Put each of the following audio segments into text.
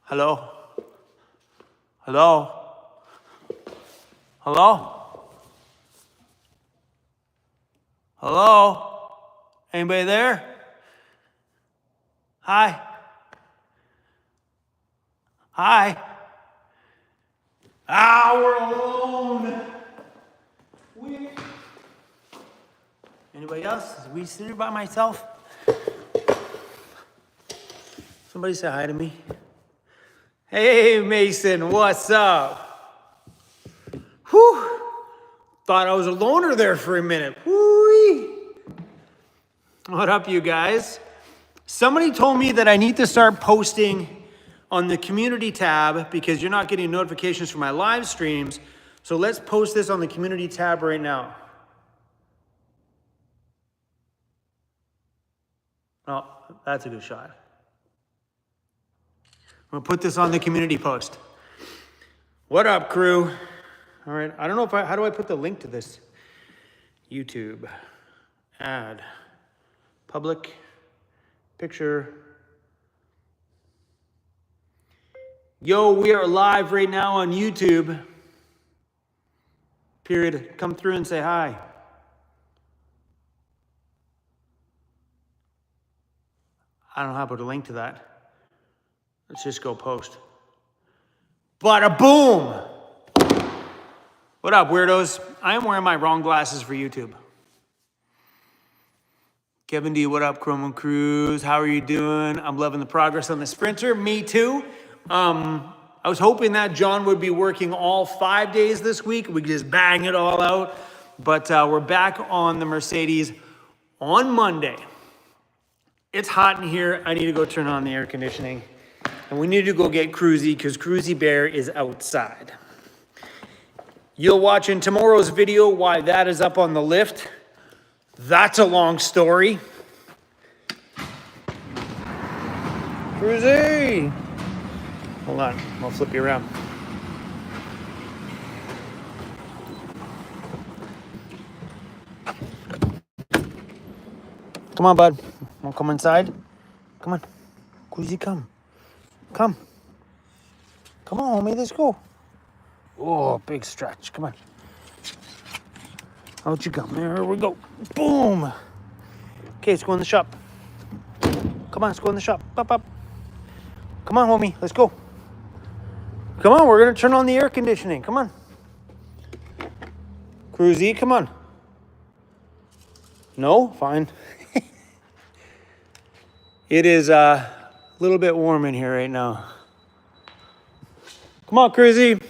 Hello? Hello? Hello? Hello? Anybody there? Hi? Hi? Ah, we're alone. Anybody else? Is we sitting by myself? Somebody say hi to me. Hey, Mason, what's up? Whew. Thought I was a loner there for a minute. Whoo-wee. What up, you guys? Somebody told me that I need to start posting on the community tab because you're not getting notifications for my live streams. So let's post this on the community tab right now. Oh, that's a good shot. I'm gonna put this on the community post. What up, crew? All right, I don't know if how do I put the link to this? YouTube, add, public, picture. Yo, we are live right now on YouTube. Period. Come through and say hi. I don't know how to put a link to that. Let's just go post. Bada boom! What up, weirdos? I am wearing my wrong glasses for YouTube. Kevin D, what up, Chrome and Cruz? How are you doing? I'm loving the progress on the Sprinter. Me too. I was hoping that John would be working all 5 days this week. We could just bang it all out. But we're back on the Mercedes on Monday. It's hot in here. I need to go turn on the air conditioning. And we need to go get Cruzy because Cruzy Bear is outside. You'll watch in tomorrow's video why that is up on the lift. That's a long story. Cruzy! Hold on, I'll flip you around. Come on, bud. Wanna come inside? Come on. Cruzy, come. Come. Come on, homie, let's go. Oh, big stretch. Come on. Out you come. There we go. Boom. Okay, let's go in the shop. Come on, let's go in the shop. Up, up. Come on, homie. Let's go. Come on, we're going to turn on the air conditioning. Come on. Cruzy, come on. No? Fine. It is a little bit warm in here right now. Come on, Cruzy.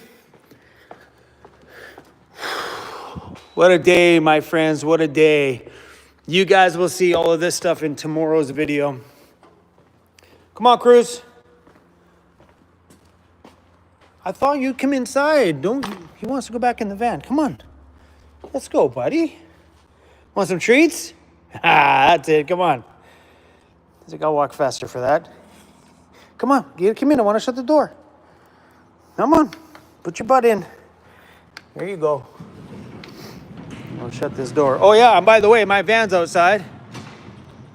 What a day, my friends. What a day. You guys will see all of this stuff in tomorrow's video. Come on, Cruz. I thought you'd come inside. He wants to go back in the van. Come on. Let's go, buddy. Want some treats? Ah, that's it. Come on. I think I'll walk faster for that. Come on. Come in. I want to shut the door. Come on. Put your butt in. There you go. I'll shut this door. Oh, yeah. And by the way, my van's outside.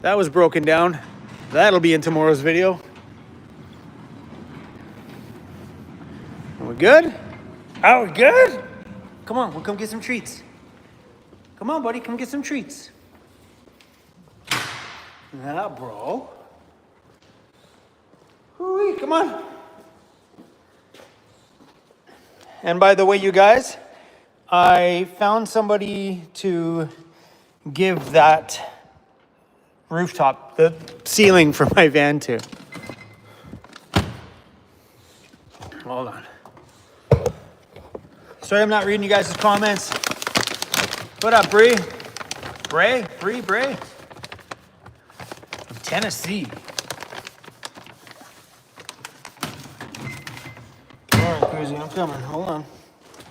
That was broken down. That'll be in tomorrow's video. Are we good? Are we good? Come on. We'll come get some treats. Come on, buddy. Come get some treats. Yeah, bro. Hoo-wee, come on. And by the way, you guys, I found somebody to give that rooftop, the ceiling for my van to. Hold on. Sorry I'm not reading you guys' comments. What up, Bree? Bray? Bray? From Tennessee. All right, Cruzy, I'm coming. Hold on.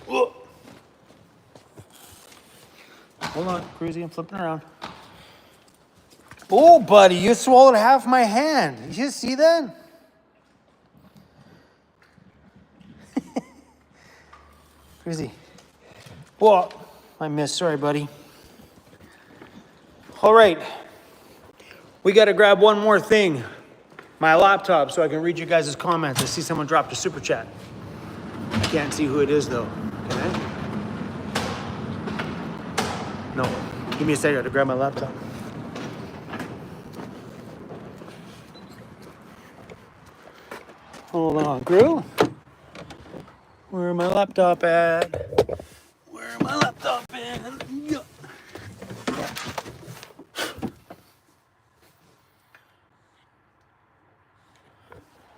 Whoa. Hold on, Cruzy, I'm flipping around. Oh, buddy, you swallowed half my hand. You see that? Cruzy. Whoa, I missed. Sorry, buddy. All right. We got to grab one more thing. my laptop so I can read you guys' comments. I see someone dropped a super chat. I can't see who it is though. Okay. No, give me a second to grab my laptop. Hold on, crew. Where my laptop at? Where my laptop at? Yeah.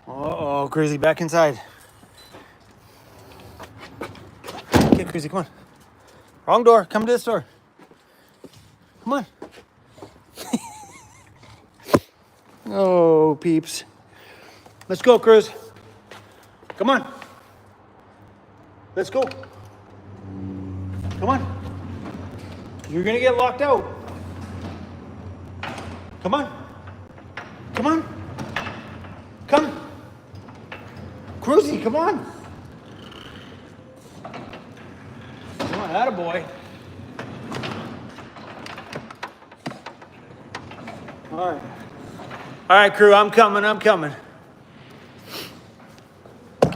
Uh-oh, Cruzy, back inside. Okay, Cruzy, come on. Wrong door, come to this door. Come on. Oh, peeps. Let's go, Cruz. Come on. Let's go. Come on. You're gonna get locked out. Come on. Come on. Come. Cruzy, come on. Come on, attaboy. All right. All right, crew, I'm coming.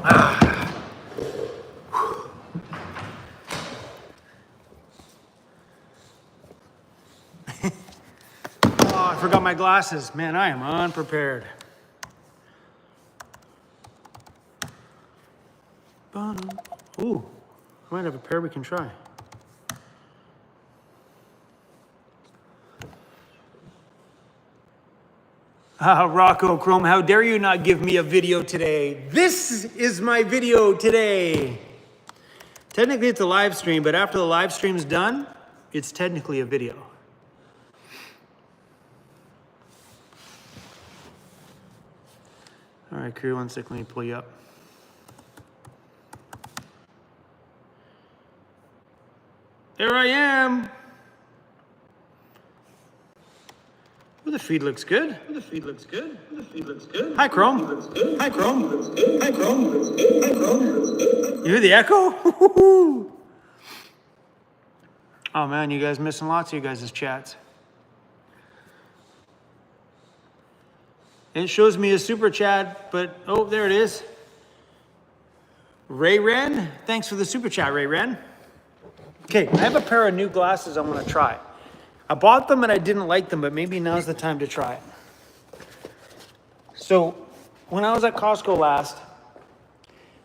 Ah. Oh, I forgot my glasses. Man, I am unprepared. Ooh, I might have a pair we can try. Rocco Chrome, how dare you not give me a video today? This is my video today. Technically it's a live stream, but after the live stream's done, it's technically a video. All right, crew, 1 second, let me pull you up. There I am. Well, the feed looks good. Hi, Chrome. Hi, Chrome. You hear the echo? Oh, man, you guys missing lots of you guys' chats. It shows me a super chat, but, oh, there it is. Ray Ren, thanks for the super chat, Ray Ren. Okay, I have a pair of new glasses I want to try. I bought them and I didn't like them, but maybe now's the time to try it. So, when I was at Costco last,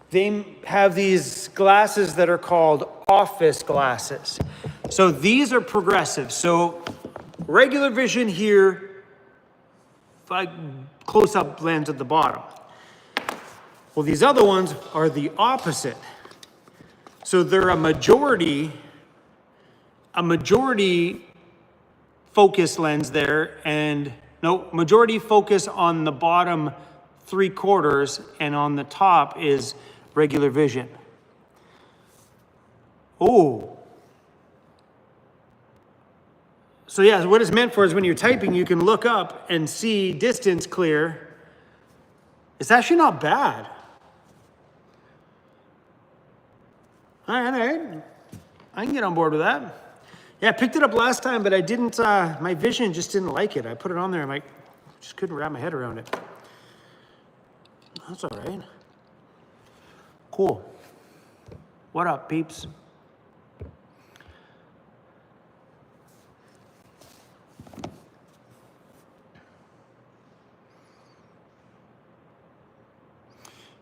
they have these glasses that are called office glasses. So these are progressive. So regular vision here, like close-up lens at the bottom. Well, these other ones are the opposite. So they're a majority focus lens there, and no, majority focus on the bottom 3/4, and on the top is regular vision. Oh. So yeah, what it's meant for is when you're typing, you can look up and see distance clear. It's actually not bad. All right. I can get on board with that. Yeah, I picked it up last time, but I didn't, my vision just didn't like it. I put it on there, I'm like, just couldn't wrap my head around it. That's all right. Cool. What up, peeps?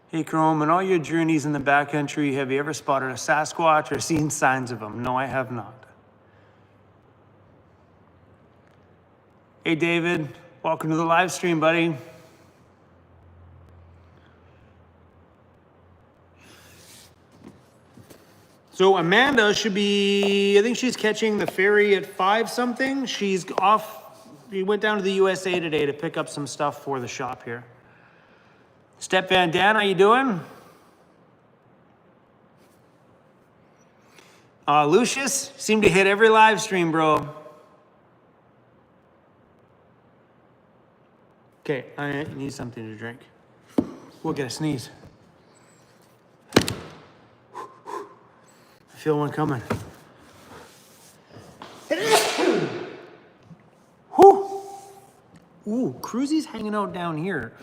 Hey, Chrome, in all your journeys in the backcountry, have you ever spotted a Sasquatch or seen signs of them? No, I have not. Hey, David, welcome to the live stream, buddy. So Amanda should be, I think she's catching the ferry at 5 something. She's off, we went down to the USA today to pick up some stuff for the shop here. Step Van Dan, how you doing? Lucius, seem to hit every live stream, bro. Okay, I need something to drink. We'll get a sneeze. I feel one coming. Whew. Ooh, Cruzy's hanging out down here.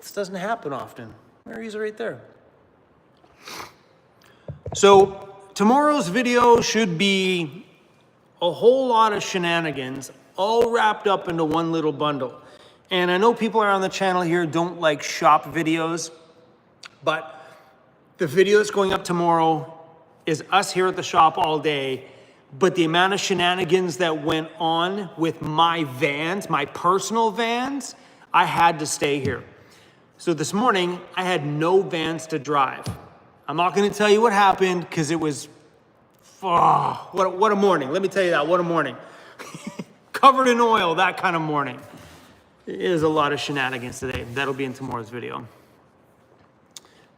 This doesn't happen often. Mary's right there. So tomorrow's video should be a whole lot of shenanigans all wrapped up into one little bundle. And I know people around the channel here don't like shop videos, but the video that's going up tomorrow is us here at the shop all day, but the amount of shenanigans that went on with my vans, my personal vans, I had to stay here. So this morning, I had no vans to drive. I'm not gonna tell you what happened because it was, what a morning. Let me tell you that, what a morning. Covered in oil, that kind of morning. It is a lot of shenanigans today. That'll be in tomorrow's video.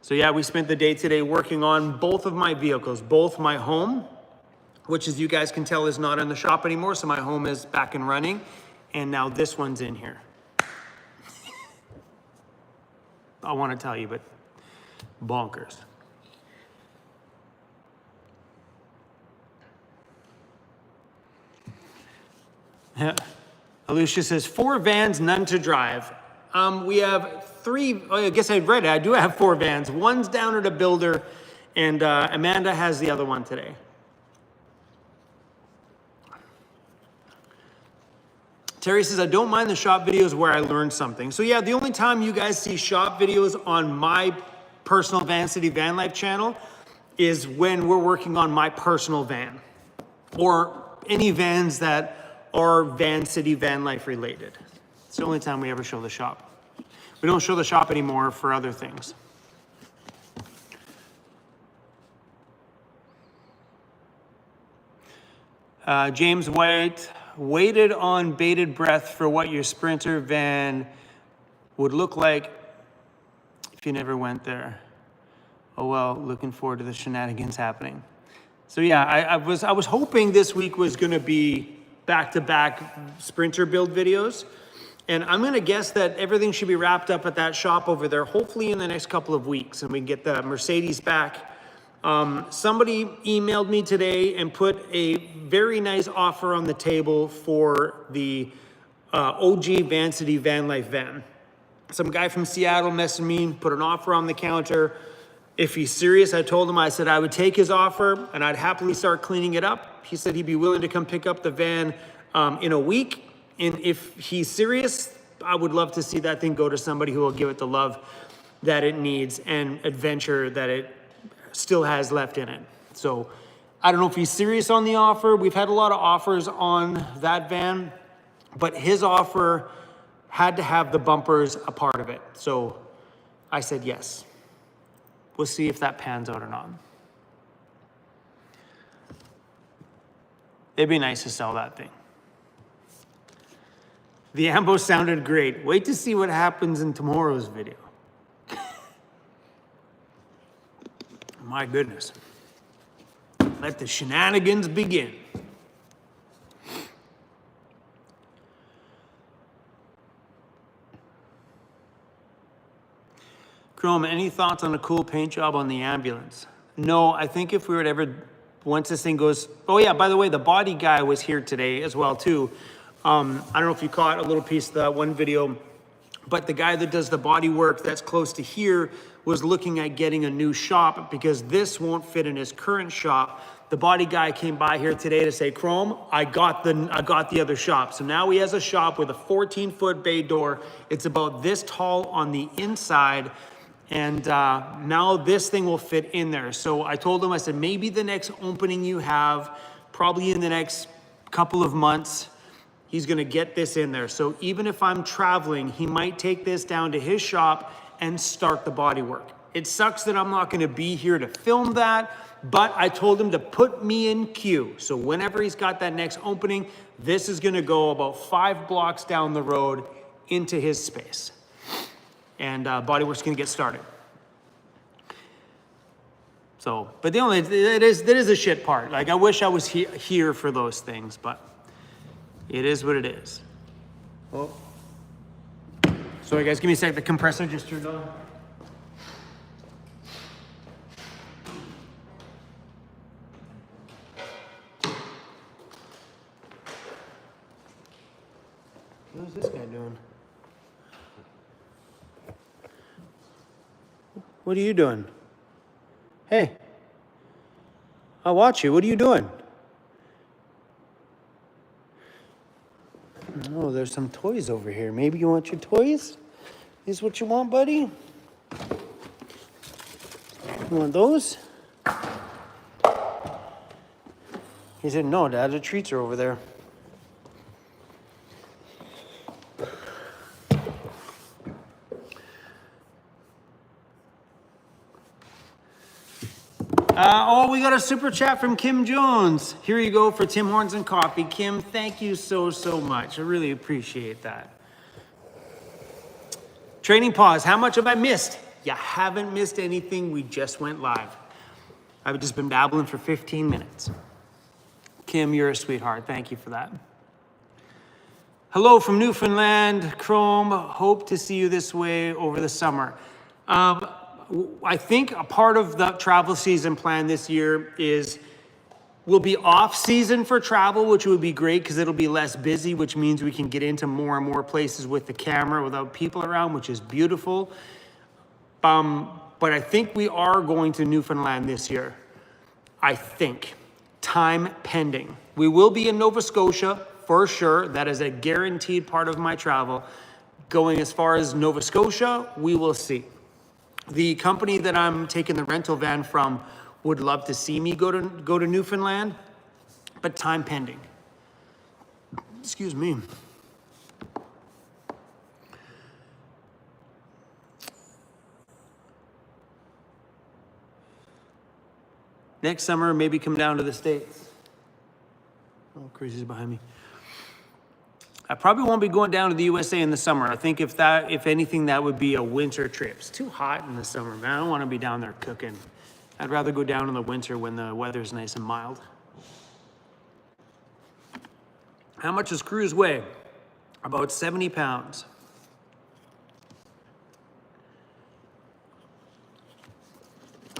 So yeah, we spent the day today working on both of my vehicles, both my home, which as you guys can tell is not in the shop anymore, so my home is back and running, and now this one's in here. I want to tell you, but bonkers. Yeah. Alicia says, 4 vans, none to drive. We have 3, oh, I guess I read it. I do have 4 vans. One's down at a builder, and Amanda has the other one today. Terry says, I don't mind the shop videos where I learn something. So yeah, the only time you guys see shop videos on my personal Vancity Vanlife channel is when we're working on my personal van or any vans that are Vancity Vanlife related. It's the only time we ever show the shop. We don't show the shop anymore for other things. James White, waited on bated breath for what your Sprinter van would look like if you never went there. Oh well, looking forward to the shenanigans happening. So yeah, I was hoping this week was gonna be back-to-back Sprinter build videos. And I'm gonna guess that everything should be wrapped up at that shop over there, hopefully in the next couple of weeks, and we can get the Mercedes back. Somebody emailed me today and put a very nice offer on the table for the OG Vancity Vanlife van. Some guy from Seattle messaged me, put an offer on the counter. If he's serious, I told him, I said I would take his offer and I'd happily start cleaning it up. He said he'd be willing to come pick up the van in a week. And if he's serious, I would love to see that thing go to somebody who will give it the love that it needs and adventure that it still has left in it. So I don't know if he's serious on the offer. We've had a lot of offers on that van, but his offer had to have the bumpers a part of it. So I said yes. We'll see if that pans out or not. It'd be nice to sell that thing. The ambo sounded great. Wait to see what happens in tomorrow's video. My goodness. Let the shenanigans begin. Chrome, any thoughts on a cool paint job on the ambulance? No, I think if we were to ever, once this thing goes, oh yeah, by the way, the body guy was here today as well too. I don't know if you caught a little piece of that one video, but the guy that does the body work that's close to here was looking at getting a new shop because this won't fit in his current shop. The body guy came by here today to say, Chrome, I got the other shop. So now he has a shop with a 14-foot bay door. It's about this tall on the inside. And now this thing will fit in there. So I told him, I said, maybe the next opening you have, probably in the next couple of months, he's gonna get this in there. So even if I'm traveling, he might take this down to his shop and start the body work. It sucks that I'm not gonna be here to film that, but I told him to put me in queue. So whenever he's got that next opening, this is gonna go about 5 blocks down the road into his space. And bodywork's gonna get started. So, but the only, that is a shit part. Like I wish I was here for those things, but it is what it is. Oh. Sorry guys, give me a sec, the compressor just turned on. What is this guy doing? What are you doing? Hey. I'll watch you. What are you doing? Oh, there's some toys over here. Maybe you want your toys? Is what you want, buddy? You want those? He said, no, Dad, the treats are over there. We got a super chat from Kim Jones. Here you go for Tim Hortons and coffee. Kim, thank you so much. I really appreciate that. Training pause. How much have I missed? You haven't missed anything. We just went live. I've just been dabbling for 15 minutes. Kim, you're a sweetheart. Thank you for that. Hello from Newfoundland. Chrome, hope to see you this way over the summer. I think a part of the travel season plan this year is we'll be off season for travel, which would be great because it'll be less busy, which means we can get into more and more places with the camera without people around, which is beautiful. But I think we are going to Newfoundland this year. I think. Time pending. We will be in Nova Scotia for sure. That is a guaranteed part of my travel. Going as far as Nova Scotia, we will see. The company that I'm taking the rental van from would love to see me go to Newfoundland, but time pending. Excuse me. Next summer, maybe come down to the States. Oh, Cruzy's behind me. I probably won't be going down to the USA in the summer. I think if anything, that would be a winter trip. It's too hot in the summer, man. I don't want to be down there cooking. I'd rather go down in the winter when the weather's nice and mild. How much does Cruz weigh? About 70 pounds.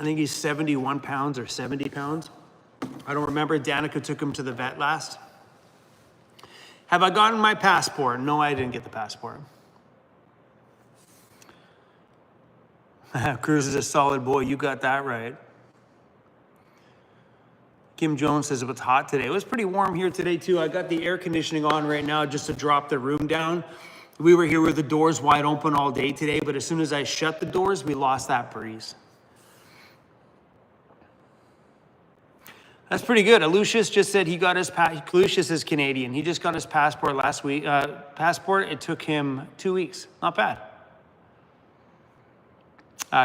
I think he's 71 pounds or 70 pounds. I don't remember. Danica took him to the vet last. Have I gotten my passport? No, I didn't get the passport. Cruz is a solid boy. You got that right. Kim Jones says it was hot today. It was pretty warm here today, too. I got the air conditioning on right now just to drop the room down. We were here with the doors wide open all day today, but as soon as I shut the doors, we lost that breeze. That's pretty good. Lucius just said he got his Lucius is Canadian. He just got his passport last week. It took him 2 weeks. Not bad.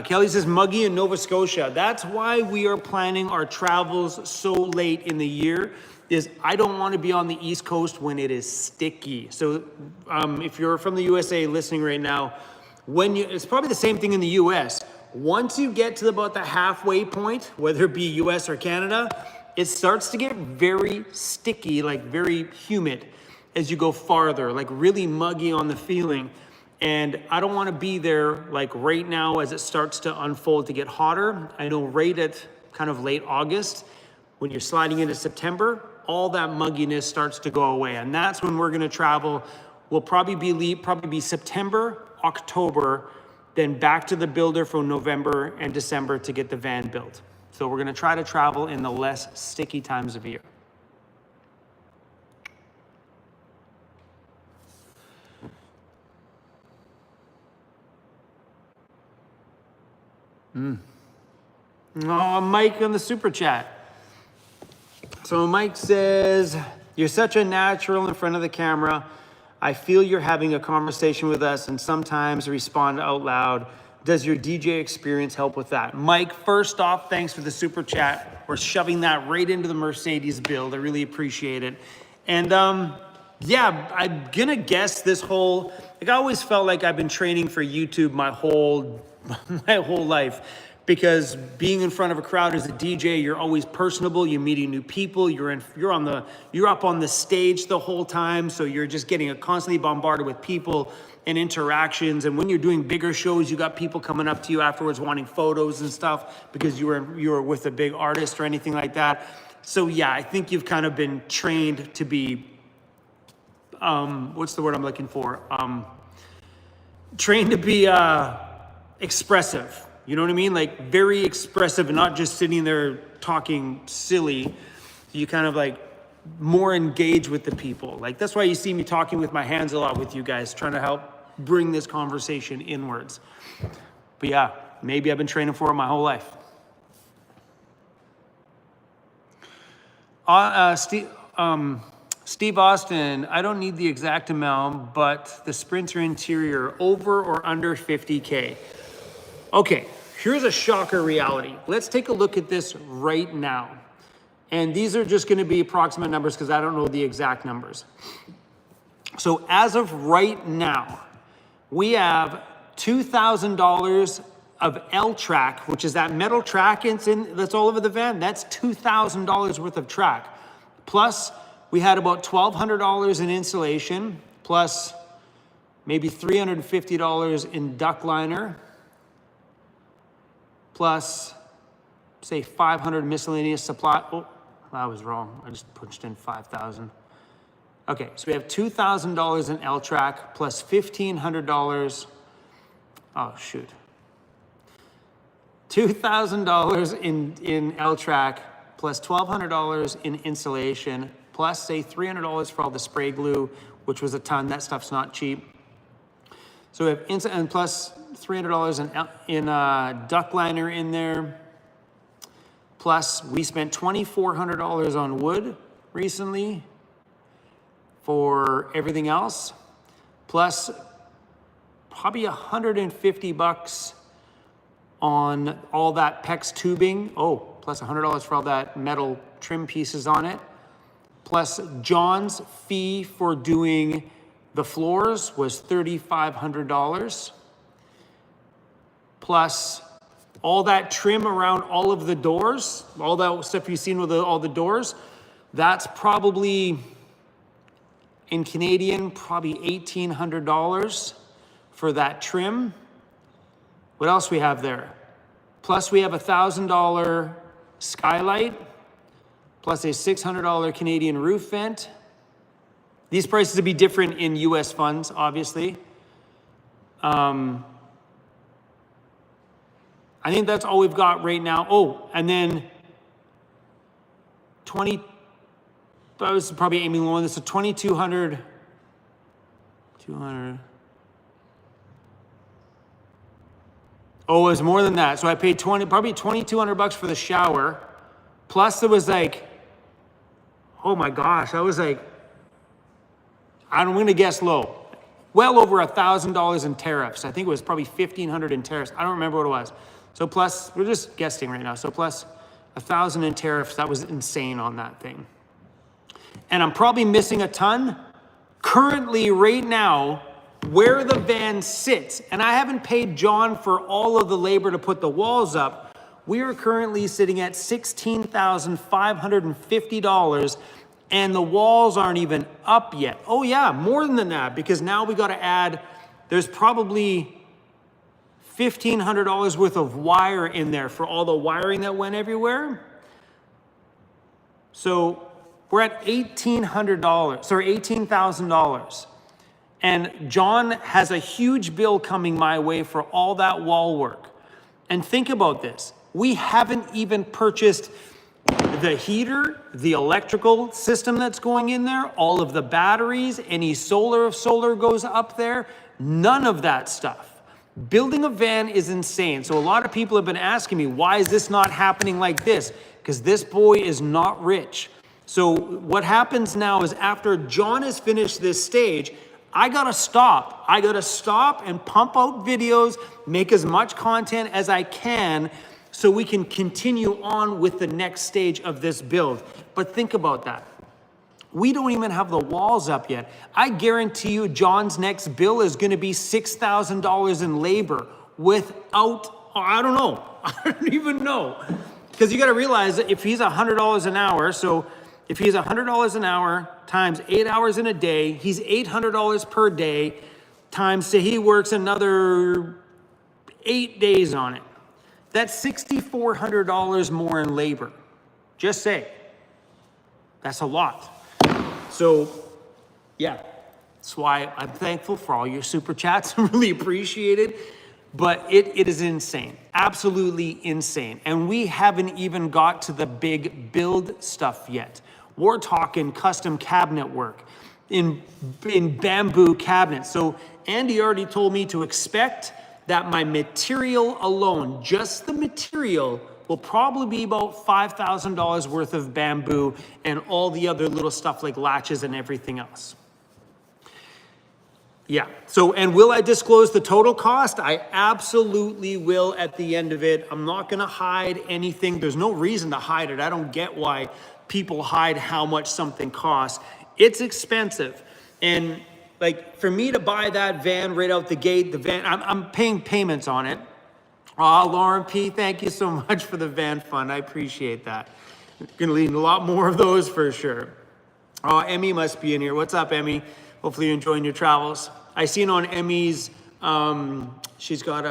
Kelly says muggy in Nova Scotia. That's why we are planning our travels so late in the year. Is I don't want to be on the East Coast when it is sticky. So if you're from the USA listening right now, it's probably the same thing in the US. Once you get to about the halfway point, whether it be US or Canada, it starts to get very sticky, like very humid as you go farther, like really muggy on the feeling. And I don't want to be there like right now as it starts to unfold to get hotter. I know right at kind of late August, when you're sliding into September, all that mugginess starts to go away. And that's when we're going to travel. We'll probably be September, October, then back to the builder for November and December to get the van built. So we're going to try to travel in the less sticky times of year. Oh, Mike on the super chat. So Mike says, you're such a natural in front of the camera. I feel you're having a conversation with us and sometimes respond out loud. Does your DJ experience help with that? Mike, first off, thanks for the super chat. We're shoving that right into the Mercedes build. I really appreciate it. And yeah, I'm gonna guess this whole, like I always felt like I've been training for YouTube my whole life. Because being in front of a crowd as a DJ, you're always personable. You're meeting new people. You're up on the stage the whole time, so you're just getting constantly bombarded with people and interactions. And when you're doing bigger shows, you got people coming up to you afterwards wanting photos and stuff because you were with a big artist or anything like that. So yeah, I think you've kind of been trained to be, what's the word I'm looking for? Trained to be expressive. You know what I mean? Like very expressive and not just sitting there talking silly. You kind of like more engage with the people. Like that's why you see me talking with my hands a lot with you guys, trying to help bring this conversation inwards. But yeah, maybe I've been training for it my whole life. Steve Austin, I don't need the exact amount, but the Sprinter interior over or under 50K. Okay, here's a shocker reality. Let's take a look at this right now. And these are just gonna be approximate numbers because I don't know the exact numbers. So as of right now, we have $2,000 of L-track, which is that metal track that's all over the van. That's $2,000 worth of track. Plus, we had about $1,200 in insulation, plus maybe $350 in duct liner, plus, say, 500 miscellaneous supply. Oh, I was wrong. I just punched in 5,000. Okay, so we have $2,000 in L-track plus $1,500. Oh, shoot. $2,000 in L-track plus $1,200 in insulation plus say $300 for all the spray glue, which was a ton. That stuff's not cheap. So we have and plus $300 in duct liner in there. Plus we spent $2,400 on wood recently for everything else. Plus probably $150 on all that PEX tubing. Oh, plus $100 for all that metal trim pieces on it. Plus John's fee for doing the floors was $3,500. Plus all that trim around all of the doors, all that stuff you've seen with all the doors, that's probably, in Canadian, probably $1,800 for that trim. What else we have there? Plus we have $1,000 skylight, plus a $600 Canadian roof vent. These prices would be different in US funds, obviously. I think that's all we've got right now. Oh, and then I was probably aiming low on this, so 2,200, 200. Oh, it was more than that. So I paid probably $2,200 for the shower. Plus there was like, oh my gosh, I was like, I'm gonna guess low. Well over $1,000 in tariffs. I think it was probably $1,500 in tariffs. I don't remember what it was. So plus, we're just guessing right now. So plus 1,000 in tariffs, that was insane on that thing. And I'm probably missing a ton. Currently, right now, where the van sits, and I haven't paid John for all of the labor to put the walls up, we are currently sitting at $16,550, and the walls aren't even up yet. Oh yeah, more than that, because now we gotta add, there's probably $1,500 worth of wire in there for all the wiring that went everywhere. So we're at $18,000. And John has a huge bill coming my way for all that wall work. And think about this. We haven't even purchased the heater, the electrical system that's going in there, all of the batteries, any solar if solar goes up there, none of that stuff. Building a van is insane. So a lot of people have been asking me, why is this not happening like this? Because this boy is not rich. So what happens now is after John has finished this stage, I gotta stop. I gotta stop and pump out videos, make as much content as I can so we can continue on with the next stage of this build. But think about that. We don't even have the walls up yet. I guarantee you John's next bill is gonna be $6,000 in labor without, I don't know. I don't even know. Because you gotta realize that if he's $100 an hour, so if he's $100 an hour times 8 hours in a day, he's $800 per day times, say he works another 8 days on it. That's $6,400 more in labor. Just say. That's a lot. So, yeah, that's why I'm thankful for all your super chats. I really appreciate it. But it is insane, absolutely insane. And we haven't even got to the big build stuff yet. We're talking custom cabinet work in bamboo cabinets. So Andy already told me to expect that my material alone, just the material, will probably be about $5,000 worth of bamboo and all the other little stuff like latches and everything else. Yeah, so, and will I disclose the total cost? I absolutely will at the end of it. I'm not gonna hide anything. There's no reason to hide it. I don't get why people hide how much something costs. It's expensive. And like for me to buy that van right out the gate, the van, I'm paying payments on it. Oh, Lauren P, thank you so much for the van fund. I appreciate that. Gonna need a lot more of those for sure. Oh, Emmy must be in here. What's up, Emmy? Hopefully you're enjoying your travels. I seen on Emmy's, she's got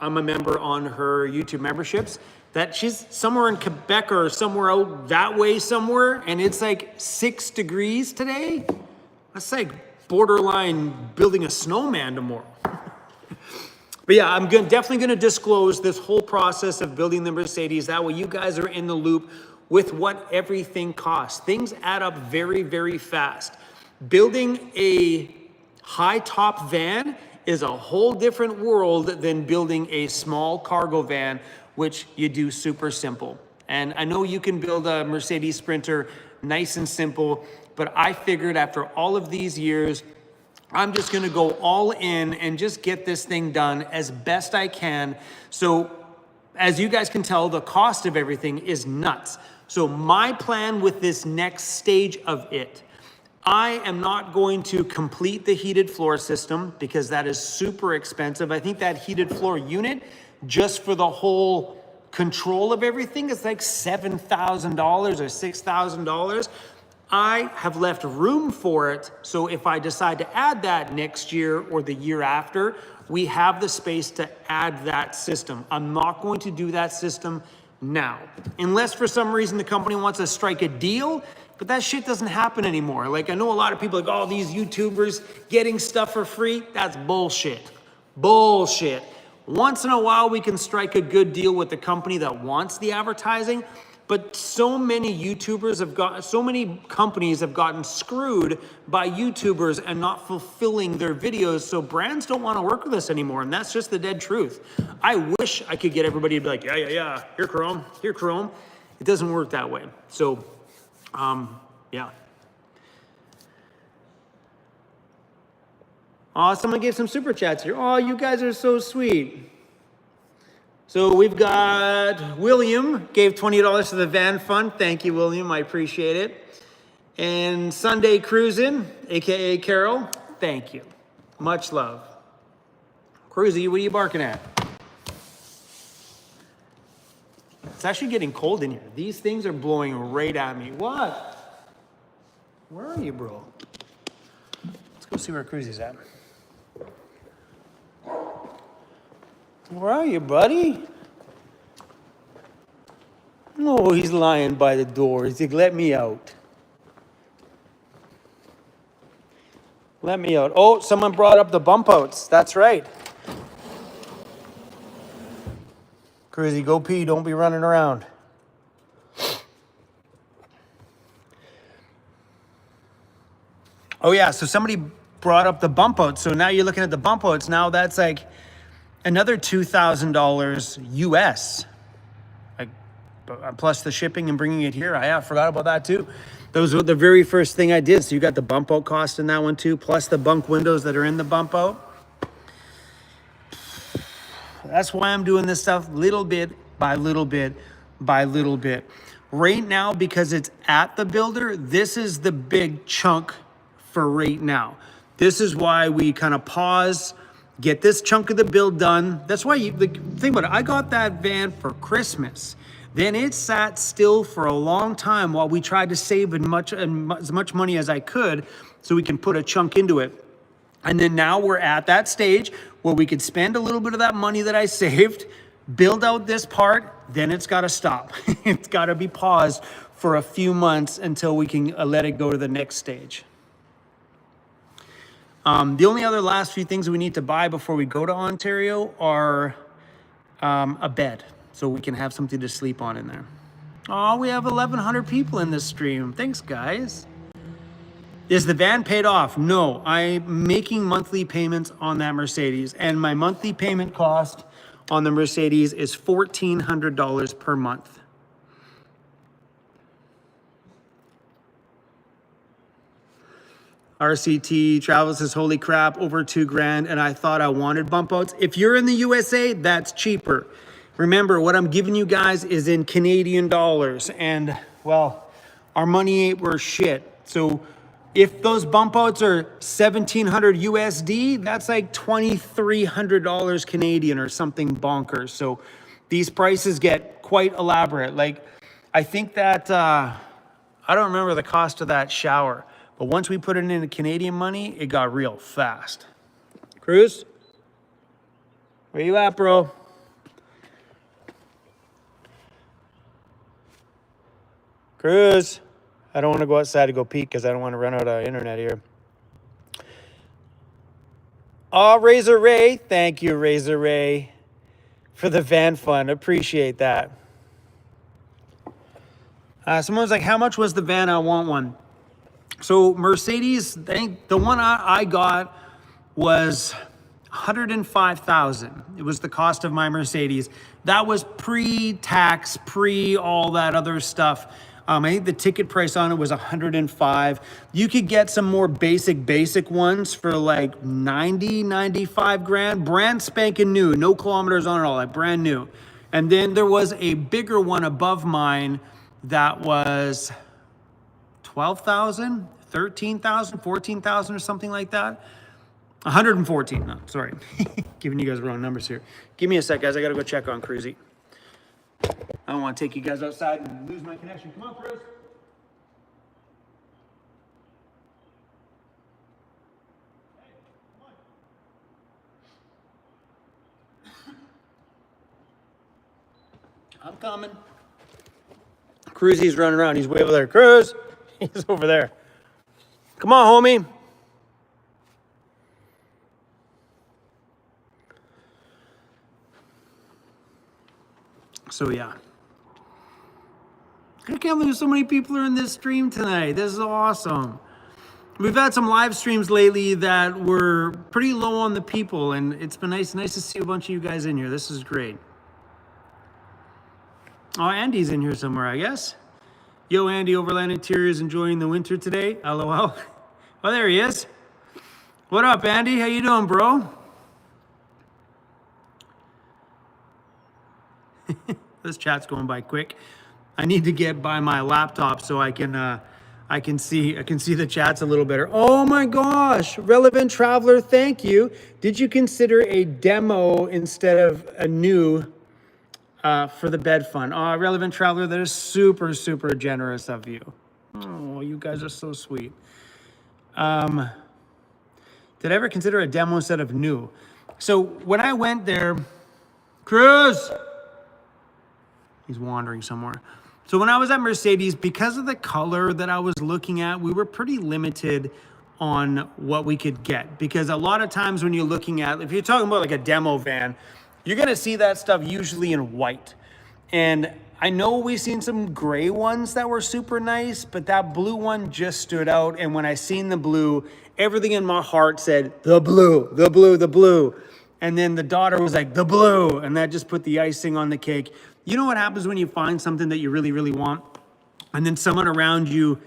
I'm a member on her YouTube memberships, that she's somewhere in Quebec or somewhere out that way somewhere, and it's like 6 degrees today. That's like borderline building a snowman tomorrow. But yeah, I'm definitely gonna disclose this whole process of building the Mercedes. That way you guys are in the loop with what everything costs. Things add up very, very fast. Building a high top van is a whole different world than building a small cargo van, which you do super simple. And I know you can build a Mercedes Sprinter nice and simple, but I figured after all of these years, I'm just gonna go all in and just get this thing done as best I can. So as you guys can tell, the cost of everything is nuts. So my plan with this next stage of it, I am not going to complete the heated floor system because that is super expensive. I think that heated floor unit, just for the whole control of everything, is like $7,000 or $6,000. I have left room for it, so if I decide to add that next year or the year after, we have the space to add that system. I'm not going to do that system now, unless for some reason the company wants to strike a deal, but that shit doesn't happen anymore. Like, I know a lot of people like, oh, these YouTubers getting stuff for free. That's bullshit. Bullshit. Once in a while, we can strike a good deal with the company that wants the advertising, but so many YouTubers have got, so many companies have gotten screwed by YouTubers and not fulfilling their videos, so brands don't want to work with us anymore, and that's just the dead truth. I wish I could get everybody to be like, yeah, here Chrome, here Chrome. It doesn't work that way. So, yeah. Oh, someone gave some super chats here. Oh, you guys are so sweet. So we've got William gave $20 to the van fund. Thank you, William. I appreciate it. And Sunday Cruising, aka Carol. Thank you. Much love. Cruzy, what are you barking at? It's actually getting cold in here. These things are blowing right at me. What? Where are you, bro? Let's go see where Cruzy's at. Where are you, buddy? Oh, he's lying by the door. He's like, let me out. Let me out. Oh, someone brought up the bump outs. That's right. Cruzy, go pee. Don't be running around. Oh, yeah. So somebody brought up the bump outs. So now you're looking at the bump outs. Now that's like another $2,000 US. Like, plus the shipping and bringing it here. I forgot about that too. Those were the very first thing I did. So you got the bump out cost in that one too, plus the bunk windows that are in the bump out. That's why I'm doing this stuff little bit by little bit by little bit. Right now, because it's at the builder, this is the big chunk for right now. This is why we kind of pause, get this chunk of the build done. That's why think about it. I got that van for Christmas. Then it sat still for a long time while we tried to save as much money as I could so we can put a chunk into it. And then now we're at that stage where we could spend a little bit of that money that I saved, build out this part, then it's got to stop. It's got to be paused for a few months until we can let it go to the next stage. The only other last few things we need to buy before we go to Ontario are a bed, so we can have something to sleep on in there. Oh, we have 1,100 people in this stream. Thanks, guys. Is the van paid off? No, I'm making monthly payments on that Mercedes, and my monthly payment cost on the Mercedes is $1,400 per month. RCT Travel says, holy crap, over $2,000, and I thought I wanted bump outs. If you're in the USA, that's cheaper. Remember, what I'm giving you guys is in Canadian dollars, and well, our money ain't worth shit. So if those bump outs are 1,700 USD, that's like $2,300 Canadian or something bonkers. So these prices get quite elaborate. Like, I think that, I don't remember the cost of that shower, but once we put it into Canadian money, it got real fast. Cruz, where you at, bro? Cruz, I don't want to go outside to go peek because I don't want to run out of internet here. Oh, Razor Ray. Thank you, Razor Ray, for the van fund. Appreciate that. Someone's like, how much was the van? I want one. So Mercedes, the one I got was $105,000. It was the cost of my Mercedes. That was pre-tax, all that other stuff. I think the ticket price on it was $105. You could get some more basic ones for like 95 grand. Brand spanking new, no kilometers on it all, like brand new. And then there was a bigger one above mine that was 12,000, 13,000, 14,000 or something like that. 114, no, sorry. Giving you guys the wrong numbers here. Give me a sec, guys. I gotta go check on Cruzy. I don't want to take you guys outside and lose my connection. Come on, Cruz. Hey, come on. I'm coming. Cruzy's running around. He's way over there. Cruz, he's over there. Come on, homie. So yeah. I can't believe so many people are in this stream tonight. This is awesome. We've had some live streams lately that were pretty low on the people, and it's been nice to see a bunch of you guys in here. This is great. Oh, Andy's in here somewhere, I guess. Yo, Andy, Overland Interiors enjoying the winter today. LOL. Oh, there he is. What up, Andy? How you doing, bro? This chat's going by quick. I need to get by my laptop so I can see the chats a little better. Oh my gosh, Relevant Traveler, thank you. Did you consider a demo instead of a new for the bed fund? Oh, Relevant Traveler, that is super generous of you. Oh, you guys are so sweet. Did I ever consider a demo instead of new? So when I went there, Cruz, he's wandering somewhere. So when I was at Mercedes, because of the color that I was looking at, we were pretty limited on what we could get. Because a lot of times when you're looking at, if you're talking about like a demo van, you're gonna see that stuff usually in white. And I know we've seen some gray ones that were super nice, but that blue one just stood out. And when I seen the blue, everything in my heart said, the blue, the blue, the blue. And then the daughter was like, the blue. And that just put the icing on the cake. You know what happens when you find something that you really want, and then someone around you,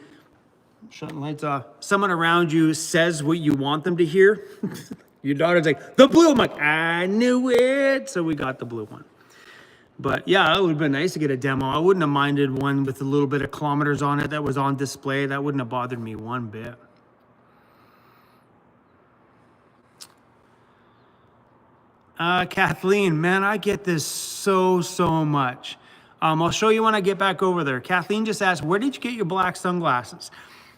shut the lights off, someone around you says what you want them to hear? Your daughter's like, the blue. I'm like, I knew it. So we got the blue one. But yeah, it would have been nice to get a demo. I wouldn't have minded one with a little bit of kilometers on it that was on display. That wouldn't have bothered me one bit. Kathleen, man, I get this so much. I'll show you when I get back over there. Kathleen just asked, where did you get your black sunglasses?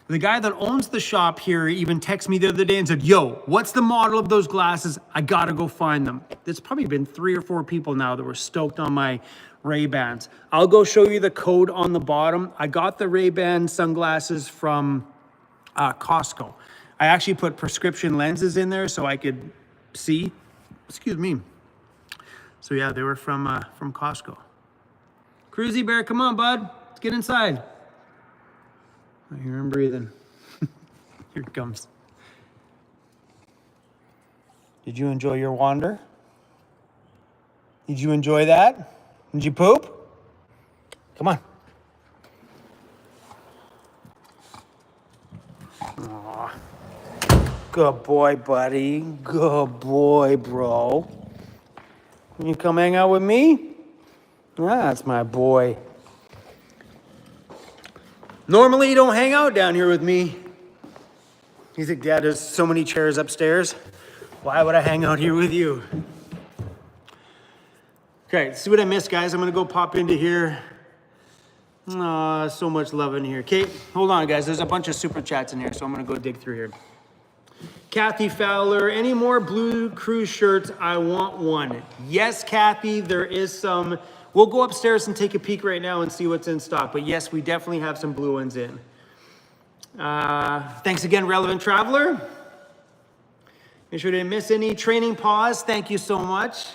The guy that owns the shop here even texted me the other day and said, yo, what's the model of those glasses? I gotta go find them. There's probably been 3 or 4 people now that were stoked on my Ray-Bans. I'll go show you the code on the bottom. I got the Ray-Ban sunglasses from Costco. I actually put prescription lenses in there so I could see. Excuse me. So yeah, they were from Costco. Cruzy Bear, come on, bud. Let's get inside. I hear him breathing. Here it comes. Did you enjoy your wander? Did you enjoy that? Did you poop? Come on. Aw. Good boy, buddy. Good boy, bro. You come hang out with me? That's my boy. Normally you don't hang out down here with me. You think, Dad, there's so many chairs upstairs. Why would I hang out here with you? Okay, see what I missed, guys. I'm gonna go pop into here. Aw, so much love in here. Kate, hold on, guys. There's a bunch of super chats in here, so I'm gonna go dig through here. Kathy Fowler, any more blue cruise shirts? I want one. Yes, Kathy, there is some. We'll go upstairs and take a peek right now and see what's in stock. But yes, we definitely have some blue ones in. Thanks again, Relevant Traveler. Make sure to miss any training pause. Thank you so much.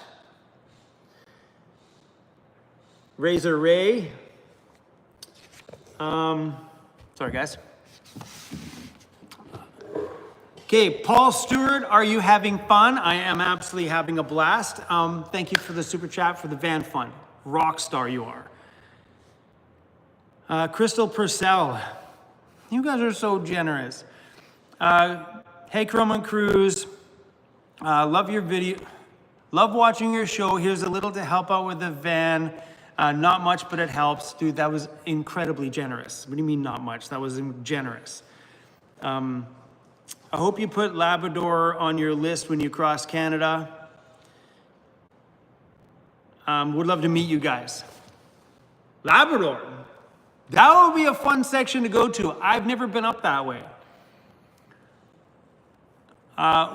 Razor Ray. Sorry, guys. Okay, Paul Stewart, are you having fun? I am absolutely having a blast. Thank you for the super chat for the van fund. Rock star you are. Crystal Purcell, you guys are so generous. Hey, Chrome and Cruz, love your video. Love watching your show. Here's a little to help out with the van. Not much, but it helps. Dude, that was incredibly generous. What do you mean not much? That was generous. I hope you put Labrador on your list when you cross Canada. Would love to meet you guys. Labrador. That would be a fun section to go to. I've never been up that way.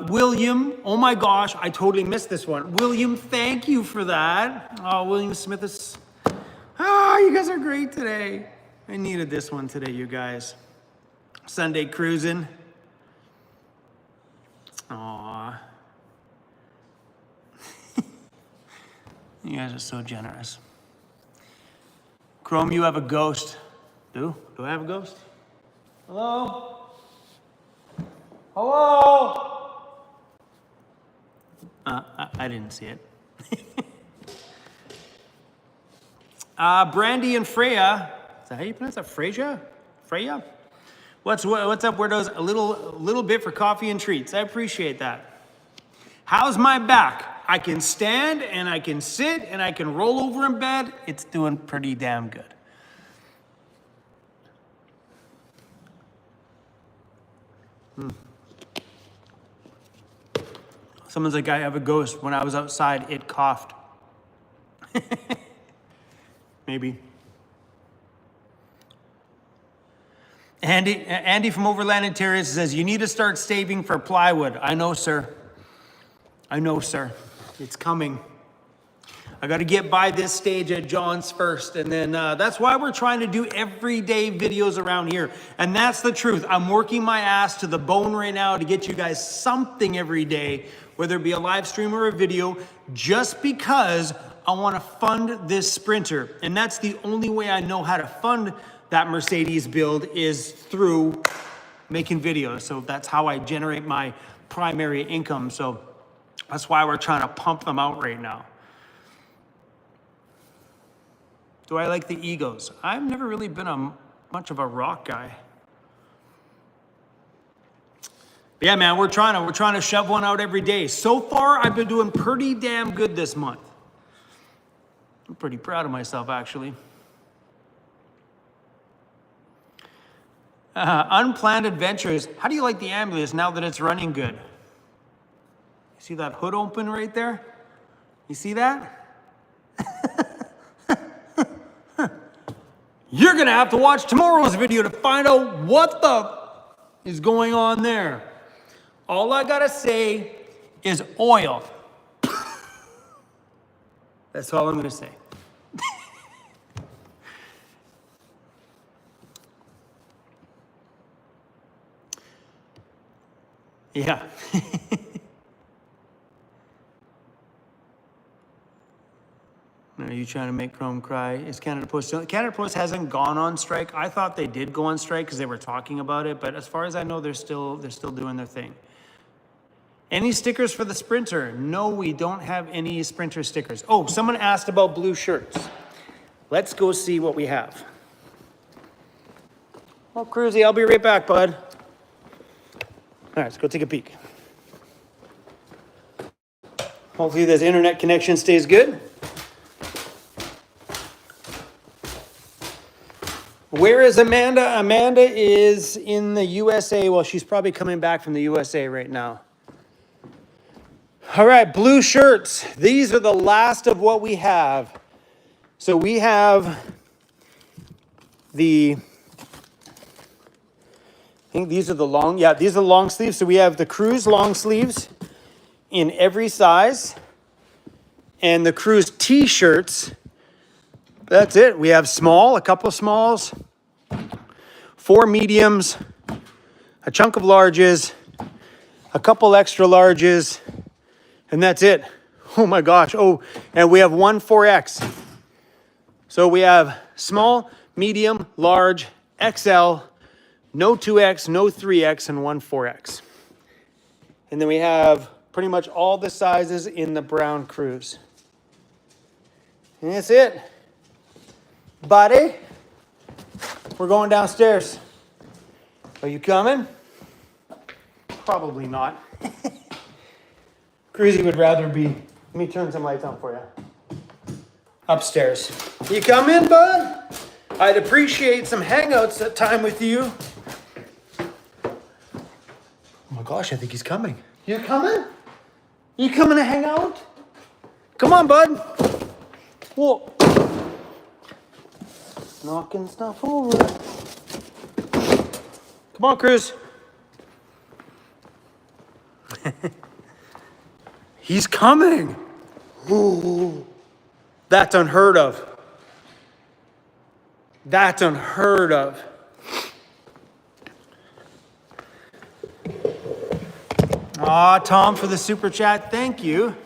William, oh my gosh, I totally missed this one. William, thank you for that. Oh, William Smith is... you guys are great today. I needed this one today, you guys. Sunday cruising. Aw. You guys are so generous. Chrome, you have a ghost. Do I have a ghost? Hello? Hello? I didn't see it. Brandy and Freya. Is that how you pronounce that? Freya? Freya? What's up, weirdos? A little bit for coffee and treats. I appreciate that. How's my back? I can stand and I can sit and I can roll over in bed. It's doing pretty damn good. Someone's like, I have a ghost. When I was outside, it coughed. Maybe. Andy from Overlanded Terrace says, you need to start saving for plywood. I know, sir. I know, sir. It's coming. I got to get by this stage at John's first. And then that's why we're trying to do everyday videos around here. And that's the truth. I'm working my ass to the bone right now to get you guys something every day, whether it be a live stream or a video, just because I want to fund this Sprinter. And that's the only way I know how to fund that Mercedes build is through making videos. So that's how I generate my primary income. So that's why we're trying to pump them out right now. Do I like the Egos? I've never really been much of a rock guy. But yeah, man, we're trying to shove one out every day. So far, I've been doing pretty damn good this month. I'm pretty proud of myself, actually. Unplanned adventures. How do you like the ambulance now that it's running good? You see that hood open right there? You see that? You're gonna have to watch tomorrow's video to find out what the is going on there. All I gotta say is oil. That's all I'm gonna say. Yeah. Are you trying to make Chrome cry? Is Canada Post Canada Post hasn't gone on strike. I thought they did go on strike because they were talking about it, but as far as I know, they're still doing their thing. Any stickers for the Sprinter? No, we don't have any Sprinter stickers. Oh, someone asked about blue shirts. Let's go see what we have. Oh, Cruzy, I'll be right back, bud. All right, let's go take a peek. Hopefully this internet connection stays good. Where is Amanda? Amanda is in the USA. Well, she's probably coming back from the USA right now. All right, blue shirts. These are the last of what we have. So we have I think these are the these are the long sleeves. So we have the Cruise long sleeves in every size. And the Cruise t-shirts. That's it. We have small, a couple of smalls, 4 mediums, a chunk of larges, a couple extra larges, and that's it. Oh my gosh. Oh, and we have 1 4X. So we have small, medium, large, XL, no 2X, no 3X, and 1 4X. And then we have pretty much all the sizes in the brown Cruise. And that's it. Buddy, we're going downstairs. Are you coming? Probably not. Cruzy would rather be. Let me turn some lights on for you. Upstairs. You coming, bud? I'd appreciate some hangouts time with you. Oh my gosh, I think he's coming. You coming? You coming to hang out? Come on, bud. Whoa. Knocking stuff over. Come on, Cruz. He's coming. Ooh. That's unheard of. That's unheard of. Aw, Tom, for the super chat. Thank you.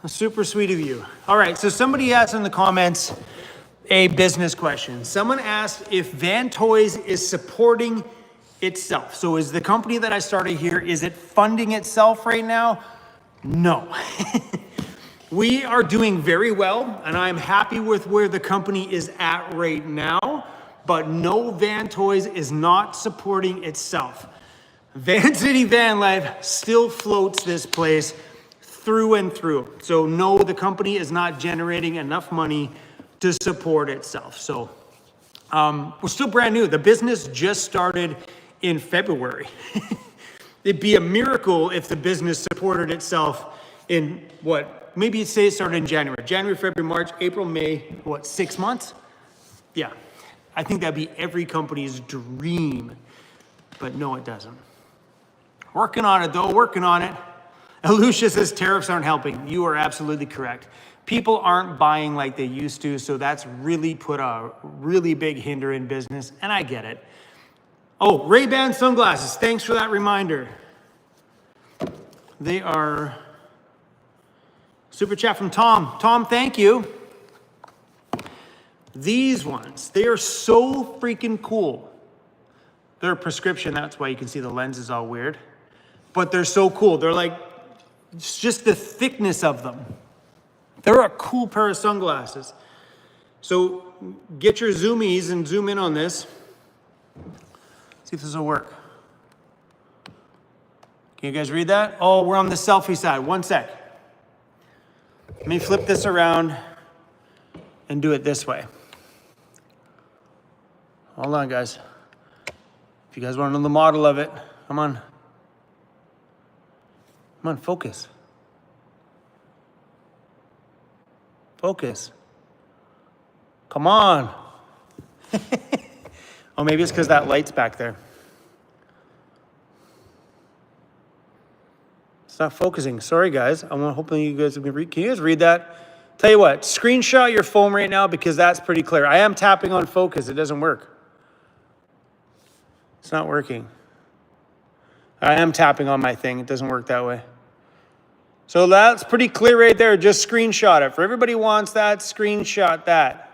Super sweet of you. All right, so somebody asked in the comments a business question. Someone asked if Van Toys is supporting itself. So is the company that I started here, is it funding itself right now? No. We are doing very well, and I'm happy with where the company is at right now, but no, Van Toys is not supporting itself. Vancity Vanlife still floats this place through and through. So no, the company is not generating enough money to support itself. So we're still brand new. The business just started in February. It'd be a miracle if the business supported itself in maybe it started in January. January, February, March, April, May, 6 months? Yeah, I think that'd be every company's dream, but no, it doesn't. Working on it though, working on it. Alucia says tariffs aren't helping. You are absolutely correct. People aren't buying like they used to, so that's really put a really big hinder in business, and I get it. Oh, Ray-Ban sunglasses. Thanks for that reminder. They are super chat from Tom. Tom, thank you. These ones, they are so freaking cool. They're a prescription, that's why you can see the lens is all weird. But they're so cool. They're like, it's just the thickness of them. They're a cool pair of sunglasses. So get your zoomies and zoom in on this. See if this will work. Can you guys read that? Oh, we're on the selfie side. 1 sec. Let me flip this around and do it this way. Hold on, guys. If you guys want to know the model of it, come on. Come on, focus. Focus. Come on. Oh, maybe it's because that light's back there. It's not focusing. Sorry, guys. I'm hoping you guys can read. Can you guys read that? Tell you what, screenshot your phone right now because that's pretty clear. I am tapping on focus. It doesn't work. It's not working. I am tapping on my thing. It doesn't work that way. So that's pretty clear right there. Just screenshot it. For everybody who wants that, screenshot that.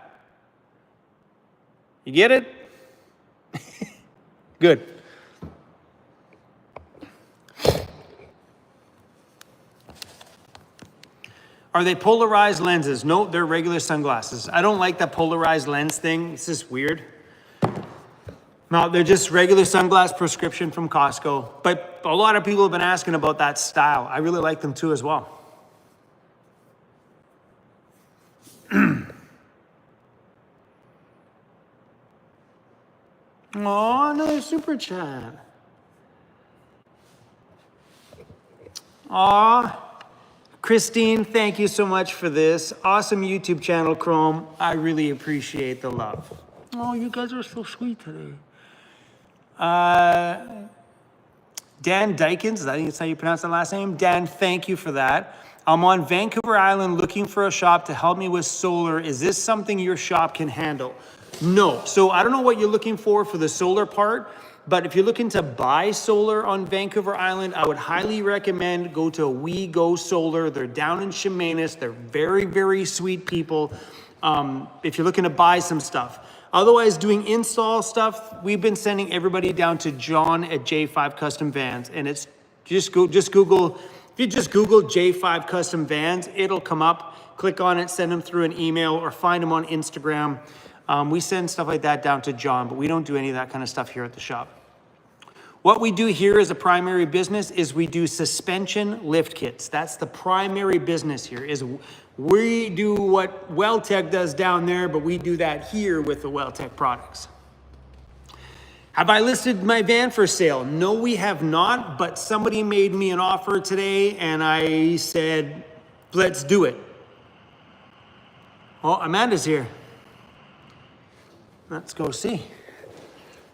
You get it? Good. Are they polarized lenses? No, they're regular sunglasses. I don't like that polarized lens thing. It's just weird. No, they're just regular sunglass prescription from Costco. But a lot of people have been asking about that style. I really like them too as well. Oh, another super chat. Aw. Christine, thank you so much for this. Awesome YouTube channel, Chrome. I really appreciate the love. Oh, you guys are so sweet today. Dan Dykins, I think that's how you pronounce that last name. Dan, thank you for that. I'm on Vancouver Island looking for a shop to help me with solar. Is this something your shop can handle? No. So I don't know what you're looking for the solar part, but if you're looking to buy solar on Vancouver Island, I would highly recommend go to We Go Solar. They're down in Chemainus. They're very, very sweet people. If you're looking to buy some stuff. Otherwise, doing install stuff, we've been sending everybody down to John at J5 Custom Vans, and it's just Google. If you just Google J5 Custom Vans, it'll come up. Click on it, send them through an email, or find them on Instagram. We send stuff like that down to John, but we don't do any of that kind of stuff here at the shop. What we do here as a primary business is we do suspension lift kits. That's the primary business here. Is we do what WellTech does down there, but we do that here with the WellTech products. Have I listed my van for sale? No, we have not, but somebody made me an offer today and I said, let's do it. Oh, Amanda's here. Let's go see.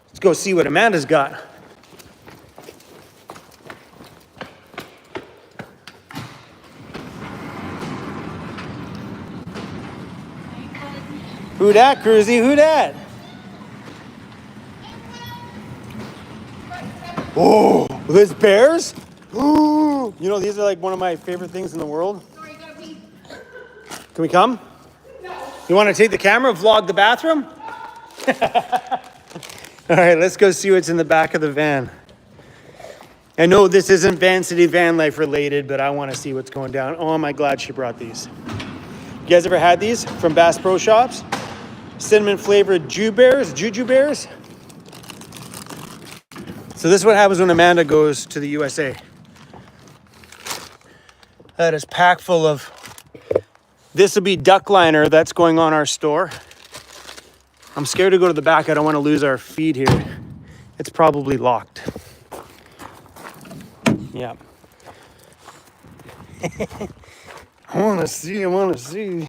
Let's go see what Amanda's got. Who dat, Cruzy? Who dat? Oh, there's bears? Ooh, you know, these are like one of my favorite things in the world. Can we come? No. You want to take the camera, vlog the bathroom? All right, let's go see what's in the back of the van. I know this isn't Vancity Vanlife related, but I want to see what's going down. Oh, am I glad she brought these. You guys ever had these from Bass Pro Shops? Cinnamon flavored juju bears. So this is what happens when Amanda goes to the USA. That is packed full of, this will be duck liner that's going on our store. I'm scared to go to the back. I don't want to lose our feed here. It's probably locked. Yeah. I want to see.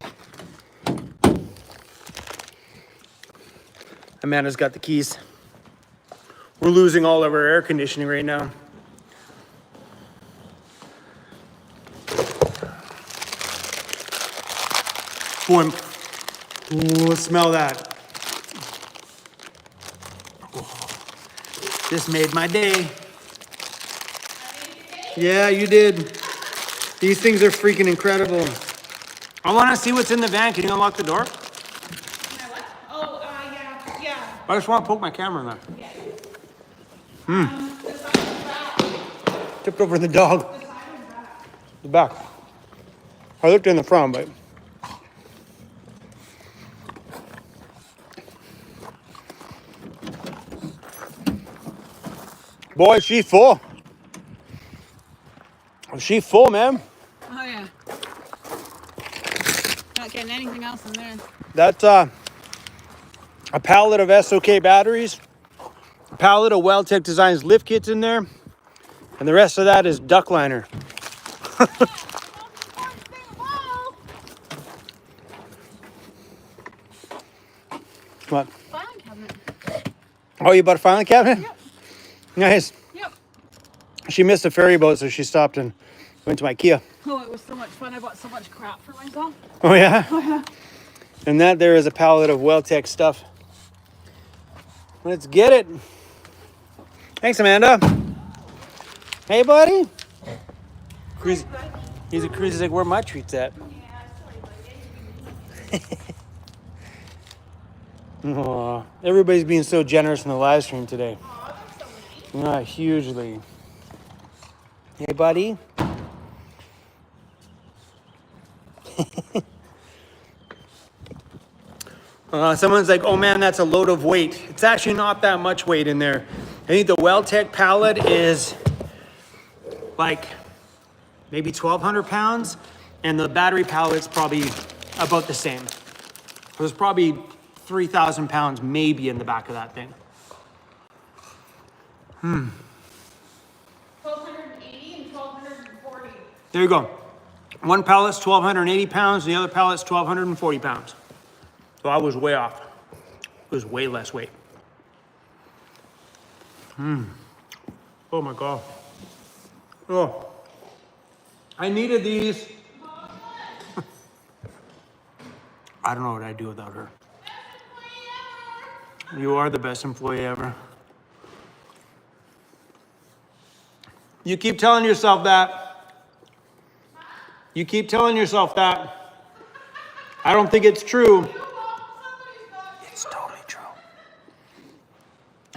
Amanda's got the keys. We're losing all of our air conditioning right now. Boy, ooh, smell that. This made my day. Yeah, you did. These things are freaking incredible. I want to see what's in the van. Can you unlock the door? I just want to poke my camera in there. Tipped over the dog. The back. I looked in the front, but. Boy, she's full. She's full, man. Oh, yeah. Not getting anything else in there. That's a pallet of SOK batteries, a pallet of WellTech Designs lift kits in there, and the rest of that is duck liner. What? Filing cabinet. Oh, you bought a filing cabinet? Yep. Nice. Yep. She missed a ferry boat, so she stopped and went to IKEA. Oh, it was so much fun. I bought so much crap for myself. Oh, yeah? Oh, yeah. And that there is a pallet of WellTech stuff. Let's get it. Thanks, Amanda. Hey, buddy. Cruzy. Cruzy's like, where my treats at? Aw, everybody's being so generous in the live stream today. Hugely. Hey, buddy. Someone's like, oh man, that's a load of weight. It's actually not that much weight in there. I think the Well-Tech pallet is like maybe 1,200 pounds, and the battery pallet's probably about the same. There's probably 3,000 pounds maybe in the back of that thing. 1,280 and 1,240. There you go. One pallet's 1,280 pounds, and the other pallet's 1,240 pounds. So I was way off. It was way less weight. Oh my God. Oh. I needed these. I don't know what I'd do without her. You are the best employee ever. You keep telling yourself that. You keep telling yourself that. I don't think it's true. It's totally true.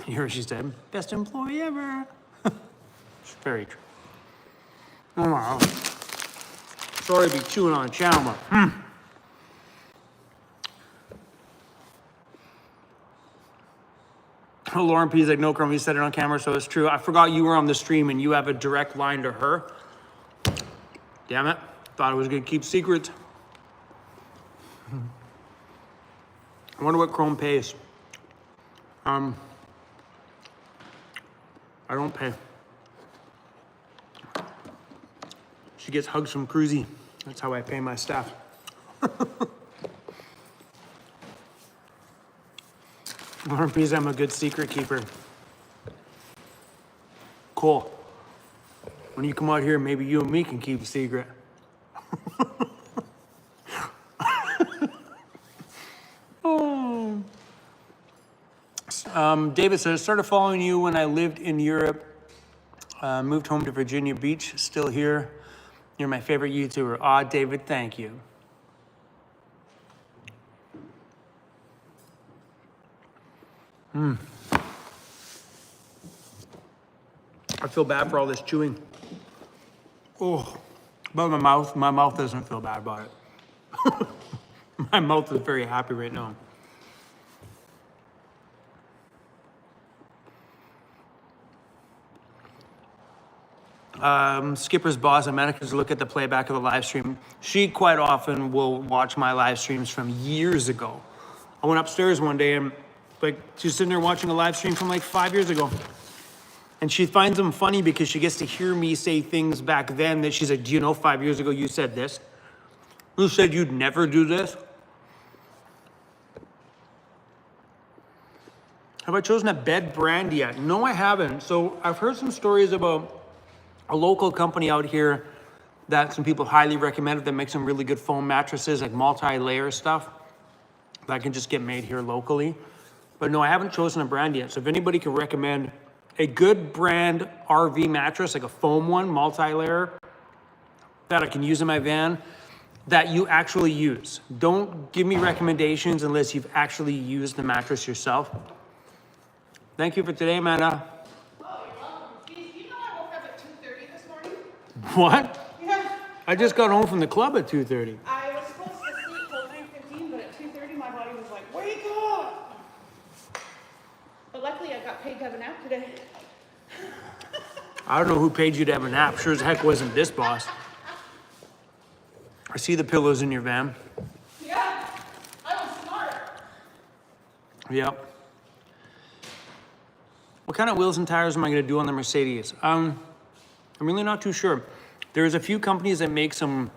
You heard what she said, best employee ever. It's very true. Oh wow. Sorry to be chewing on a channel, but Lauren P's like, no, Chrome, you said it on camera, so it's true. I forgot you were on the stream and you have a direct line to her. Damn it. Thought I was going to keep secrets. I wonder what Chrome pays. I don't pay. She gets hugs from Cruzy. That's how I pay my staff. Lauren P's, I'm a good secret keeper. Cool. When you come out here, maybe you and me can keep a secret. Oh. David says, I started following you when I lived in Europe. Moved home to Virginia Beach, still here. You're my favorite YouTuber. Aw, David, thank you. I feel bad for all this chewing. Oh, but my mouth doesn't feel bad about it. My mouth is very happy right now. Skipper's boss, Amanda, to look at the playback of the live stream. She quite often will watch my live streams from years ago. I went upstairs one day and she's sitting there watching a live stream from like 5 years ago. And she finds them funny because she gets to hear me say things back then that she's like, do you know 5 years ago you said this? You said you'd never do this? Have I chosen a bed brand yet? No, I haven't. So I've heard some stories about a local company out here that some people highly recommended that makes some really good foam mattresses, like multi-layer stuff that can just get made here locally. But no, I haven't chosen a brand yet. So if anybody can recommend a good brand RV mattress, like a foam one, multi-layer, that I can use in my van, that you actually use. Don't give me recommendations unless you've actually used the mattress yourself. Thank you for today, Amanda. Oh, you're welcome. Geez, you know I woke up at 2:30 this morning? What? Yeah. I just got home from the club at 2:30. I was supposed to sleep till 9:15, but at 2:30 my body was like, wake up! But luckily I got paid to have a nap today. I don't know who paid you to have a nap. Sure as heck wasn't this boss. I see the pillows in your van. Yeah, I was smart. Yep. What kind of wheels and tires am I going to do on the Mercedes? I'm really not too sure. There's a few companies that make some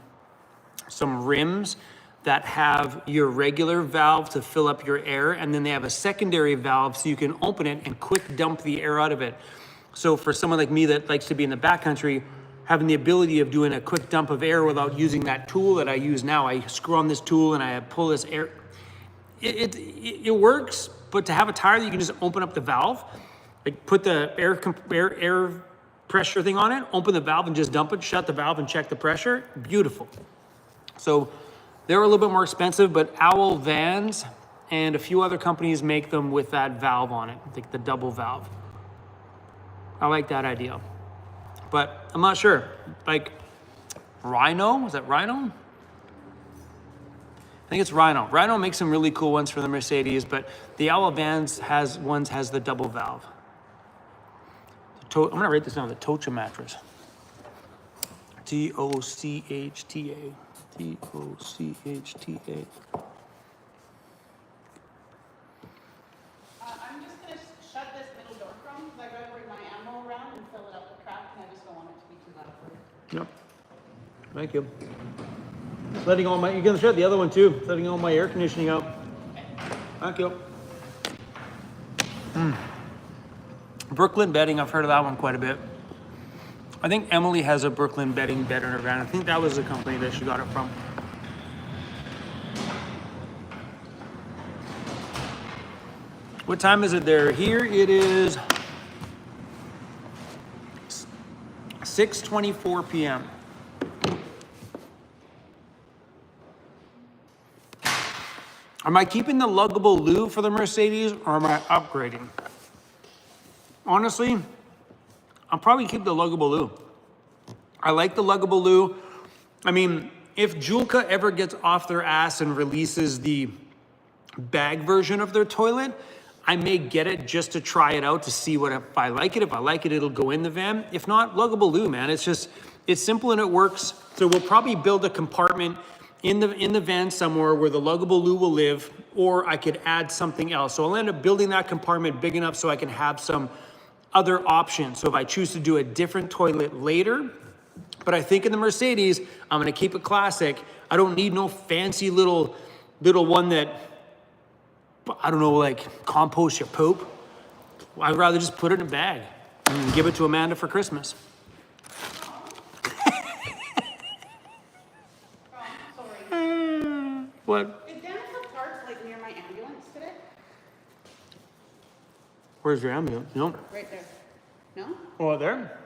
rims that have your regular valve to fill up your air, and then they have a secondary valve so you can open it and quick dump the air out of it. So for someone like me that likes to be in the backcountry, having the ability of doing a quick dump of air without using that tool that I use now, I screw on this tool and I pull this air. It works, but to have a tire that you can just open up the valve, Like put the air pressure thing on it, open the valve and just dump it, shut the valve and check the pressure. Beautiful. So they're a little bit more expensive, but Owl Vans and a few other companies make them with that valve on it, like the double valve. I like that idea. But I'm not sure. Like Rhino, is that Rhino? I think it's Rhino. Rhino makes some really cool ones for the Mercedes, but the Owl Vans has the double valve. I'm gonna write this down, the Tocha mattress. Tochta. Tochta. I'm just gonna shut this middle door from because I gotta bring my ammo around and fill it up the crack, and I just don't want it to be too loud for you. Yep. Thank you. Letting all my, you're gonna shut the other one too. Letting all my air conditioning out. Thank you. Brooklyn Bedding, I've heard of that one quite a bit. I think Emily has a Brooklyn Bedding bed in her van. I think that was the company that she got it from. What time is it there? Here it is 6:24 p.m. Am I keeping the luggable loo for the Mercedes or am I upgrading? Honestly, I'll probably keep the luggable loo. I like the luggable loo. I mean, if Julka ever gets off their ass and releases the bag version of their toilet, I may get it just to try it out to see what if I like it. If I like it, it'll go in the van. If not, luggable loo, man. It's simple and it works. So we'll probably build a compartment in the van somewhere where the luggable loo will live, or I could add something else. So I'll end up building that compartment big enough so I can have some other options. So if I choose to do a different toilet later, but I think in the Mercedes, I'm gonna keep it classic. I don't need no fancy little one that, I don't know, like compost your poop. I'd rather just put it in a bag and give it to Amanda for Christmas. Sorry. What? Is Danica parked like near my ambulance today? Where's your ambulance? No. Right there. No? Oh, there?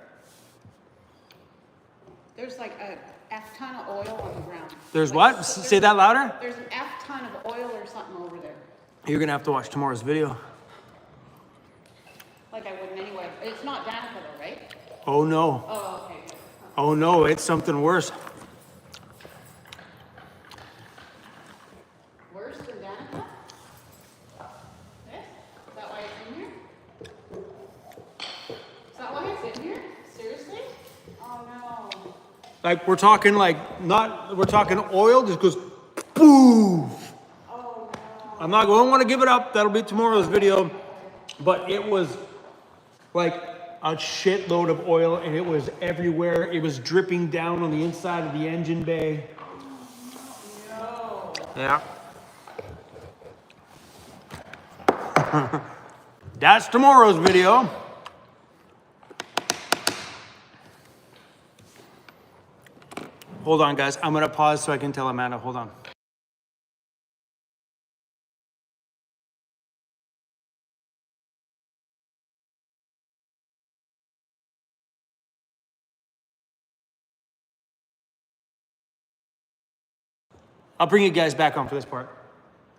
There's like a F ton of oil on the ground. There's Like, what? Say that louder. There's an F ton of oil or something over there. You're gonna have to watch tomorrow's video. Like I wouldn't anyway. It's not Danica though, right? Oh no. Oh, okay. Oh no, it's something worse. Worse than Danica? This? Is that why it's in here? Is that why it's in here? Seriously? Oh no. Like we're talking we're talking oil just goes boom. Oh no. I don't want to give it up. That'll be tomorrow's video. But it was like a shitload of oil and it was everywhere. It was dripping down on the inside of the engine bay. No. Yeah. That's tomorrow's video. Hold on, guys. I'm gonna pause so I can tell Amanda. Hold on. I'll bring you guys back on for this part.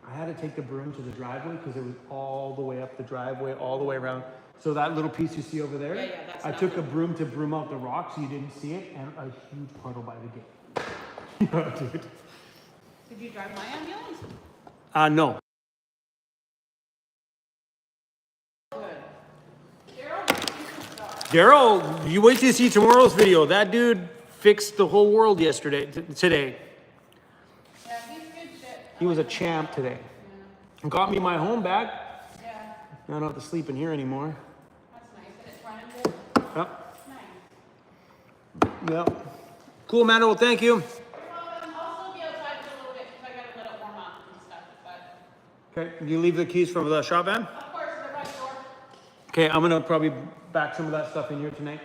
I had to take the broom to the driveway because it was all the way up the driveway, all the way around. So that little piece you see over there, Yeah, that's I took a broom to broom out the rocks so you didn't see it, and a huge puddle by the gate. Yeah, dude. Did you drive my ambulance? No. Good. Daryl, you wait till you see tomorrow's video. That dude fixed the whole world today. Yeah, he's good shit. He was a champ today. Got me my home back. Yeah, I don't have to sleep in here anymore. that's nice. And it's running good. Yep. Nice. Yep. Cool, Amanda. Well, thank you. You're welcome. I'll still be outside for a little bit because I gotta let it warm up and stuff. But Okay. You leave the keys for the shop van? of course, they're right door. Okay, I'm gonna probably back some of that stuff in here tonight.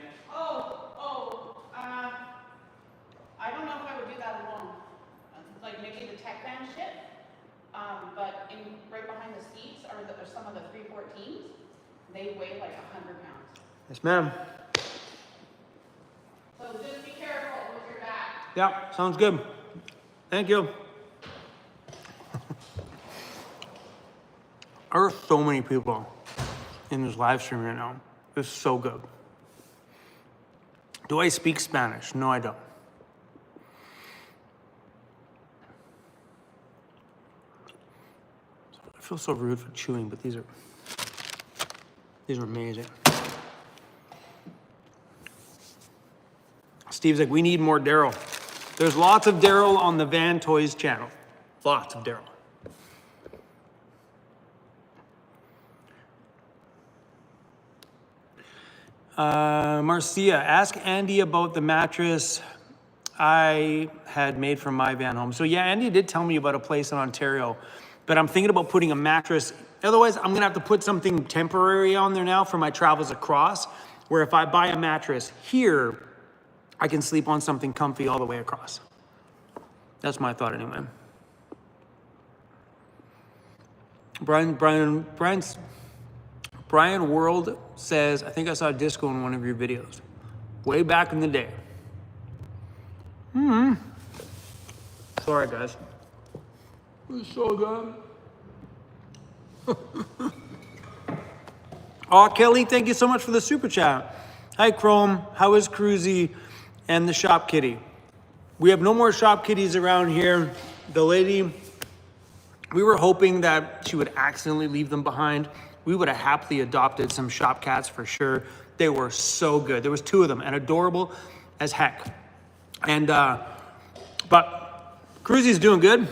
I don't know if I would do that alone. Like maybe the tech van shit. But right behind the seats are some of the 314s. They weigh like 100 pounds. Yes, ma'am. So just be careful with your back. Yeah, sounds good. Thank you. There are so many people in this live stream right now. It's so good. Do I speak Spanish? No, I don't. I feel so rude for chewing, but these are amazing. Steve's like, we need more Daryl. There's lots of Daryl on the Van Toys channel. Lots of Daryl. Marcia, ask Andy about the mattress I had made from my van home. So yeah, Andy did tell me about a place in Ontario, but I'm thinking about putting a mattress. Otherwise, I'm gonna have to put something temporary on there now for my travels across, where if I buy a mattress here, I can sleep on something comfy all the way across. That's my thought anyway. Brian World says, I think I saw a disco in one of your videos. Way back in the day. Sorry, guys. It's so good. Oh, Kelly, thank you so much for the super chat. Hi, Chrome. How is Cruzy and the shop kitty? We have no more shop kitties around here. The lady, we were hoping that she would accidentally leave them behind. We would have happily adopted some shop cats for sure. They were so good. There was 2 of them and adorable as heck. And, but Cruzy's doing good.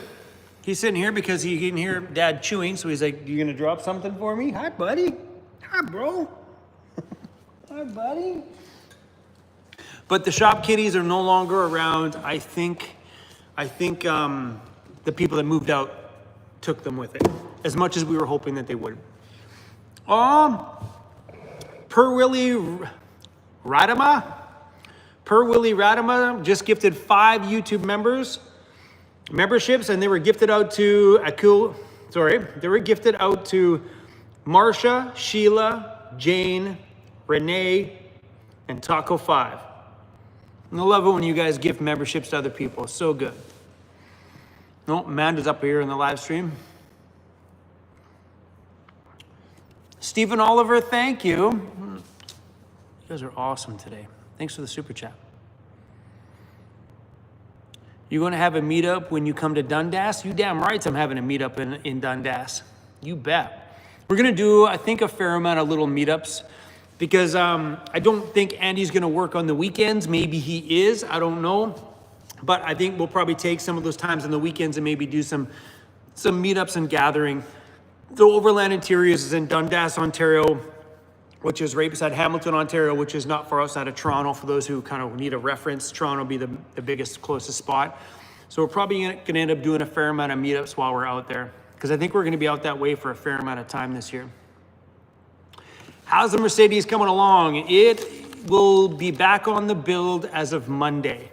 He's sitting here because he can hear Dad chewing. So he's like, you gonna drop something for me? Hi, buddy. Hi, bro. Hi, buddy. But the shop kitties are no longer around. I think the people that moved out took them with it, as much as we were hoping that they would. Per Willie Radama just gifted 5 YouTube memberships, and they were gifted out to Marsha, Sheila, Jane, Renee, and Taco 5. And I love it when you guys gift memberships to other people. So good. No, Amanda's up here in the live stream. Stephen Oliver, thank you. You guys are awesome today. Thanks for the super chat. You going to have a meetup when you come to Dundas? You damn right I'm having a meetup in Dundas. You bet. We're going to do, I think, a fair amount of little meetups because I don't think Andy's going to work on the weekends. Maybe he is. I don't know. But I think we'll probably take some of those times on the weekends and maybe do some meetups and gathering. The Overland Interiors is in Dundas, Ontario, which is right beside Hamilton, Ontario, which is not far outside of Toronto. For those who kind of need a reference, Toronto will be the biggest, closest spot. So we're probably going to end up doing a fair amount of meetups while we're out there, because I think we're going to be out that way for a fair amount of time this year. How's the Mercedes coming along? It will be back on the build as of Monday.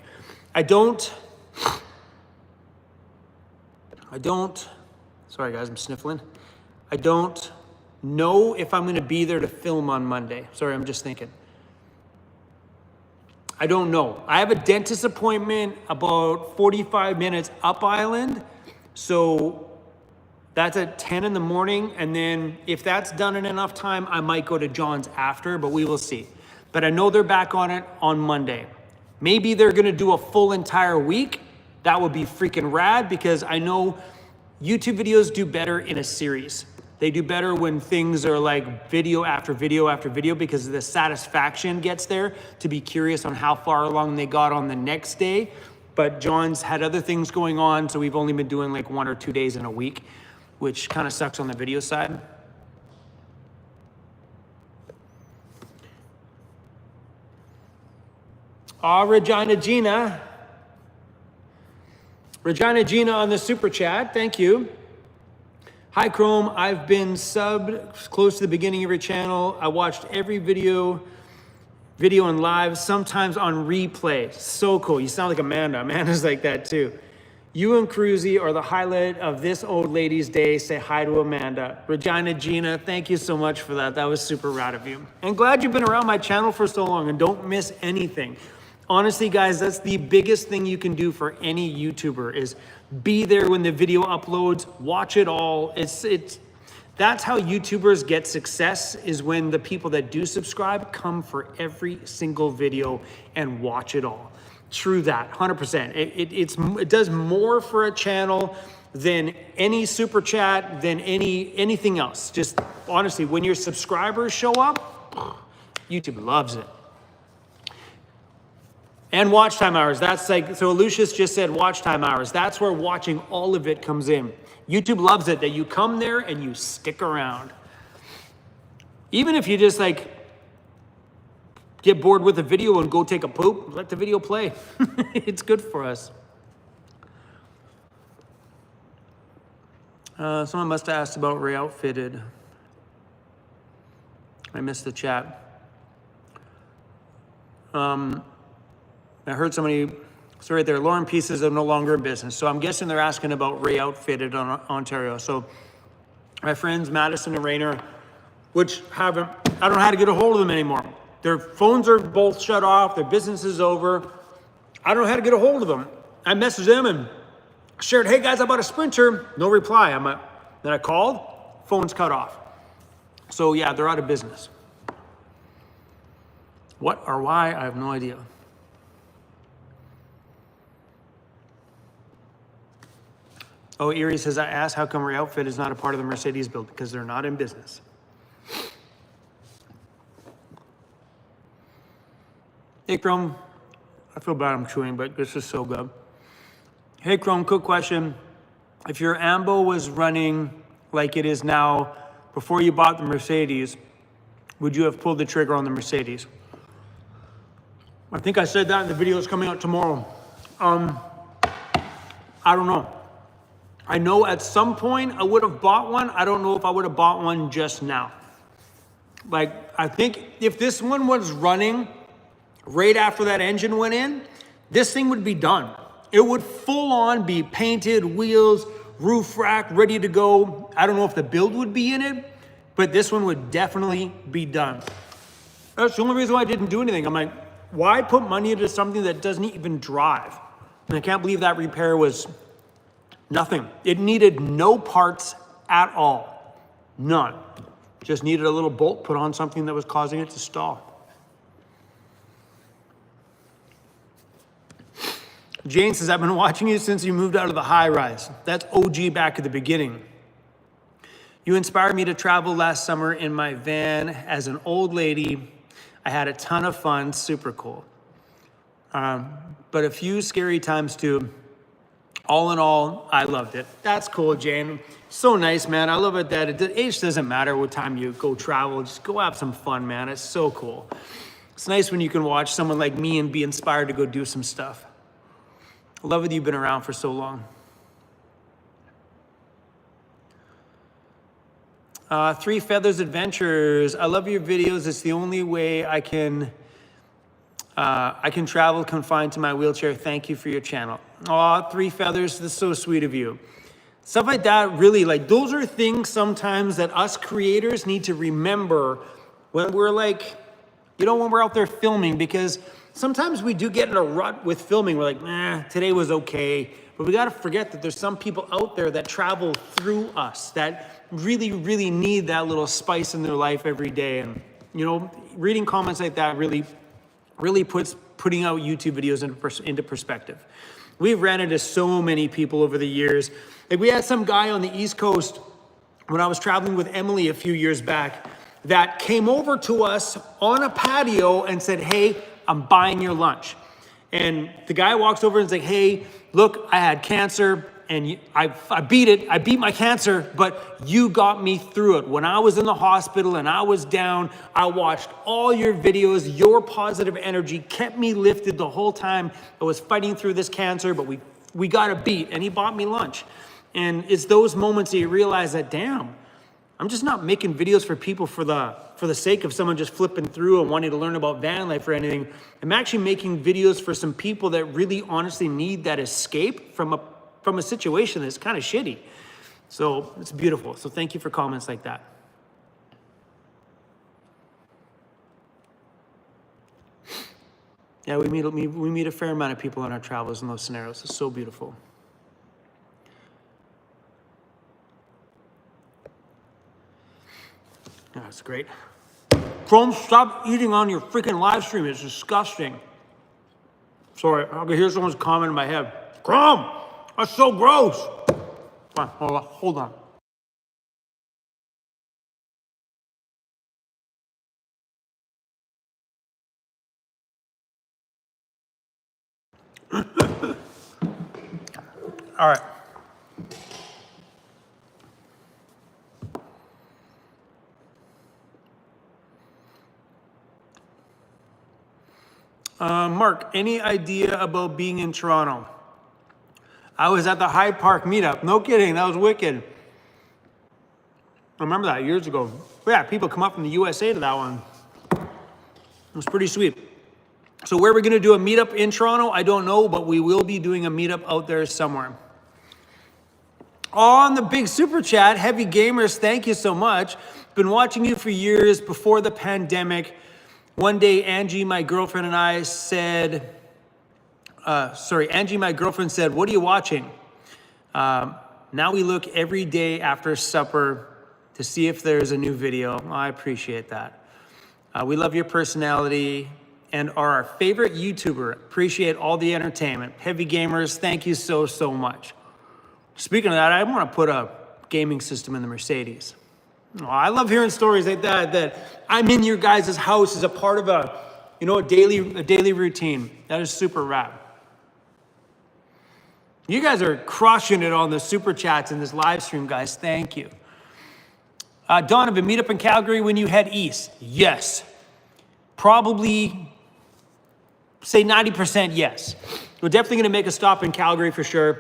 I don't, sorry guys, I'm sniffling. I don't know if I'm going to be there to film on Monday. Sorry, I'm just thinking. I don't know. I have a dentist appointment about 45 minutes up island. So that's at 10 in the morning. And then if that's done in enough time, I might go to John's after, but we will see. But I know they're back on it on Monday. Maybe they're going to do a full entire week. That would be freaking rad, because I know YouTube videos do better in a series. They do better when things are like video after video after video, because the satisfaction gets there to be curious on how far along they got on the next day. But John's had other things going on, so we've only been doing like 1 or 2 days in a week, which kind of sucks on the video side. Regina Gina. Regina Gina on the super chat, thank you. Hi Chrome, I've been subbed close to the beginning of your channel. I watched every video and live, sometimes on replay. So cool, you sound like Amanda. Amanda's like that too. You and Cruzy are the highlight of this old lady's day. Say hi to Amanda. Regina Gina, thank you so much for that. That was super rad of you. And glad you've been around my channel for so long and don't miss anything. Honestly, guys, that's the biggest thing you can do for any YouTuber is be there when the video uploads, watch it all. That's how YouTubers get success, is when the people that do subscribe come for every single video and watch it all. True that, 100%. It does more for a channel than any super chat, than anything else. Just honestly, when your subscribers show up, YouTube loves it. And watch time hours, that's like, so Lucius just said watch time hours. That's where watching all of it comes in. YouTube loves it that you come there and you stick around. Even if you just like get bored with a video and go take a poop, let the video play. It's good for us. Someone must have asked about Ray Outfitted. I missed the chat. I heard somebody, so right there, Lauren Pieces are no longer in business. So I'm guessing they're asking about Ray Outfitted on Ontario. So my friends, Madison and Rainer, which I don't know how to get a hold of them anymore. Their phones are both shut off. Their business is over. I don't know how to get a hold of them. I messaged them and shared, hey guys, I bought a Sprinter. No reply. Then I called, phone's cut off. So yeah, they're out of business. What or why, I have no idea. Oh, Erie says, I asked how come Ray Outfit is not a part of the Mercedes build, because they're not in business. Hey, Chrome. I feel bad I'm chewing, but this is so good. Hey, Chrome, quick question. If your AMBO was running like it is now before you bought the Mercedes, would you have pulled the trigger on the Mercedes? I think I said that in the video that's coming out tomorrow. I don't know. I know at some point I would have bought one. I don't know if I would have bought one just now. Like, I think if this one was running right after that engine went in, this thing would be done. It would full on be painted, wheels, roof rack, ready to go. I don't know if the build would be in it, but this one would definitely be done. That's the only reason why I didn't do anything. I'm like, why put money into something that doesn't even drive? And I can't believe that repair was nothing. It needed no parts at all. None. Just needed a little bolt put on something that was causing it to stall. Jane says, I've been watching you since you moved out of the high rise. That's OG back at the beginning. You inspired me to travel last summer in my van as an old lady. I had a ton of fun, super cool. But a few scary times too. All in all, I loved it. That's cool, Jane. So nice, man. I love it that age doesn't matter what time you go travel. Just go have some fun, man. It's so cool. It's nice when you can watch someone like me and be inspired to go do some stuff. I love that you've been around for so long. Three Feathers Adventures. I love your videos. It's the only way I can travel confined to my wheelchair. Thank you for your channel. Aw, Three Feathers, that's so sweet of you. Stuff like that, really, like, those are things sometimes that us creators need to remember when we're like, you know, when we're out there filming, because sometimes we do get in a rut with filming. We're like, today was okay. But we got to forget that there's some people out there that travel through us that really, really need that little spice in their life every day. And, you know, reading comments like that really puts putting out YouTube videos into perspective. We've ran into so many people over the years. Like, we had some guy on the East Coast when I was traveling with Emily a few years back that came over to us on a patio and said, hey, I'm buying your lunch. And the guy walks over and is like, hey, look, I had cancer and I beat it. I beat my cancer, but you got me through it. When I was in the hospital and I was down, I watched all your videos. Your positive energy kept me lifted the whole time I was fighting through this cancer, but we got a beat, and he bought me lunch. And it's those moments that you realize that, damn, I'm just not making videos for people for the sake of someone just flipping through and wanting to learn about van life or anything. I'm actually making videos for some people that really honestly need that escape from a from a situation that's kind of shitty. So it's beautiful. So thank you for comments like that. Yeah, we meet a fair amount of people on our travels in those scenarios. It's so beautiful. Yeah, that's great. Chrome, stop eating on your freaking live stream. It's disgusting. Sorry, I can hear someone's comment in my head. Chrome, that's so gross. Fine, hold on. All right. Mark, any idea about being in Toronto? I was at the Hyde Park meetup. No kidding, that was wicked. I remember that years ago. But yeah, people come up from the USA to that one. It was pretty sweet. So where we're gonna do a meetup in Toronto, I don't know, but we will be doing a meetup out there somewhere. On the big super chat, Heavy Gamers, thank you so much. Been watching you for years before the pandemic. One day, Angie, my girlfriend, and I said, Angie, my girlfriend said, what are you watching? Now we look every day after supper to see if there's a new video. I appreciate that. We love your personality and are our favorite YouTuber. Appreciate all the entertainment. Heavy Gamers, thank you so, so much. Speaking of that, I want to put a gaming system in the Mercedes. Oh, I love hearing stories like that I'm in your guys' house as a part of a daily routine. That is super rad. You guys are crushing it on the super chats in this live stream, guys. Thank you. Donovan, meet up in Calgary when you head east. Yes. Probably say 90% yes. We're definitely going to make a stop in Calgary for sure.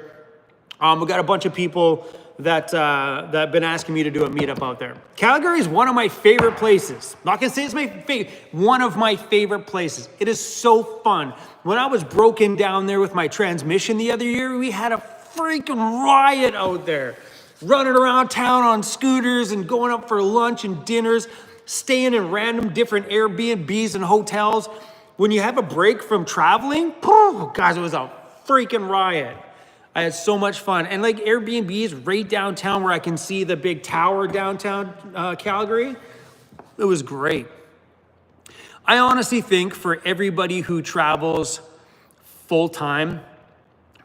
We got a bunch of people that have been asking me to do a meetup out there. Calgary is one of my favorite places. Not gonna say it's my favorite, one of my favorite places. It is so fun. When I was broken down there with my transmission the other year, we had a freaking riot out there. Running around town on scooters and going up for lunch and dinners, staying in random different Airbnbs and hotels. When you have a break from traveling, guys, it was a freaking riot. I had so much fun. And like Airbnbs right downtown where I can see the big tower downtown Calgary. It was great. I honestly think for everybody who travels full time,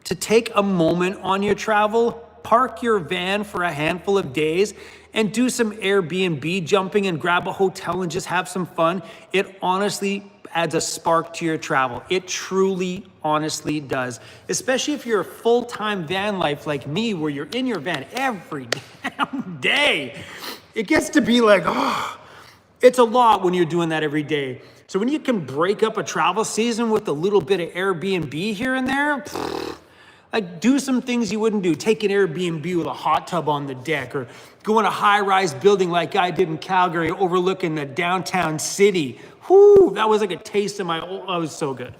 to take a moment on your travel, park your van for a handful of days and do some Airbnb jumping and grab a hotel and just have some fun. It honestly adds a spark to your travel. It truly, honestly does. Especially if you're a full-time van life like me, where you're in your van every damn day. It gets to be like, it's a lot when you're doing that every day. So when you can break up a travel season with a little bit of Airbnb here and there, like do some things you wouldn't do. Take an Airbnb with a hot tub on the deck, or go in a high-rise building like I did in Calgary overlooking the downtown city. Whoo, that was like a taste of it was so good.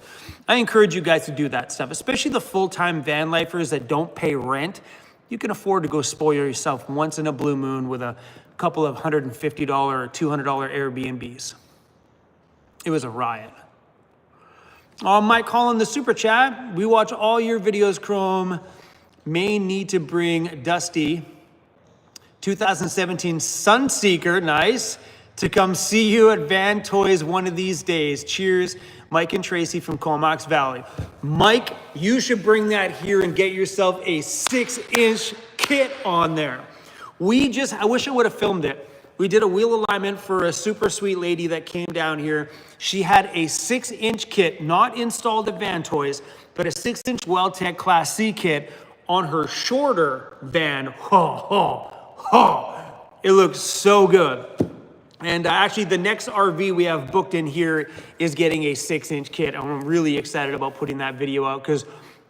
I encourage you guys to do that stuff, especially the full-time van lifers that don't pay rent. You can afford to go spoil yourself once in a blue moon with a couple of $150 or $200 Airbnbs. It was a riot. Mike Holland, the super chat. We watch all your videos, Chrome. May need to bring Dusty, 2017 Sunseeker, nice, to come see you at Van Toys one of these days. Cheers, Mike and Tracy from Comox Valley. Mike, you should bring that here and get yourself a 6-inch kit on there. I wish I would have filmed it. We did a wheel alignment for a super sweet lady that came down here. She had a 6-inch kit, not installed at Van Toys, but a 6-inch Welltec Class C kit on her shorter van. It looks so good. And actually the next RV we have booked in here is getting a 6-inch kit. I'm really excited about putting that video out because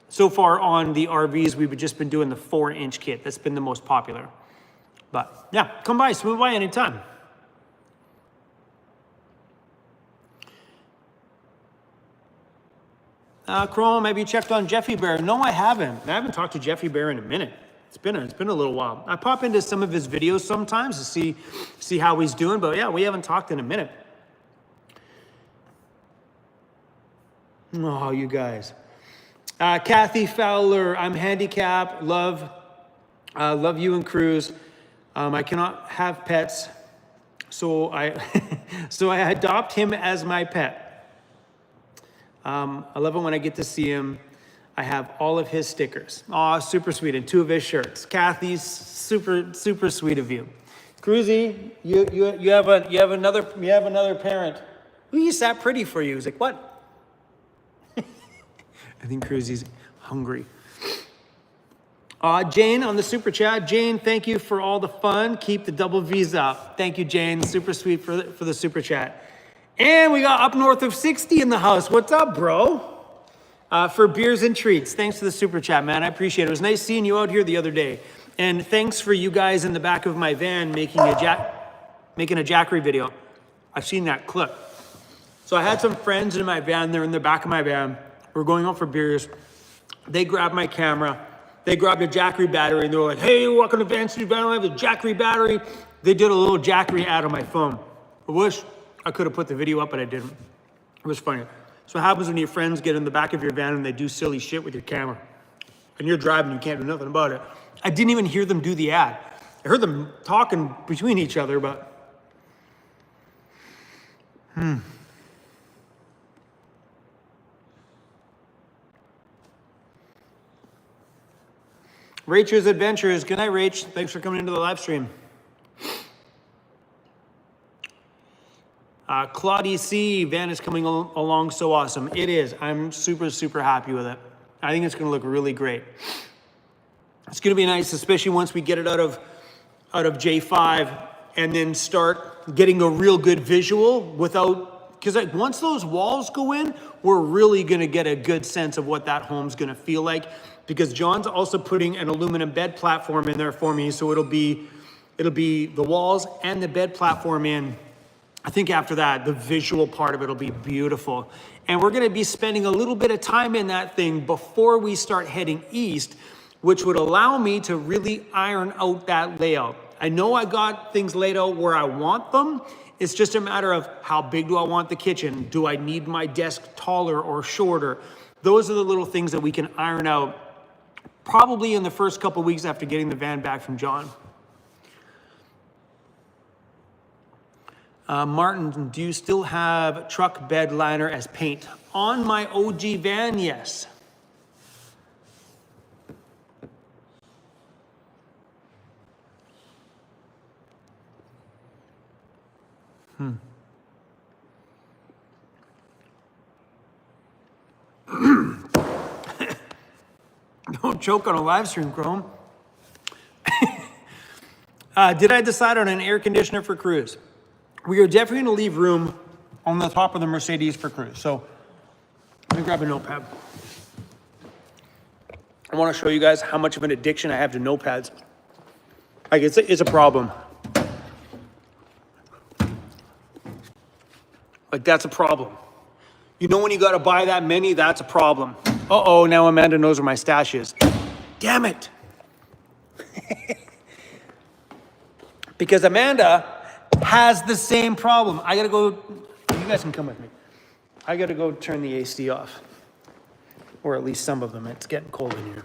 so far on the RVs, we've just been doing the 4-inch kit. That's been the most popular. But yeah, come by, swing by anytime. Chrome, have you checked on Jeffy Bear? No, I haven't. I haven't talked to Jeffy Bear in a minute. It's been a little while. I pop into some of his videos sometimes to see how he's doing, but yeah, we haven't talked in a minute. Oh, you guys. Kathy Fowler, I'm handicapped. Love you and Cruz. I cannot have pets, so I adopt him as my pet. I love it when I get to see him. I have all of his stickers. Aw, super sweet, and 2 of his shirts. Kathy's super sweet of you. Cruzy, you have another parent. Ooh, he sat pretty for you. He's like, what? I think Cruzy's hungry. Jane on the super chat. Jane, thank you for all the fun. Keep the double V's up. Thank you, Jane. Super sweet for the super chat. And we got up north of 60 in the house. What's up, bro? For beers and treats. Thanks for the super chat, man. I appreciate it. It was nice seeing you out here the other day. And thanks for you guys in the back of my van making a Jackery video. I've seen that clip. So I had some friends in my van. They're in the back of my van. We're going out for beers. They grabbed my camera. They grabbed a Jackery battery and they were like, hey, welcome to Vancity Vanlife, the Jackery battery. They did a little Jackery ad on my phone. I wish I could have put the video up, but I didn't. It was funny. So what happens when your friends get in the back of your van and they do silly shit with your camera? And you're driving, you can't do nothing about it. I didn't even hear them do the ad. I heard them talking between each other, but... Rachel's Adventures. Good night, Rach. Thanks for coming into the live stream. Claudie C. Van is coming along so awesome. It is. I'm super happy with it. I think it's going to look really great. It's going to be nice, especially once we get it out of J5 and then start getting a real good visual without, because like once those walls go in, we're really going to get a good sense of what that home's going to feel like. Because John's also putting an aluminum bed platform in there for me, so it'll be the walls and the bed platform in. I think after that, the visual part of it will be beautiful. And we're gonna be spending a little bit of time in that thing before we start heading east, which would allow me to really iron out that layout. I know I got things laid out where I want them. It's just a matter of how big do I want the kitchen? Do I need my desk taller or shorter? Those are the little things that we can iron out probably in the first couple weeks after getting the van back from John. Martin, do you still have truck bed liner as paint? On my OG van, yes. Don't choke on a live stream, Chrome. Did I decide on an air conditioner for Cruz? We are definitely going to leave room on the top of the Mercedes for Cruz. So let me grab a notepad. I want to show you guys how much of an addiction I have to notepads. Like it's a problem. Like that's a problem. You know when you got to buy that many, that's a problem. Uh-oh, now Amanda knows where my stash is. Damn it. Because Amanda has the same problem. I gotta go, you guys can come with me. I gotta go turn the AC off. Or at least some of them, it's getting cold in here.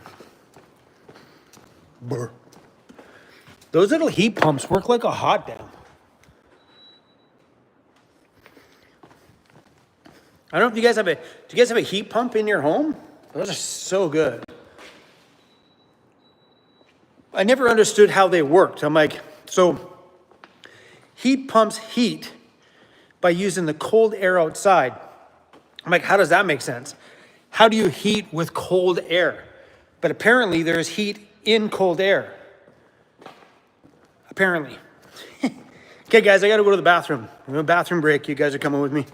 Brr. Those little heat pumps work like a hot damn. I don't know if you guys do you guys have a heat pump in your home? Those are so good. I never understood how they worked. I'm like, so heat pumps heat by using the cold air outside. I'm like, how does that make sense? How do you heat with cold air? But apparently there's heat in cold air. Apparently. Okay, guys, I gotta go to the bathroom. I'm in a bathroom break. You guys are coming with me.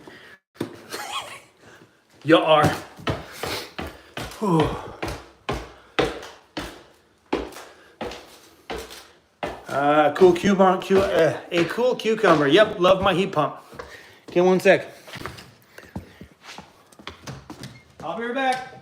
You are. Whew. Cool cucumber. A cool cucumber. Yep, love my heat pump. Okay, one sec. I'll be right back.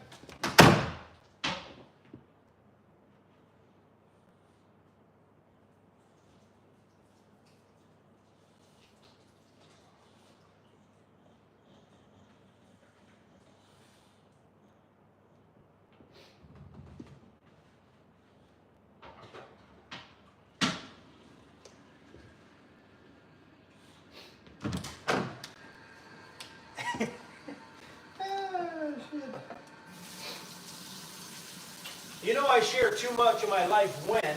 You know I share too much of my life when.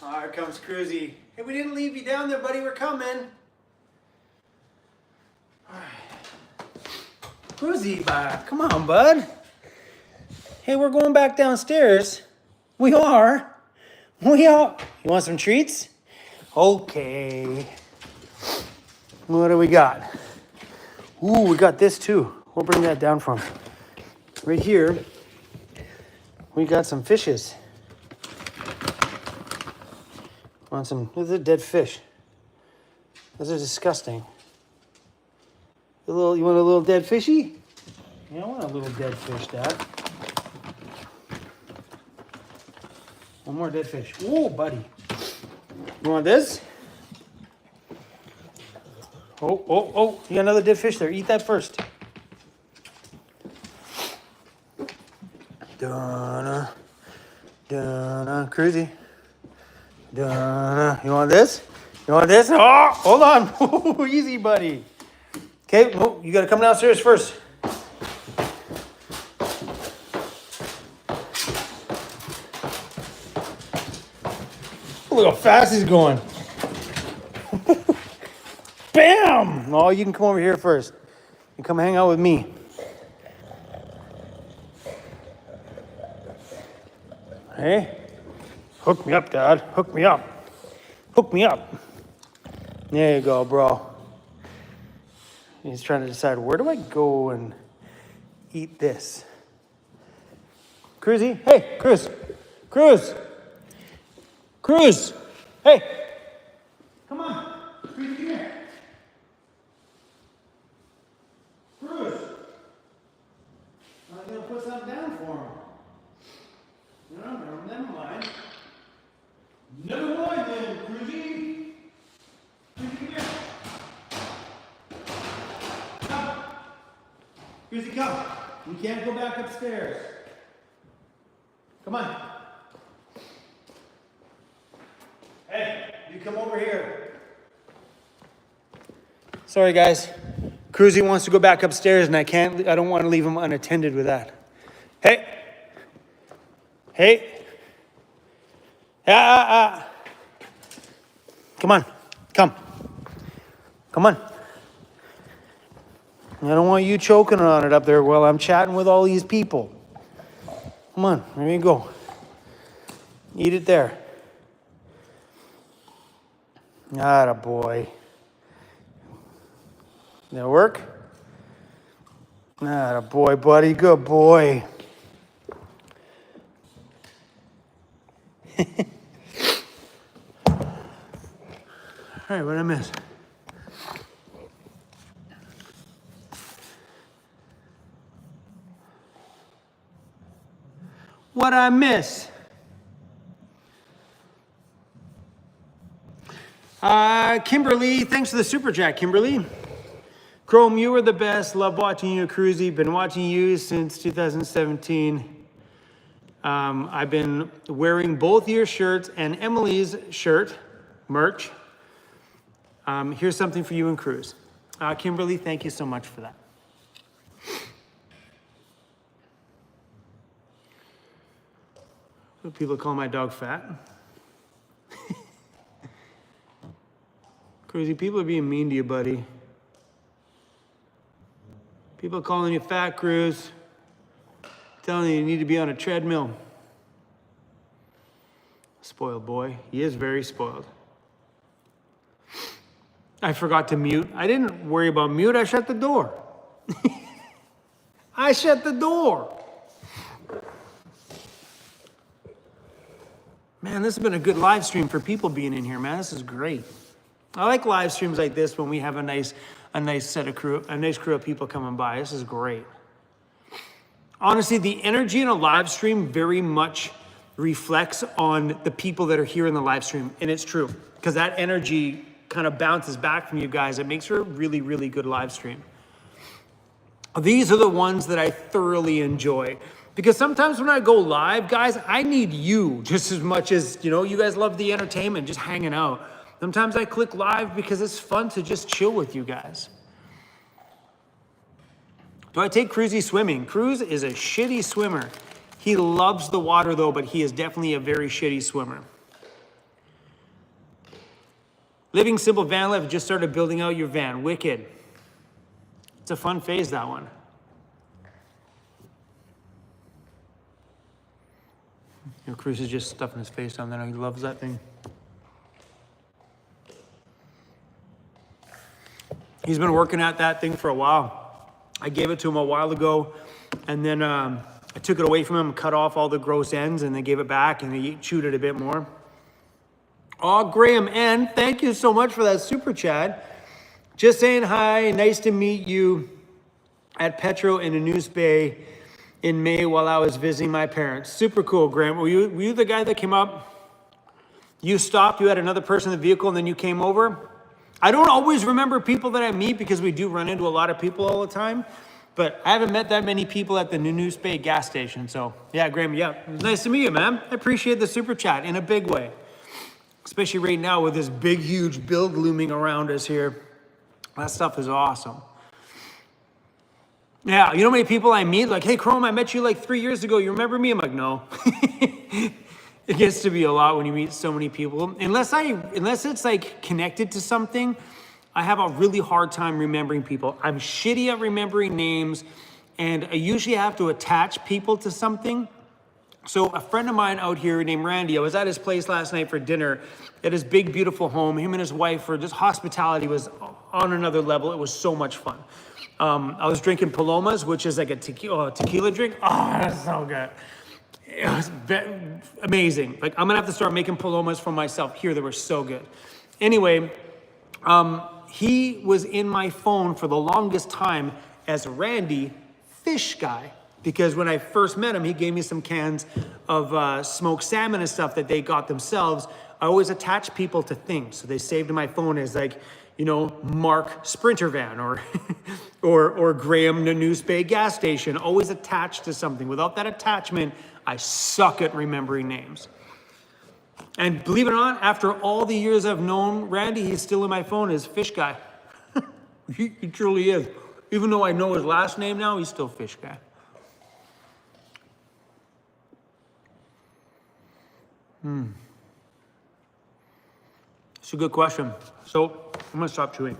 Oh, here comes Cruzy. Hey, we didn't leave you down there, buddy. We're coming. All right. Cruzy, come on, bud. Hey, we're going back downstairs. We are. We are. You want some treats? Okay. What do we got? Ooh, we got this too. We'll bring that down for him. Right here, we got some fishes. Want some? Those are dead fish. Those are disgusting. You want a little dead fishy? Yeah, I want a little dead fish, Dad. One more dead fish. Ooh, buddy. You want this? Oh, you got another dead fish there. Eat that first. Donna, Cruzy. Donna, you want this? You want this? Oh, hold on. Easy, buddy. Okay, well, you got to come downstairs first. Look how fast he's going. Bam! Oh, you can come over here first. You come hang out with me. Hey? Hook me up, Dad. Hook me up. Hook me up. There you go, bro. He's trying to decide, where do I go and eat this? Cruzy? Hey, Cruz. Cruz. Cruz. Hey. Come on. Cruz, come here. Cruz. I'm going to put something down for him. No, never mind. Never mind then, Cruzy. Cruzy, come here. Come. Cruzy, come. You can't go back upstairs. Come on. Hey, you come over here. Sorry, guys. Cruzy wants to go back upstairs, and I don't want to leave him unattended with that. Hey. Hey. Come on. Come. Come on. I don't want you choking on it up there while I'm chatting with all these people. Come on. There you go. Eat it there. Atta boy. That work? Atta boy, buddy. Good boy. All right, what did I miss? What I miss? Kimberly, thanks for the super chat, Kimberly. Chrome, you were the best. Love watching you, Cruzy. Been watching you since 2017. I've been wearing both your shirts and Emily's shirt, merch. Here's something for you and Cruz. Kimberly, thank you so much for that. People call my dog fat. Cruzy, people are being mean to you, buddy. People calling you fat, Cruz. Telling you need to be on a treadmill. Spoiled boy. He is very spoiled. I forgot to mute. I didn't worry about mute. I shut the door. I shut the door. Man, this has been a good live stream for people being in here, man. This is great. I like live streams like this when we have a nice crew of people coming by. This is great. Honestly, the energy in a live stream very much reflects on the people that are here in the live stream, and it's true, because that energy kind of bounces back from you guys. It makes for a really, really good live stream. These are the ones that I thoroughly enjoy, because sometimes when I go live, guys, I need you just as much as, you know, you guys love the entertainment, just hanging out. Sometimes I click live because it's fun to just chill with you guys. Do I take Cruzy swimming? Cruz is a shitty swimmer. He loves the water though, but he is definitely a very shitty swimmer. Living simple van life, just started building out your van. Wicked. It's a fun phase, that one. You know, Cruz is just stuffing his face down there. He loves that thing. He's been working at that thing for a while. I gave it to him a while ago, and then I took it away from him, cut off all the gross ends, and then gave it back, and he chewed it a bit more. Oh, Graham N., thank you so much for that super chat. Just saying hi, nice to meet you at Petro in Anus Bay in May while I was visiting my parents. Super cool, Graham. Were you the guy that came up? You stopped, you had another person in the vehicle, and then you came over? I don't always remember people that I meet because we do run into a lot of people all the time, but I haven't met that many people at the Anus Bay gas station. So yeah, Graham, yeah, it was nice to meet you, man. I appreciate the super chat in a big way, especially right now with this big, huge build looming around us here. That stuff is awesome. Yeah, you know how many people I meet? Like, hey, Chrome, I met you like 3 years ago. You remember me? I'm like, no. It gets to be a lot when you meet so many people. Unless it's like connected to something, I have a really hard time remembering people. I'm shitty at remembering names, and I usually have to attach people to something. So a friend of mine out here named Randy, I was at his place last night for dinner at his big, beautiful home. Him and his wife were just, hospitality was on another level. It was so much fun. I was drinking Palomas, which is like a tequila drink. Oh, that's so good. It was amazing. Like, I'm gonna have to start making Palomas for myself here. They were so good. Anyway, he was in my phone for the longest time as Randy Fish Guy, because when I first met him, he gave me some cans of smoked salmon and stuff that they got themselves. I always attach people to things, so they saved in my phone as like, you know, Mark Sprinter Van or or Graham Anus Bay gas station, always attached to something. Without that attachment, I suck at remembering names. And believe it or not, after all the years I've known Randy, he's still in my phone as Fish Guy. He truly is. Even though I know his last name now, he's still Fish Guy. It's a good question. So I'm gonna stop chewing.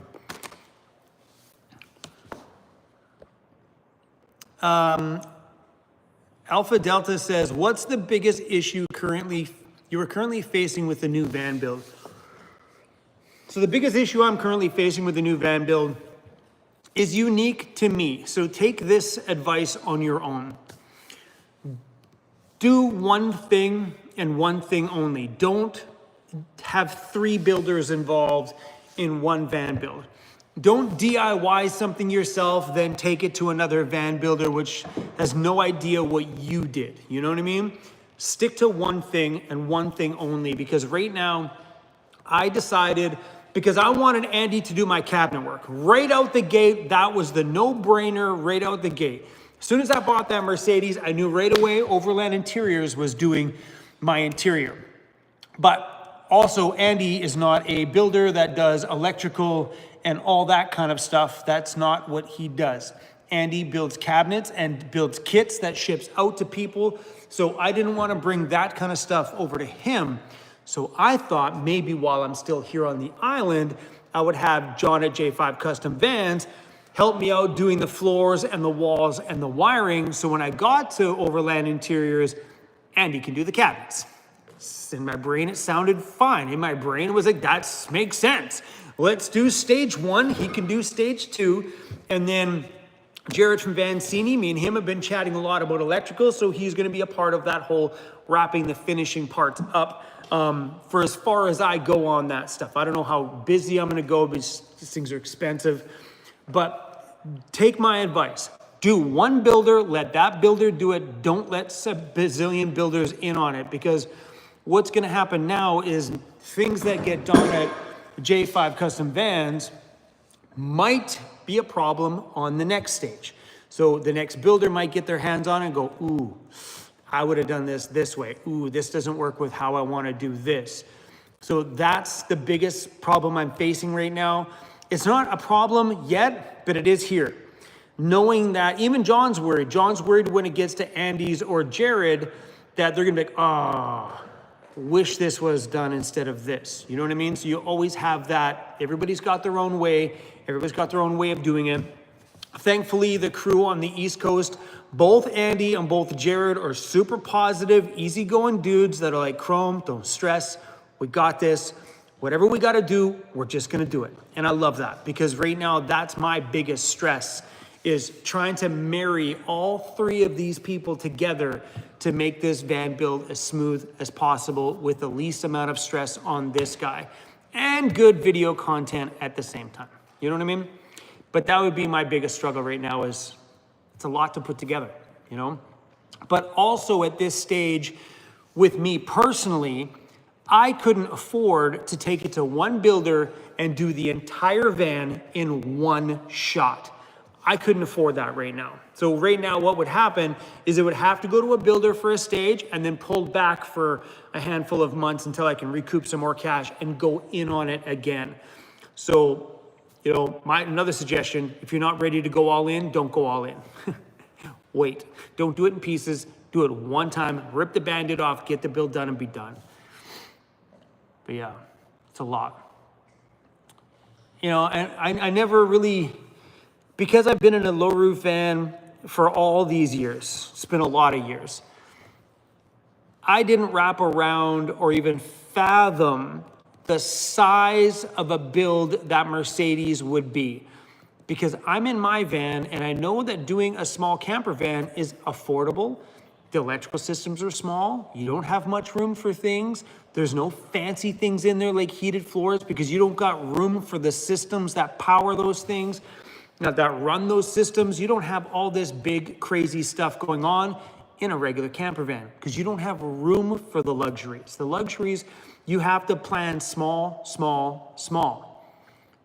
Alpha Delta says, what's the biggest issue you are currently facing with the new van build? So the biggest issue I'm currently facing with the new van build is unique to me. So take this advice on your own. Do one thing and one thing only. Don't have 3 builders involved in one van build. Don't DIY something yourself, then take it to another van builder, which has no idea what you did. You know what I mean? Stick to one thing and one thing only, because right now I decided, because I wanted Andy to do my cabinet work. Right out the gate, that was the no-brainer right out the gate. As soon as I bought that Mercedes, I knew right away Overland Interiors was doing my interior. But also, Andy is not a builder that does electrical and all that kind of stuff. That's not what he does. Andy builds cabinets and builds kits that ships out to people. So I didn't want to bring that kind of stuff over to him. So I thought maybe while I'm still here on the island, I would have John at J5 Custom Vans help me out doing the floors and the walls and the wiring. So when I got to Overland Interiors, Andy can do the cabinets. In my brain, it sounded fine. In my brain, it was like, that makes sense. Let's do stage 1. He can do stage 2. And then Jared from Vancity, me and him have been chatting a lot about electrical. So he's going to be a part of that whole wrapping the finishing parts up for as far as I go on that stuff. I don't know how busy I'm gonna go because these things are expensive, but take my advice. Do one builder, let that builder do it. Don't let a bazillion builders in on it, because what's gonna happen now is things that get done at J5 Custom Vans might be a problem on the next stage. So the next builder might get their hands on it and go, ooh, I would have done this way. Ooh, this doesn't work with how I want to do this. So that's the biggest problem I'm facing right now. It's not a problem yet, but it is here. Knowing that even John's worried. John's worried when it gets to Andy's or Jared that they're gonna be like, oh, wish this was done instead of this. You know what I mean? So you always have that. Everybody's got their own way. Everybody's got their own way of doing it. Thankfully, the crew on the East Coast, both Andy and both Jared, are super positive, easygoing dudes that are like, Chrome, don't stress. We got this. Whatever we got to do, we're just going to do it. And I love that, because right now that's my biggest stress, is trying to marry all three of these people together to make this van build as smooth as possible with the least amount of stress on this guy and good video content at the same time. You know what I mean? But that would be my biggest struggle right now, is it's a lot to put together, you know? But also at this stage, with me personally, I couldn't afford to take it to one builder and do the entire van in one shot. I couldn't afford that right now. So right now what would happen is it would have to go to a builder for a stage and then pull back for a handful of months until I can recoup some more cash and go in on it again. So, you know, another suggestion, if you're not ready to go all in, don't go all in. Wait, don't do it in pieces. Do it one time, rip the Band-Aid off, get the build done and be done. But yeah, it's a lot. You know, and I never really, because I've been in a low roof van for all these years, it's been a lot of years, I didn't wrap around or even fathom the size of a build that Mercedes would be. Because I'm in my van and I know that doing a small camper van is affordable. The electrical systems are small. You don't have much room for things. There's no fancy things in there like heated floors, because you don't got room for the systems that power those things, that run those systems. You don't have all this big crazy stuff going on in a regular camper van, because you don't have room for the luxuries. The luxuries, you have to plan small, small, small.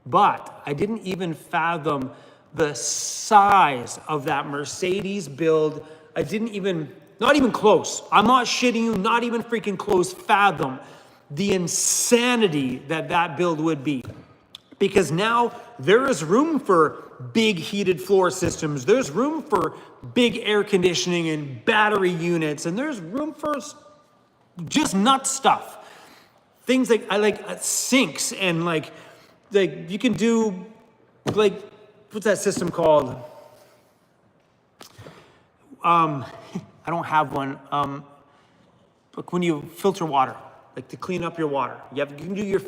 But I didn't even fathom the size of that Mercedes build. I didn't even, not even close. I'm not shitting you, not even freaking close, fathom the insanity that that build would be. Because now there is room for big heated floor systems. There's room for big air conditioning and battery units. And there's room for just nut stuff. Things like, I like sinks and like you can do, like, what's that system called? I don't have one. Like when you filter water, like to clean up your water. You can do your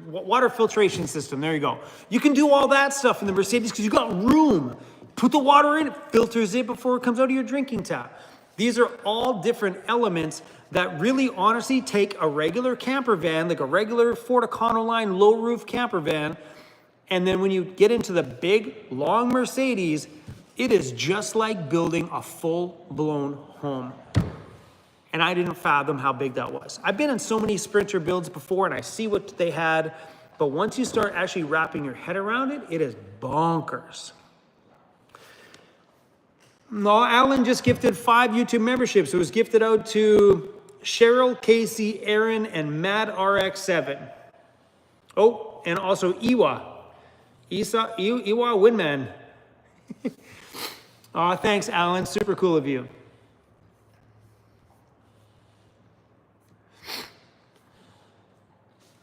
water filtration system. There you go. You can do all that stuff in the Mercedes because you got room. Put the water in, it filters it before it comes out of your drinking tap. These are all different elements that really honestly take a regular camper van, like a regular Ford Econoline low roof camper van, and then when you get into the big, long Mercedes, it is just like building a full-blown home. And I didn't fathom how big that was. I've been in so many Sprinter builds before, and I see what they had, but once you start actually wrapping your head around it, it is bonkers. No, Alan just gifted 5 YouTube memberships. It was gifted out to Cheryl, Casey, Aaron, and Mad RX7. Oh, and also Iwa. Iwa Winman. Oh, thanks, Alan. Super cool of you.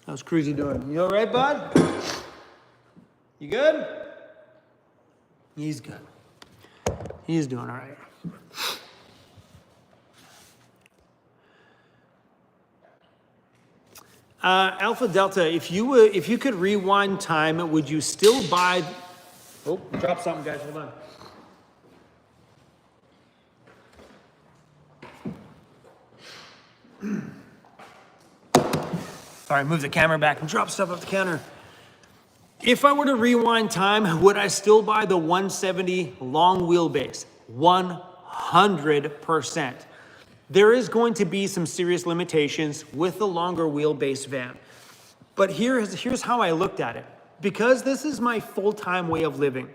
How's Cruzy doing? You all right, bud? You good? He's good. He's doing all right. Alpha Delta, if you could rewind time, would you still buy? Oh, drop something, guys. Hold on. All right, move the camera back and drop stuff off the counter. If I were to rewind time, would I still buy the 170 long wheelbase? 100%. There is going to be some serious limitations with the longer wheelbase van. But here's how I looked at it. Because this is my full-time way of living,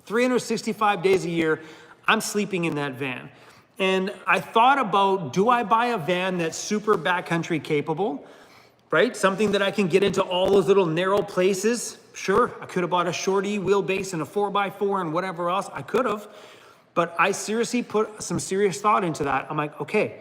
365 days a year, I'm sleeping in that van. And I thought about, do I buy a van that's super backcountry capable, right? Something that I can get into all those little narrow places. Sure, I could have bought a shorty wheelbase and a 4x4 and whatever else. I could have. But I seriously put some serious thought into that. I'm like, okay,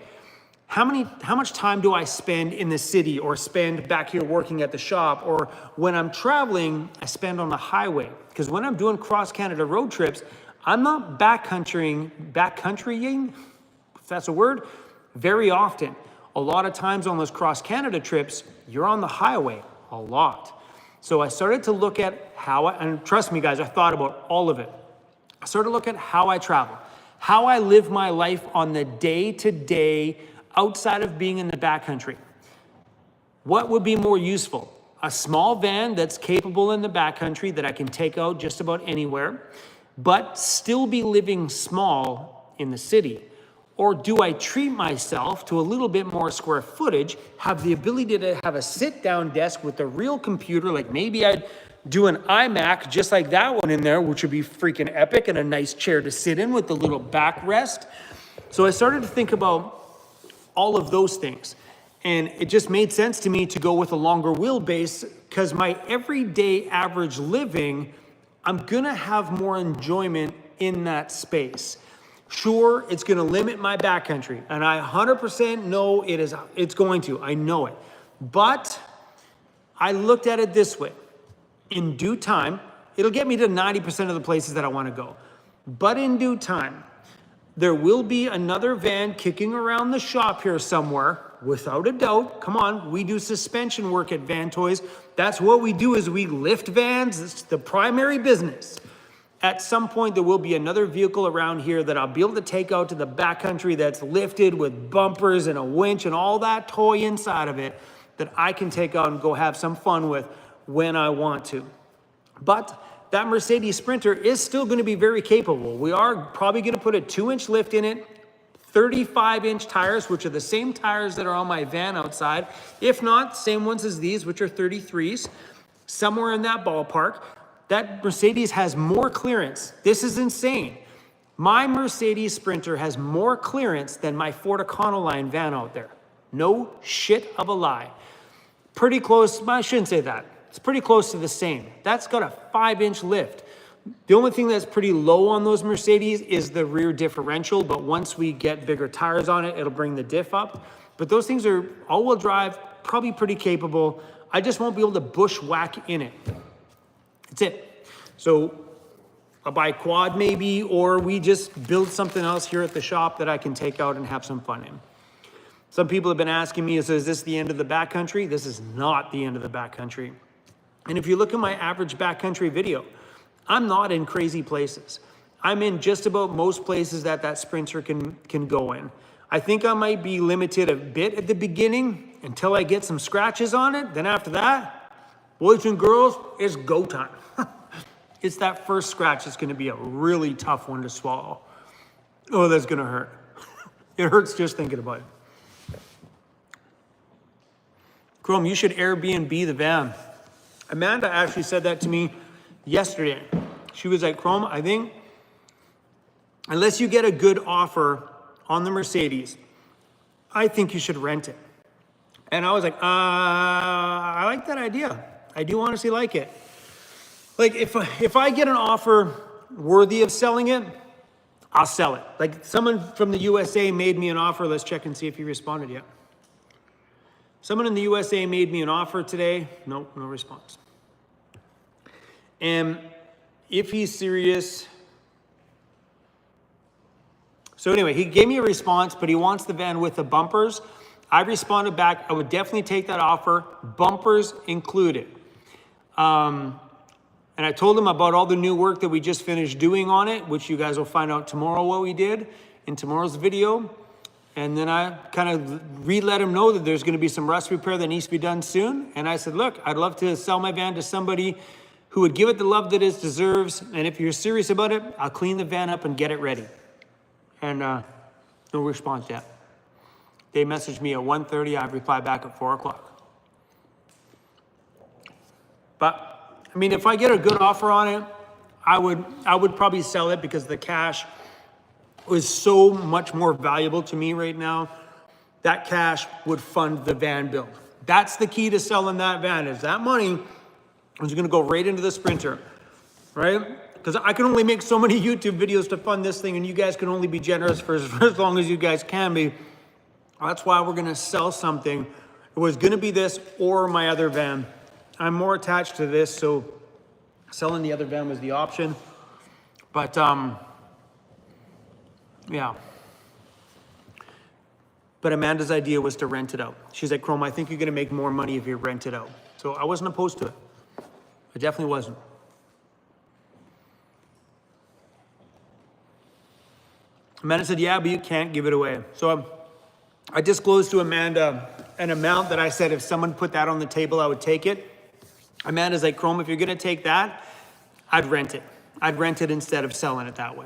how much time do I spend in the city or spend back here working at the shop, or when I'm traveling, I spend on the highway? Because when I'm doing cross-Canada road trips, I'm not backcountrying, if that's a word, very often. A lot of times on those cross-Canada trips, you're on the highway a lot. So I started to look at and trust me guys, I thought about all of it. I started to look at how I travel, how I live my life on the day-to-day outside of being in the backcountry. What would be more useful? A small van that's capable in the backcountry that I can take out just about anywhere, but still be living small in the city? Or do I treat myself to a little bit more square footage, have the ability to have a sit-down desk with a real computer, like maybe I'd do an iMac just like that one in there, which would be freaking epic, and a nice chair to sit in with the little backrest. So I started to think about all of those things. And it just made sense to me to go with a longer wheelbase, because my everyday average living, I'm gonna have more enjoyment in that space. Sure, it's gonna limit my backcountry, and I 100% know it's going to, I know it. But I looked at it this way. In due time, it'll get me to 90% of the places that I wanna go. But in due time, there will be another van kicking around the shop here somewhere, without a doubt. Come on, we do suspension work at Van Toys. That's what we do, is we lift vans. It's the primary business. At some point, there will be another vehicle around here that I'll be able to take out to the backcountry that's lifted with bumpers and a winch and all that toy inside of it that I can take out and go have some fun with when I want to. But that Mercedes Sprinter is still going to be very capable. We are probably going to put a 2-inch lift in it, 35-inch tires, which are the same tires that are on my van outside. If not, same ones as these, which are 33s, somewhere in that ballpark. That Mercedes has more clearance. This is insane. My Mercedes Sprinter has more clearance than my Ford Econoline van out there. No shit of a lie. Pretty close, I shouldn't say that. It's pretty close to the same. That's got a 5-inch lift. The only thing that's pretty low on those Mercedes is the rear differential, but once we get bigger tires on it, it'll bring the diff up. But those things are all-wheel drive, probably pretty capable. I just won't be able to bushwhack in it. That's it. So I'll buy a quad maybe, or we just build something else here at the shop that I can take out and have some fun in. Some people have been asking me, so is this the end of the backcountry? This is not the end of the backcountry. And if you look at my average backcountry video, I'm not in crazy places. I'm in just about most places that Sprinter can go in. I think I might be limited a bit at the beginning until I get some scratches on it. Then after that, boys and girls, it's go time. It's that first scratch that's gonna be a really tough one to swallow. Oh, that's gonna hurt. It hurts just thinking about it. Chrome, you should Airbnb the van. Amanda actually said that to me yesterday. She was like, Chrome, I think unless you get a good offer on the Mercedes, I think you should rent it. And I was like, I like that idea. I do honestly like it. Like if I get an offer worthy of selling it, I'll sell it. Like someone from the USA made me an offer. Let's check and see if he responded yet. Someone in the USA made me an offer today. Nope, no response. And if he's serious. So anyway, he gave me a response, but he wants the van with the bumpers. I responded back, I would definitely take that offer, bumpers included. And I told him about all the new work that we just finished doing on it, which you guys will find out tomorrow what we did in tomorrow's video. And then I kind of let him know that there's going to be some rust repair that needs to be done soon. And I said, look, I'd love to sell my van to somebody who would give it the love that it deserves. And if you're serious about it, I'll clean the van up and get it ready. And no response yet. They messaged me at 1:30. I've replied back at 4 o'clock. But I mean, if I get a good offer on it, I would probably sell it because the cash was so much more valuable to me right now. That cash would fund the van build. That's the key to selling that van, is that money is gonna go right into the Sprinter, right? Because I can only make so many YouTube videos to fund this thing, and you guys can only be generous for as long as you guys can be. That's why we're gonna sell something. It was gonna be this or my other van. I'm more attached to this, so selling the other van was the option. But yeah. But Amanda's idea was to rent it out. She's like, Chrome, I think you're gonna make more money if you rent it out. So I wasn't opposed to it. I definitely wasn't. Amanda said, yeah, but you can't give it away. So I disclosed to Amanda an amount that I said if someone put that on the table, I would take it. Amanda's like, Chrome, if you're gonna take that, I'd rent it. I'd rent it instead of selling it that way.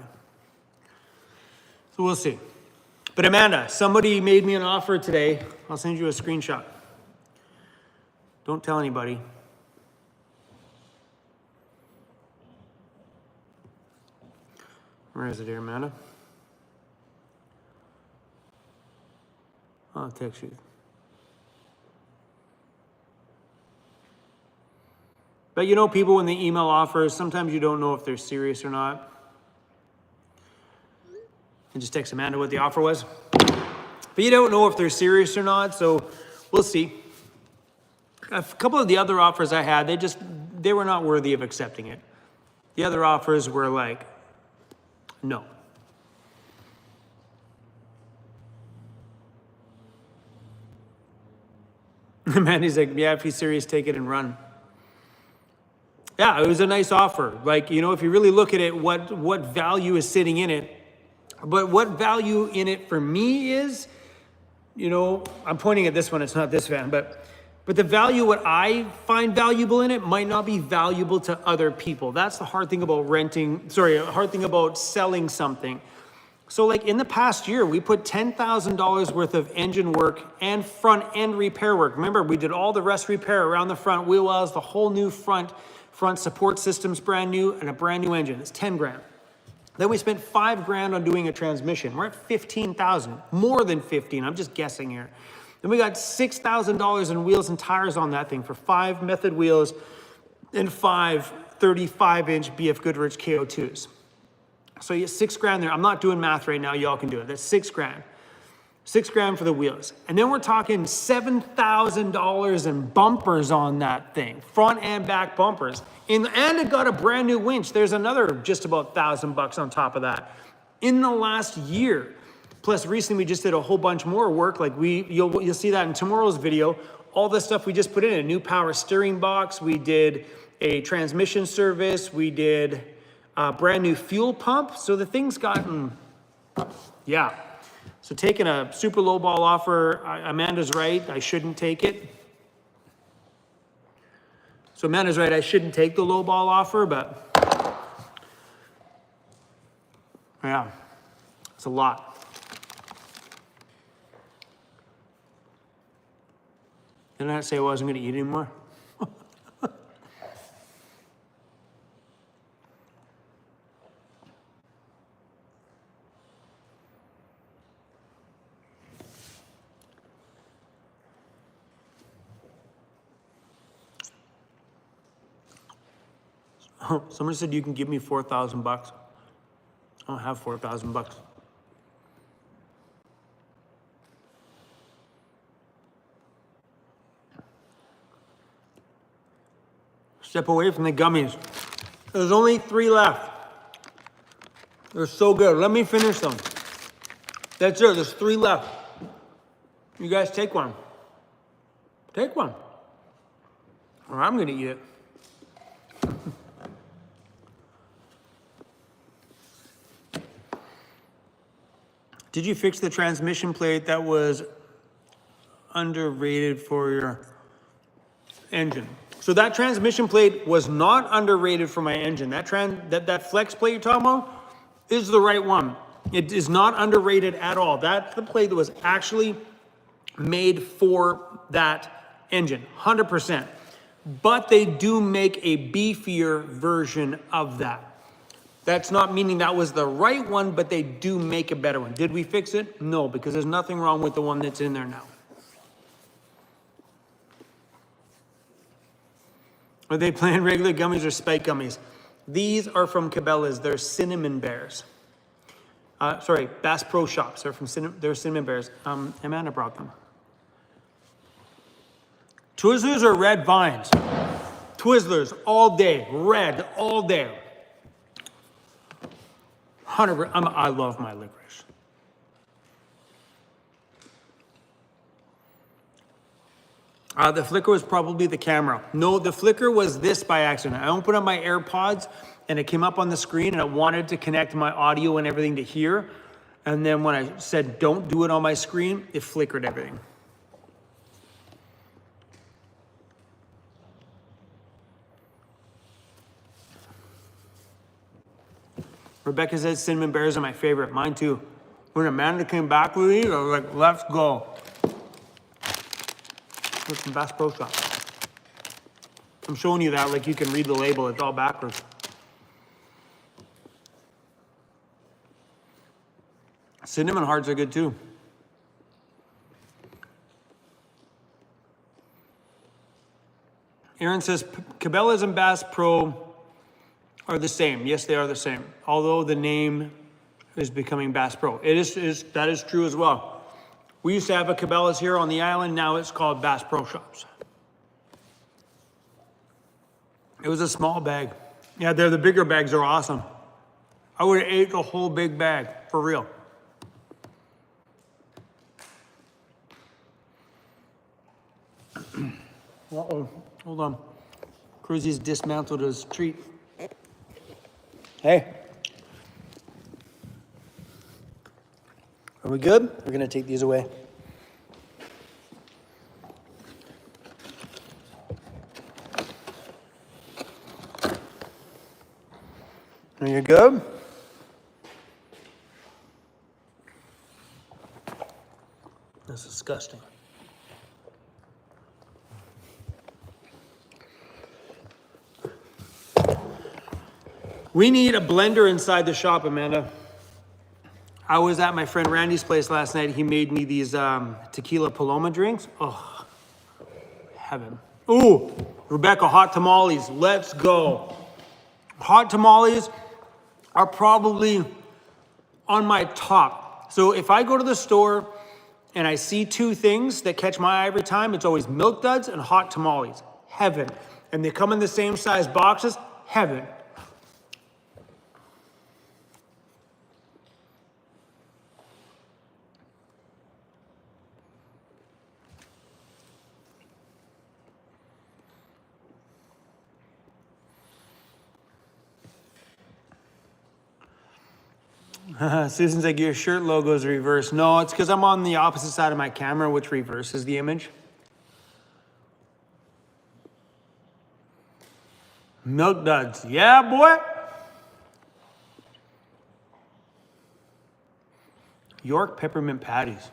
So we'll see. But Amanda, somebody made me an offer today. I'll send you a screenshot. Don't tell anybody. Where is it here, Amanda? I'll text you. But you know, people, when they email offers, sometimes you don't know if they're serious or not. And just text Amanda what the offer was. But you don't know if they're serious or not, so we'll see. A couple of the other offers I had, they were not worthy of accepting it. The other offers were like, no. Amanda's like, yeah, if he's serious, take it and run. Yeah, it was a nice offer. Like, you know, if you really look at it, what value is sitting in it. But what value in it for me is, you know, I'm pointing at this one, it's not this van, but the value, what I find valuable in it might not be valuable to other people. That's the hard thing about hard thing about selling something. So like in the past year, we put $10,000 worth of engine work and front end repair work. Remember, we did all the rust repair around the front wheel wells, the whole new front support system's brand new, and a brand new engine. It's 10 grand. Then we spent 5 grand on doing a transmission. We're at 15,000, more than 15, I'm just guessing here. Then we got $6,000 in wheels and tires on that thing for 5 method wheels and 5 35-inch BF Goodrich KO2s. So you get 6 grand there. I'm not doing math right now, y'all can do it. That's 6 grand. 6 grand for the wheels. And then we're talking $7,000 in bumpers on that thing, front and back bumpers. And it got a brand new winch. There's another just about $1,000 on top of that in the last year. Plus recently we just did a whole bunch more work. Like you'll see that in tomorrow's video. All the stuff we just put in, a new power steering box. We did a transmission service. We did a brand new fuel pump. So the thing's gotten, yeah. So taking a super low ball offer, Amanda's right, I shouldn't take it. So Amanda's right, I shouldn't take the low ball offer, but yeah, it's a lot. Didn't I say I wasn't gonna eat anymore? Someone said you can give me $4,000. I don't have $4,000. Step away from the gummies. There's only 3 left. They're so good. Let me finish them. That's it. There's 3 left. You guys take one. Take one. Or I'm going to eat it. Did you fix the transmission plate that was underrated for your engine? So that transmission plate was not underrated for my engine. That flex plate you're talking about is the right one. It is not underrated at all. That's the plate that was actually made for that engine, 100%. But they do make a beefier version of that. That's not meaning that was the right one, but they do make a better one. Did we fix it? No, because there's nothing wrong with the one that's in there now. Are they playing regular gummies or spike gummies? These are from Cabela's. They're cinnamon bears. Sorry, Bass Pro Shops. They're cinnamon bears. Amanda brought them. Twizzlers or red vines? Twizzlers all day. Red all day. 100%. I love my licorice. The flicker was probably the camera. No, the flicker was this by accident. I opened up my AirPods and it came up on the screen and I wanted to connect my audio and everything to here. And then when I said don't do it on my screen, it flickered everything. Rebecca says cinnamon bears are my favorite. Mine too. When Amanda came back with these, I was like, let's go. With some Bass Pro Shops. I'm showing you that like you can read the label. It's all backwards. Cinnamon hearts are good too. Aaron says Cabela's and Bass Pro are the same. Yes, they are the same. Although the name is becoming Bass Pro. That is true as well. We used to have a Cabela's here on the island. Now it's called Bass Pro Shops. It was a small bag. Yeah, the bigger bags are awesome. I would have ate the whole big bag, for real. Uh-oh, hold on. Cruzy's dismantled his treat. Hey. Are we good? We're gonna take these away. Are you good? That's disgusting. We need a blender inside the shop, Amanda. I was at my friend Randy's place last night. He made me these tequila Paloma drinks. Oh, heaven. Ooh, Rebecca, hot tamales. Let's go. Hot tamales are probably on my top. So if I go to the store and I see two things that catch my eye every time, it's always milk duds and hot tamales. Heaven. And they come in the same size boxes. Heaven. Susan's like, your shirt logo is reversed. No, it's because I'm on the opposite side of my camera, which reverses the image. Milk duds. Yeah, boy. York peppermint patties.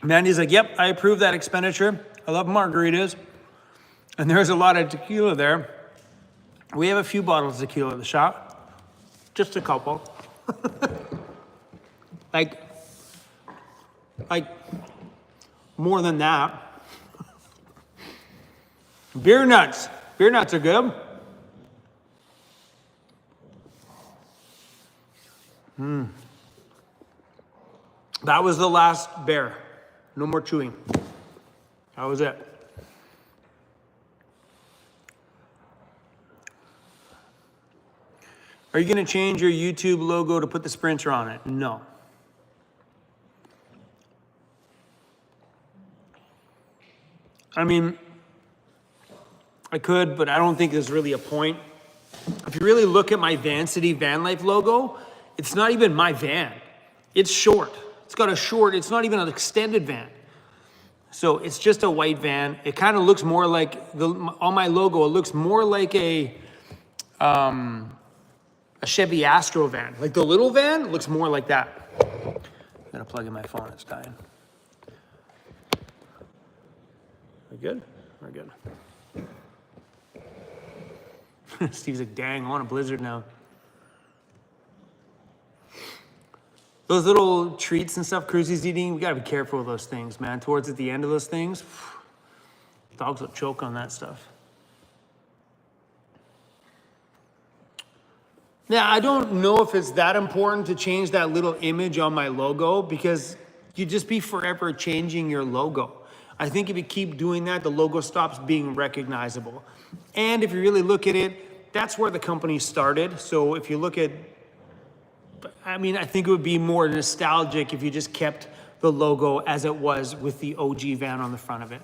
Mandy's like, yep, I approve that expenditure. I love margaritas. And there's a lot of tequila there. We have a few bottles of tequila at the shop. Just a couple. like more than that. Beer nuts. Beer nuts are good. That was the last bear. No more chewing. That was it. Are you going to change your YouTube logo to put the Sprinter on it? No. I mean, I could, but I don't think there's really a point. If you really look at my Vancity Vanlife logo, it's not even my van. It's short. It's got a short, it's not even an extended van. So it's just a white van. It kind of looks more like, on my logo, it looks more like a Chevy Astro van. Like the little van looks more like that. Gotta plug in my phone, it's dying. We're good? We're good. Steve's like, dang, I want a blizzard now. Those little treats and stuff Cruzy's eating, we gotta be careful with those things, man. Towards at the end of those things, dogs will choke on that stuff. Yeah, I don't know if it's that important to change that little image on my logo because you'd just be forever changing your logo. I think if you keep doing that, the logo stops being recognizable. And if you really look at it, that's where the company started. So if you look at, I mean, I think it would be more nostalgic if you just kept the logo as it was with the OG van on the front of it.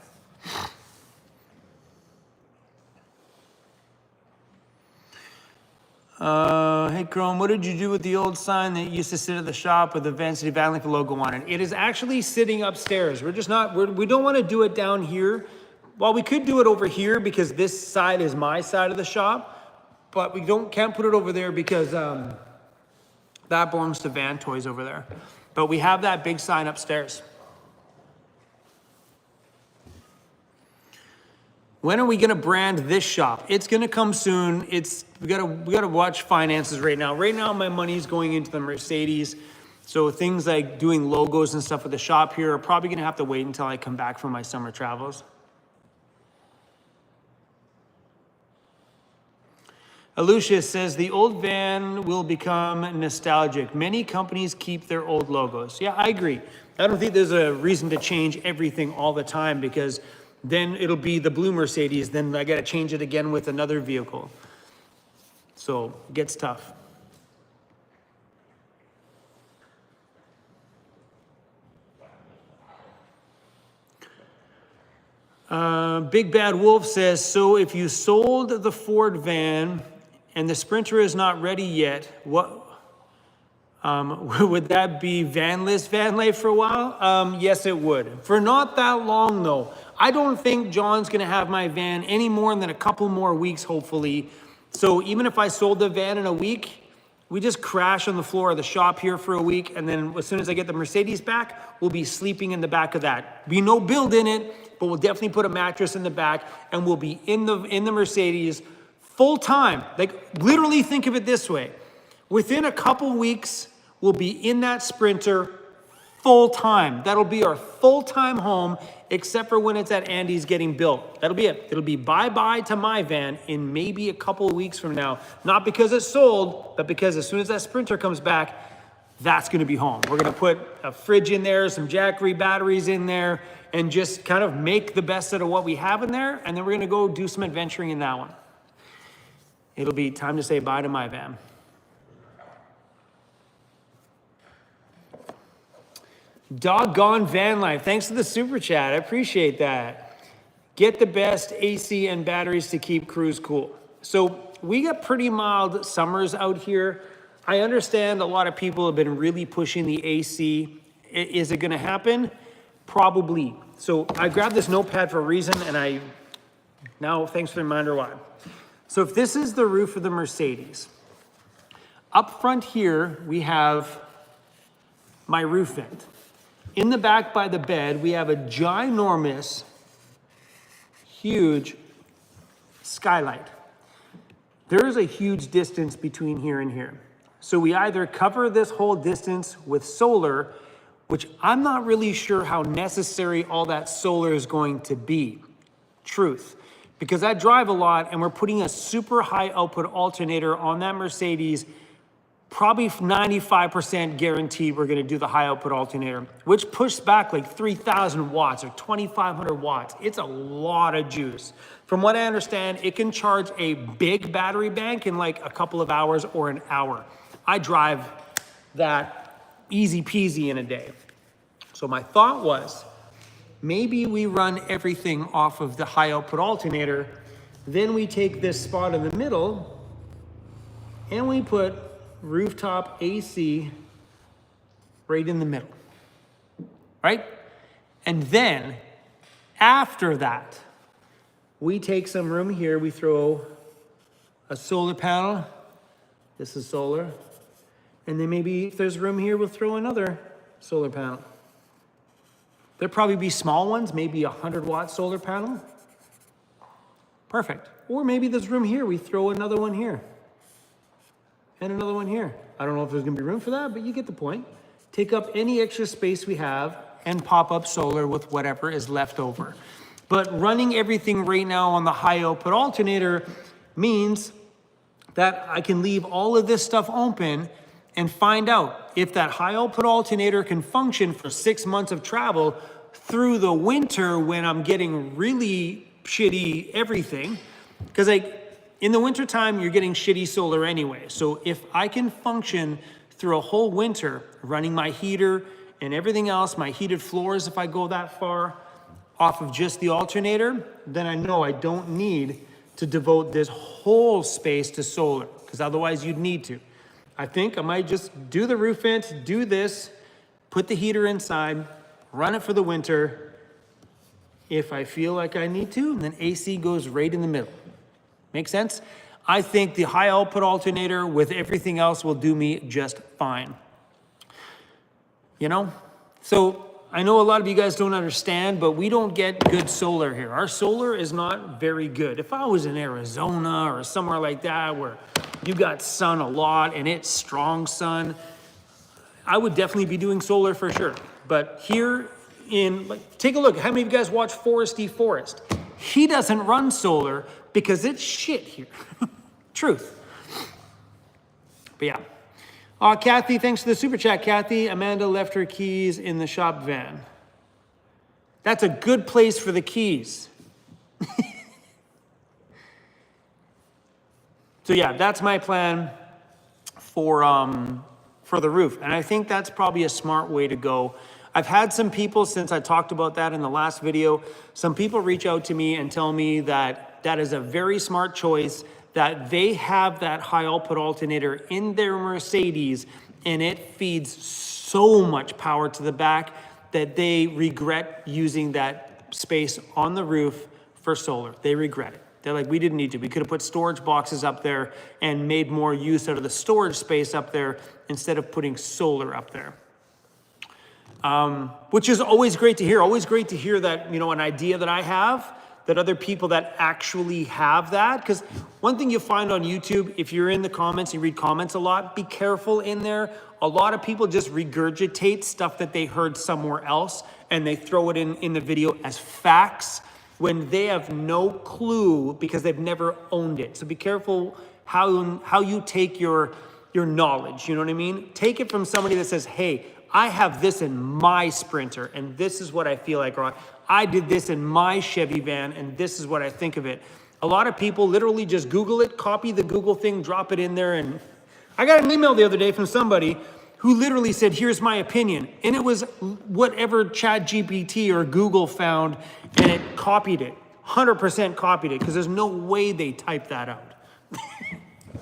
Hey Chrome, what did you do with the old sign that used to sit at the shop with the Vancity Vanlife logo on it? It is actually sitting upstairs. We're just not, we don't want to do it down here. Well, we could do it over here because this side is my side of the shop, but we can't put it over there because that belongs to Van Toys over there. But we have that big sign upstairs. When are we gonna brand this shop? It's gonna come soon. We gotta watch finances right now. Right now, my money's going into the Mercedes. So things like doing logos and stuff for the shop here are probably gonna have to wait until I come back from my summer travels. Alucia says, the old van will become nostalgic. Many companies keep their old logos. Yeah, I agree. I don't think there's a reason to change everything all the time because then it'll be the blue Mercedes, then I gotta change it again with another vehicle. So it gets tough. Big Bad Wolf says, so if you sold the Ford van and the Sprinter is not ready yet, what would that be vanless van life for a while? Yes, it would. For not that long though. I don't think John's gonna have my van any more than a couple more weeks, hopefully. So even if I sold the van in a week, we just crash on the floor of the shop here for a week, and then as soon as I get the Mercedes back, we'll be sleeping in the back of that. Be no build in it, but we'll definitely put a mattress in the back, and we'll be in the Mercedes full time. Like literally think of it this way. Within a couple weeks, we'll be in that Sprinter full time. That'll be our full-time home, except for when it's at Andy's getting built. That'll be it. It'll be bye-bye to my van in maybe a couple of weeks from now. Not because it's sold, but because as soon as that Sprinter comes back, that's gonna be home. We're gonna put a fridge in there, some Jackery batteries in there, and just kind of make the best out of what we have in there, and then we're gonna go do some adventuring in that one. It'll be time to say bye to my van. Doggone van life. Thanks for the super chat. I appreciate that. Get the best AC and batteries to keep Cruise cool. So we got pretty mild summers out here. I understand a lot of people have been really pushing the AC. Is it gonna happen? Probably. So I grabbed this notepad for a reason, and now thanks for the reminder why. So if this is the roof of the Mercedes, up front here, we have my roof vent. In the back by the bed, we have a ginormous, huge skylight. There is a huge distance between here and here. So we either cover this whole distance with solar, which I'm not really sure how necessary all that solar is going to be. Truth. Because I drive a lot and we're putting a super high output alternator on that Mercedes. Probably 95% guaranteed we're gonna do the high output alternator, which pushes back like 3,000 watts or 2,500 watts. It's a lot of juice. From what I understand, it can charge a big battery bank in like a couple of hours or an hour. I drive that easy peasy in a day. So my thought was, maybe we run everything off of the high output alternator, then we take this spot in the middle and we put rooftop AC right in the middle, right? And then after that, we take some room here, we throw a solar panel. This is solar. And then maybe if there's room here, we'll throw another solar panel. There'll probably be small ones, maybe a 100-watt solar panel. Perfect. Or maybe there's room here, we throw another one here. And another one here. I don't know if there's gonna be room for that, but you get the point. Take up any extra space we have and pop up solar with whatever is left over. But running everything right now on the high output alternator means that I can leave all of this stuff open and find out if that high output alternator can function for 6 months of travel through the winter when I'm getting really shitty everything. Because in the winter time, you're getting shitty solar anyway. So if I can function through a whole winter running my heater and everything else, my heated floors, if I go that far off of just the alternator, then I know I don't need to devote this whole space to solar, because otherwise you'd need to. I think I might just do the roof vent, do this, put the heater inside, run it for the winter. If I feel like I need to, then AC goes right in the middle. Make sense? I think the high output alternator with everything else will do me just fine. You know? So I know a lot of you guys don't understand, but we don't get good solar here. Our solar is not very good. If I was in Arizona or somewhere like that where you got sun a lot and it's strong sun, I would definitely be doing solar for sure. But here take a look. How many of you guys watch Foresty Forest? He doesn't run solar because it's shit here. Truth. But yeah. Kathy, thanks for the super chat, Kathy. Amanda left her keys in the shop van. That's a good place for the keys. So yeah, that's my plan for the roof. And I think that's probably a smart way to go. I've had some people, since I talked about that in the last video, some people reach out to me and tell me that that is a very smart choice, that they have that high output alternator in their Mercedes and it feeds so much power to the back that they regret using that space on the roof for solar. They regret it. They're like, we didn't need to. We could have put storage boxes up there and made more use out of the storage space up there instead of putting solar up there. Which is always great to hear. Always great to hear that, you know, an idea that I have, that other people that actually have that. Because one thing you find on YouTube, if you're in the comments, you read comments a lot, be careful in there. A lot of people just regurgitate stuff that they heard somewhere else and they throw it in the video as facts when they have no clue because they've never owned it. So be careful how you take your knowledge, you know what I mean? Take it from somebody that says, hey, I have this in my Sprinter and this is what I feel like, or I did this in my Chevy van and this is what I think of it. A lot of people literally just Google it, copy the Google thing, drop it in there. And I got an email the other day from somebody who literally said, here's my opinion. And it was whatever ChatGPT or Google found and it copied it, 100% copied it, because there's no way they typed that out.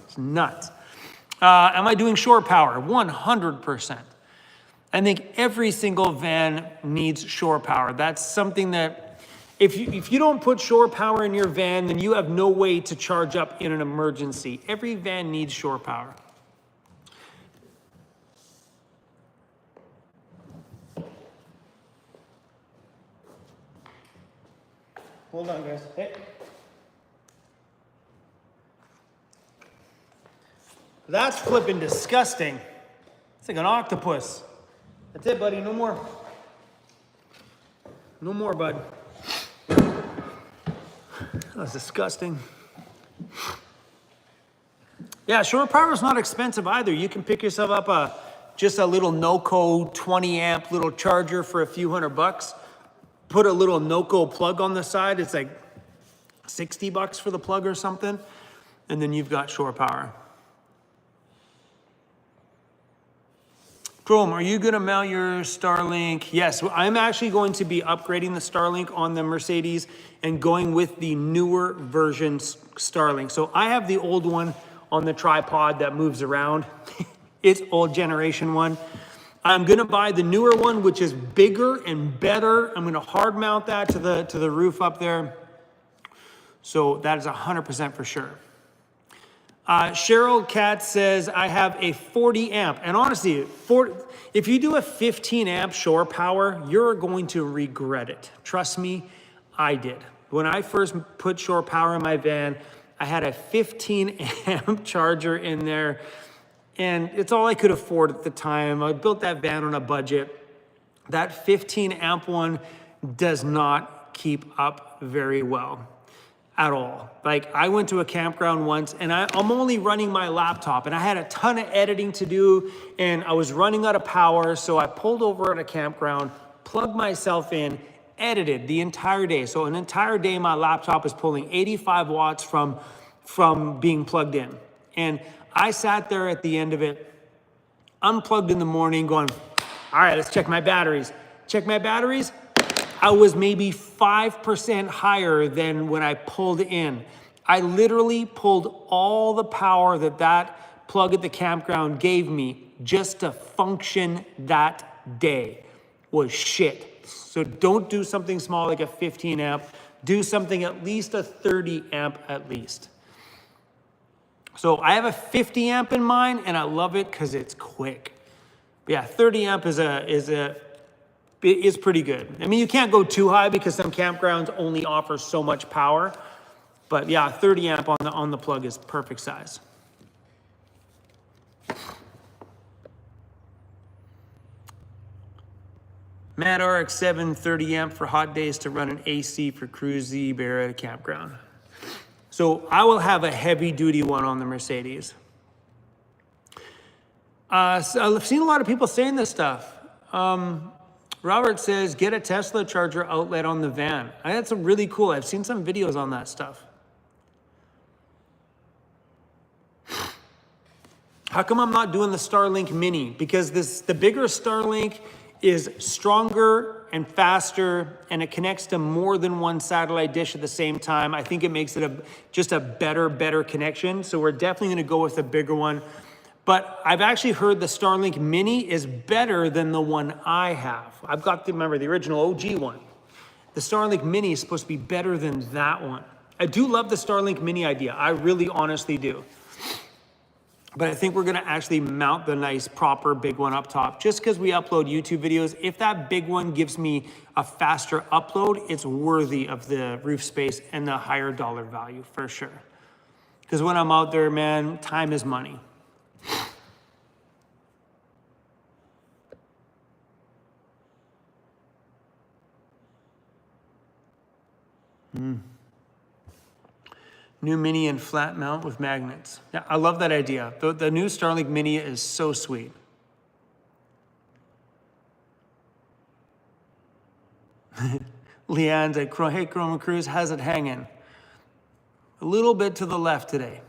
It's nuts. Am I doing shore power? 100%. I think every single van needs shore power. That's something that if you don't put shore power in your van, then you have no way to charge up in an emergency. Every van needs shore power. Hold on, guys. Hey. That's flipping disgusting. It's like an octopus. That's it, buddy. No more. No more, bud. That's disgusting. Yeah, shore power is not expensive either. You can pick yourself up just a little NOCO 20 amp little charger for a few $100. Put a little NOCO plug on the side. It's like $60 for the plug or something. And then you've got shore power. Chrome, are you going to mount your Starlink? Yes, I'm actually going to be upgrading the Starlink on the Mercedes and going with the newer version Starlink. So I have the old one on the tripod that moves around. It's old generation one. I'm gonna buy the newer one, which is bigger and better. I'm gonna hard mount that to the roof up there. So that is 100% for sure. Cheryl Katz says, I have a 40 amp. And honestly, if you do a 15 amp shore power, you're going to regret it. Trust me, I did. When I first put shore power in my van, I had a 15 amp charger in there, and it's all I could afford at the time. I built that van on a budget. That 15 amp one does not keep up very well at all. Like, I went to a campground once, and I'm only running my laptop, and I had a ton of editing to do, and I was running out of power, so I pulled over at a campground, plugged myself in, edited the entire day. So an entire day, my laptop is pulling 85 watts from being plugged in. And I sat there at the end of it, unplugged in the morning, going, all right, let's check my batteries. Check my batteries. I was maybe 5% higher than when I pulled in. I literally pulled all the power that plug at the campground gave me just to function that day. Was shit. So don't do something small like a 15 amp. Do something at least a 30 amp at least. So I have a 50 amp in mind, and I love it because it's quick. But yeah, 30 amp is pretty good. I mean, you can't go too high because some campgrounds only offer so much power. But yeah, 30 amp on the plug is perfect size. Matt RX-7 30 amp for hot days to run an AC for Cruzy Bear at a campground. So I will have a heavy duty one on the Mercedes. So I've seen a lot of people saying this stuff. Robert says, get a Tesla charger outlet on the van. That's really cool. I've seen some videos on that stuff. How come I'm not doing the Starlink Mini? Because the bigger Starlink is stronger and faster, and it connects to more than one satellite dish at the same time. I think it makes it just a better connection. So we're definitely gonna go with the bigger one. But I've actually heard the Starlink Mini is better than the one I have. I've got remember the original OG one. The Starlink Mini is supposed to be better than that one. I do love the Starlink Mini idea. I really honestly do. But I think we're gonna actually mount the nice proper big one up top just because we upload YouTube videos. If that big one gives me a faster upload, it's worthy of the roof space and the higher dollar value for sure. Because when I'm out there, man, time is money. New Mini and flat mount with magnets. Yeah, I love that idea. The new Starlink Mini is so sweet. Leanne's like, hey, Chroma Cruz, how's it hanging? A little bit to the left today.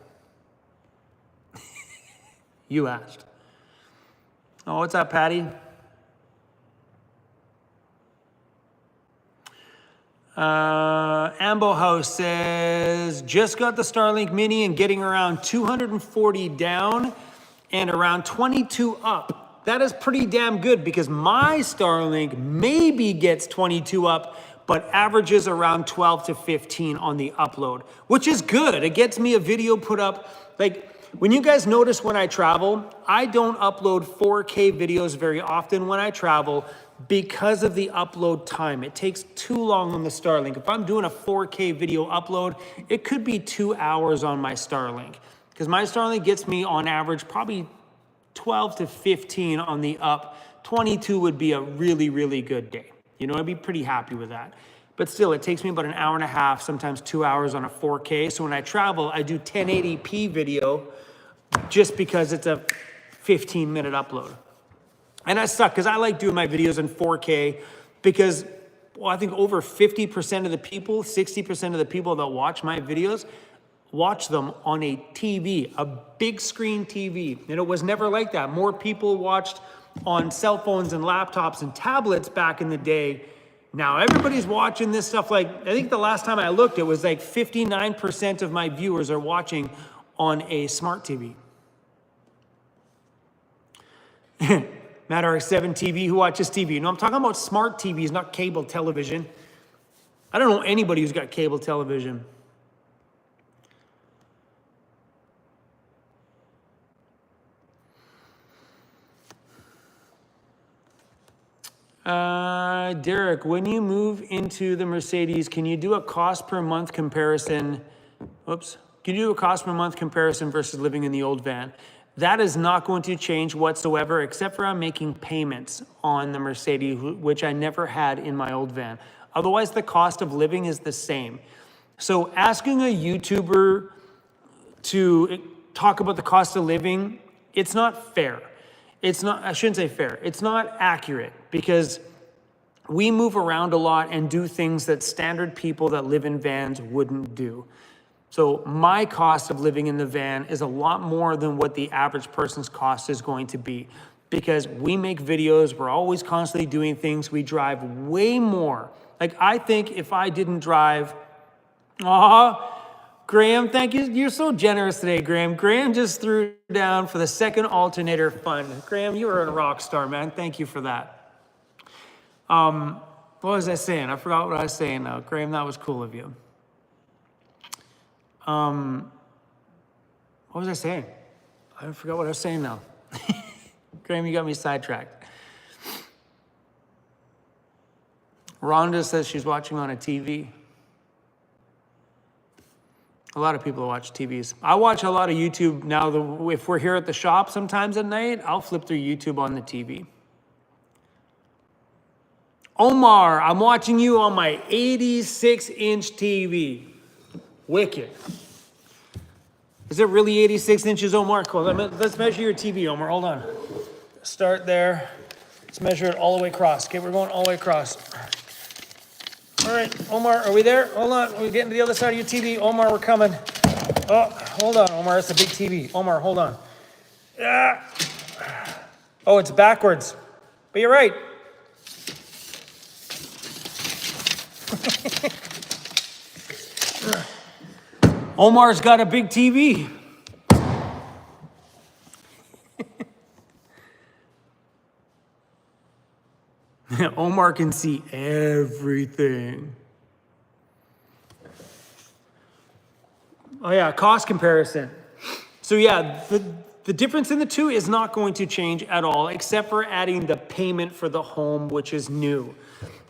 You asked. Oh, what's up, Patty? Ambo House says, just got the Starlink Mini and getting around 240 down and around 22 up. That is pretty damn good because my Starlink maybe gets 22 up, but averages around 12 to 15 on the upload, which is good. It gets me a video put up. Like, when you guys notice when I travel, I don't upload 4K videos very often when I travel because of the upload time. It takes too long on the Starlink. If I'm doing a 4K video upload, it could be 2 hours on my Starlink because my Starlink gets me on average probably 12 to 15 on the up. 22 would be a really, really good day. You know, I'd be pretty happy with that. But still, it takes me about an hour and a half, sometimes 2 hours on a 4K. So when I travel, I do 1080p video just because it's a 15-minute upload. And I suck because I like doing my videos in 4K because, well, I think over 50% of the people, 60% of the people that watch my videos watch them on a TV, a big screen TV. And it was never like that. More people watched on cell phones and laptops and tablets back in the day. Now everybody's watching this stuff. Like, I think the last time I looked, it was like 59% of my viewers are watching on a smart TV. Matt RX7 TV, who watches TV? No, I'm talking about smart TVs, not cable television. I don't know anybody who's got cable television. Derek, when you move into the Mercedes, can you do a cost per month comparison? Oops. Can you do a cost per month comparison versus living in the old van? That is not going to change whatsoever, except for I'm making payments on the Mercedes, which I never had in my old van. Otherwise, the cost of living is the same. So asking a YouTuber to talk about the cost of living, it's not fair. It's not, I shouldn't say fair. It's not accurate because we move around a lot and do things that standard people that live in vans wouldn't do. So my cost of living in the van is a lot more than what the average person's cost is going to be because we make videos, we're always constantly doing things, we drive way more. Like I think if I didn't drive, Graham, thank you. You're so generous today, Graham. Graham just threw down for the second alternator fund. Graham, you are a rock star, man. Thank you for that. What was I saying? I forgot what I was saying now. Graham, that was cool of you. What was I saying? I forgot what I was saying now. Graham, you got me sidetracked. Rhonda says she's watching on a TV. A lot of people watch TVs. I watch a lot of YouTube now. If we're here at the shop sometimes at night, I'll flip through YouTube on the TV. Omar, I'm watching you on my 86-inch TV. Wicked. Is it really 86 inches, Omar? Cool. Let's measure your TV, Omar. Hold on. Start there. Let's measure it all the way across. Okay, we're going all the way across. All right, Omar, are we there? Hold on. We're getting to the other side of your TV. Omar, we're coming. Oh, hold on, Omar. That's a big TV. Omar, hold on. Yeah. Oh, it's backwards. But you're right. Omar's got a big TV. Omar can see everything. Oh yeah, cost comparison. So yeah, the difference in the two is not going to change at all, except for adding the payment for the home, which is new.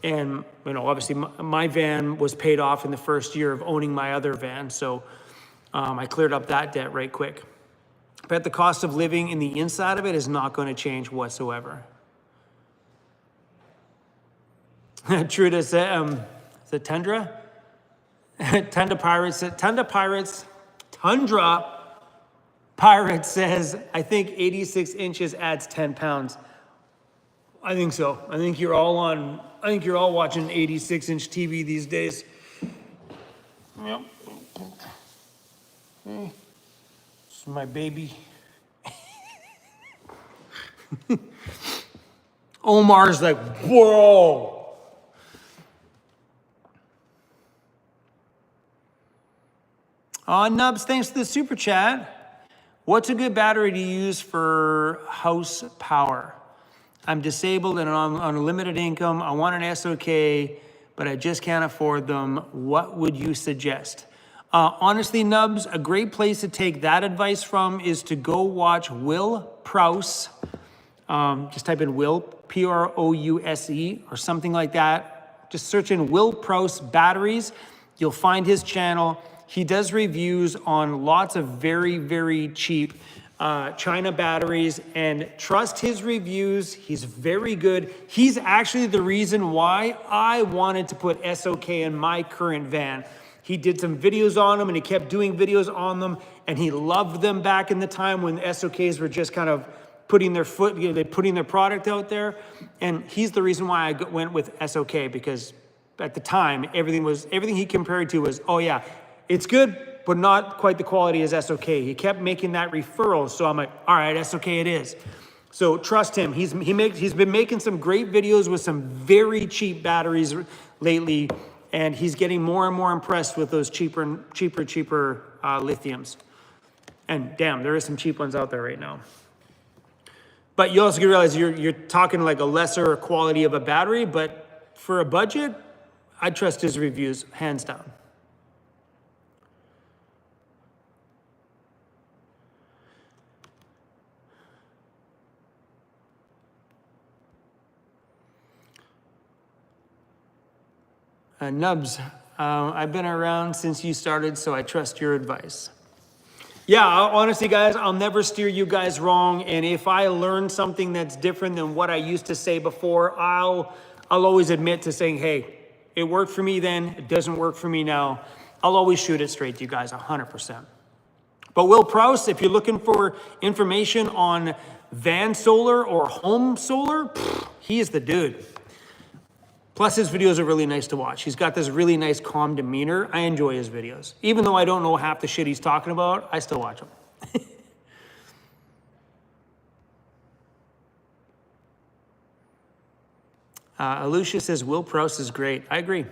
And, you know, obviously my van was paid off in the first year of owning my other van. So I cleared up that debt right quick. But the cost of living in the inside of it is not going to change whatsoever. Truda said, is it Tundra? Tundra Pirate says, I think 86 inches adds 10 pounds. I think so. I think you're all watching 86-inch TV these days. Yep. Okay. This is my baby. Omar's like, whoa. Nubs, thanks for the super chat. What's a good battery to use for house power? I'm disabled and on a limited income. I want an SOK, but I just can't afford them. What would you suggest? Honestly, Nubs, a great place to take that advice from is to go watch Will Prouse. Just type in Will, P-R-O-U-S-E, or something like that. Just search in Will Prouse batteries. You'll find his channel. He does reviews on lots of very, very cheap China batteries, and trust his reviews. He's very good. He's actually the reason why I wanted to put SOK in my current van. He did some videos on them and he kept doing videos on them, and he loved them back in the time when SOKs were just kind of putting their foot, you know, they're putting their product out there. And he's the reason why I went with SOK, because at the time, everything he compared to was, oh yeah, it's good, but not quite the quality as SOK. He kept making that referral, so I'm like, all right, SOK it is. So trust him. He's been making some great videos with some very cheap batteries lately, and he's getting more and more impressed with those cheaper lithiums. And damn, there is some cheap ones out there right now. But you also realize you're talking like a lesser quality of a battery, but for a budget, I trust his reviews, hands down. Nubs, I've been around since you started, so I trust your advice. Yeah, honestly, guys, I'll never steer you guys wrong. And if I learn something that's different than what I used to say before, I'll always admit to saying, hey, it worked for me then, it doesn't work for me now. I'll always shoot it straight to you guys, 100%. But Will Prouse, if you're looking for information on van solar or home solar, he is the dude. Plus, his videos are really nice to watch. He's got this really nice, calm demeanor. I enjoy his videos. Even though I don't know half the shit he's talking about, I still watch them. Alicia says, Will Prouse is great. I agree.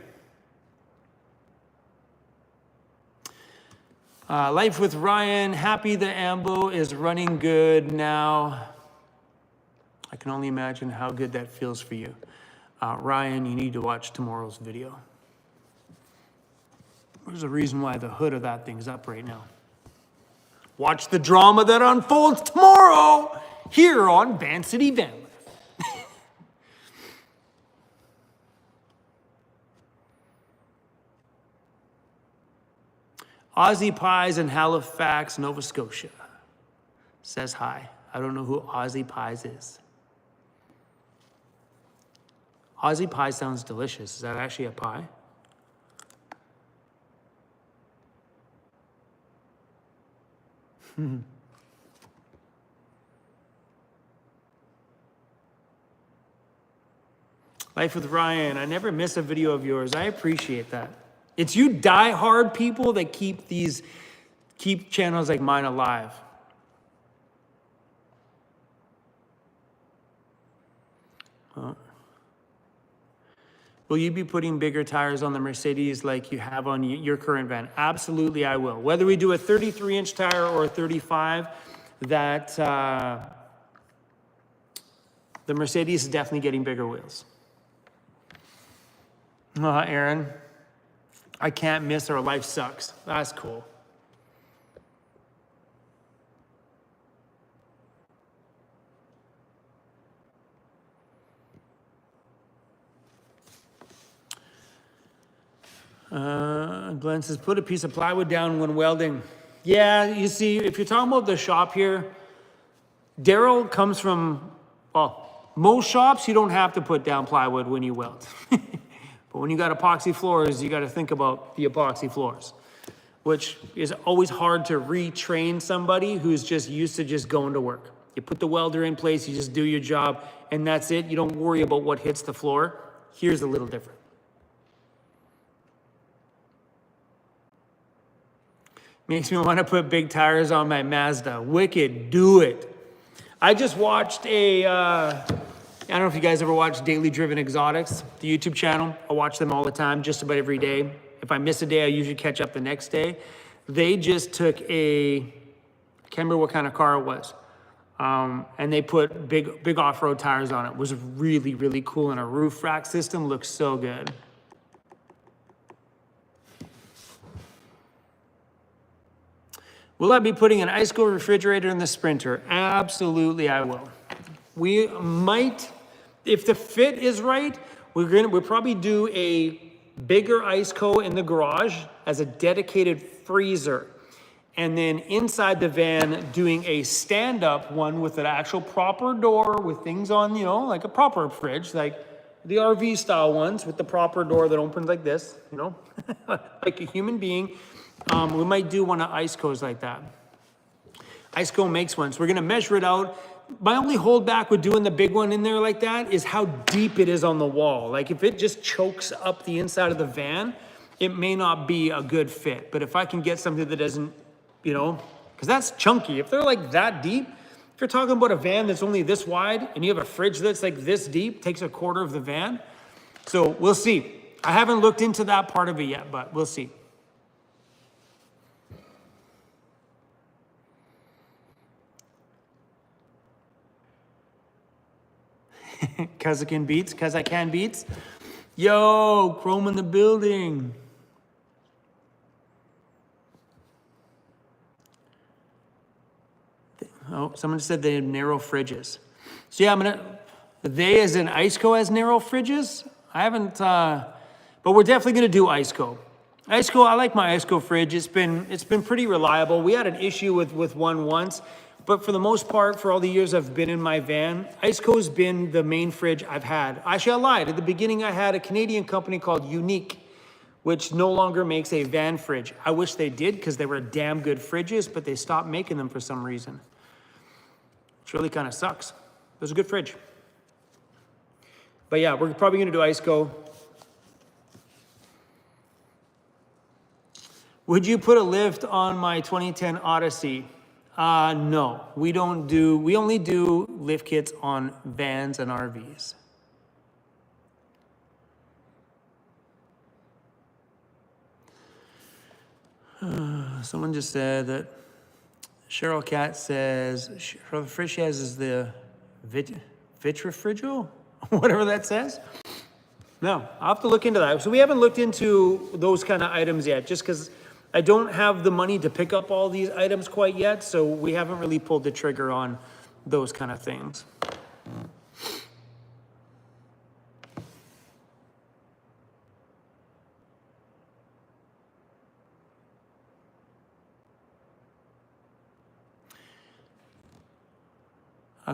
Life with Ryan, happy the Ambo is running good now. I can only imagine how good that feels for you. Ryan, you need to watch tomorrow's video. There's a reason why the hood of that thing's up right now. Watch the drama that unfolds tomorrow here on Vancity Vanlife. Aussie Pies in Halifax, Nova Scotia says hi. I don't know who Aussie Pies is. Aussie pie sounds delicious. Is that actually a pie? Life with Ryan. I never miss a video of yours. I appreciate that. It's you die-hard people that keep channels like mine alive. Will you be putting bigger tires on the Mercedes like you have on your current van? Absolutely, I will. Whether we do a 33-inch tire or a 35, that the Mercedes is definitely getting bigger wheels. Aaron, I can't miss her. Life sucks. That's cool. Glenn says, put a piece of plywood down when welding. Yeah, you see, if you're talking about the shop here, Daryl comes from, well, most shops, you don't have to put down plywood when you weld. But when you got epoxy floors, you got to think about the epoxy floors, which is always hard to retrain somebody who's just used to just going to work. You put the welder in place, you just do your job, and that's it. You don't worry about what hits the floor. Here's a little different. Makes me want to put big tires on my Mazda. Wicked, do it. I just watched I don't know if you guys ever watch Daily Driven Exotics, the YouTube channel. I watch them all the time, just about every day. If I miss a day, I usually catch up the next day. They just took I can't remember what kind of car it was. And they put big off-road tires on it. It was really, really cool. And a roof rack system looks so good. Will I be putting an ice cold refrigerator in the Sprinter? Absolutely, I will. We might, if the fit is right, we'll probably do a bigger ice co in the garage as a dedicated freezer. And then inside the van, doing a stand-up one with an actual proper door with things on, you know, like a proper fridge, like the RV style ones with the proper door that opens like this, you know, like a human being. We might do one of Iceco's like that. Iceco makes one, so we're gonna measure it out. My only holdback with doing the big one in there like that is how deep it is on the wall. Like if it just chokes up the inside of the van, it may not be a good fit. But if I can get something that doesn't, you know, because that's chunky. If they're like that deep, if you're talking about a van that's only this wide and you have a fridge that's like this deep, takes a quarter of the van. So we'll see. I haven't looked into that part of it yet, but we'll see. Cause I can beats, cause I can beats. Yo, Chrome in the building. Oh, someone said they have narrow fridges. So yeah, they as in IceCo has narrow fridges? I haven't, but we're definitely gonna do IceCo. IceCo, I like my IceCo fridge. It's been pretty reliable. We had an issue with one once, but for the most part, for all the years I've been in my van, IceCo's been the main fridge I've had. Actually, I lied. At the beginning, I had a Canadian company called Unique, which no longer makes a van fridge. I wish they did because they were damn good fridges, but they stopped making them for some reason. Which really kind of sucks. It was a good fridge. But yeah, we're probably gonna do IceCo. Would you put a lift on my 2010 Odyssey? No, we only do lift kits on vans and RVs. Someone just said that Cheryl Cat says, the fridge she has is the vitrifrigil, whatever that says. No, I'll have to look into that. So we haven't looked into those kind of items yet, just because I don't have the money to pick up all these items quite yet, so we haven't really pulled the trigger on those kind of things.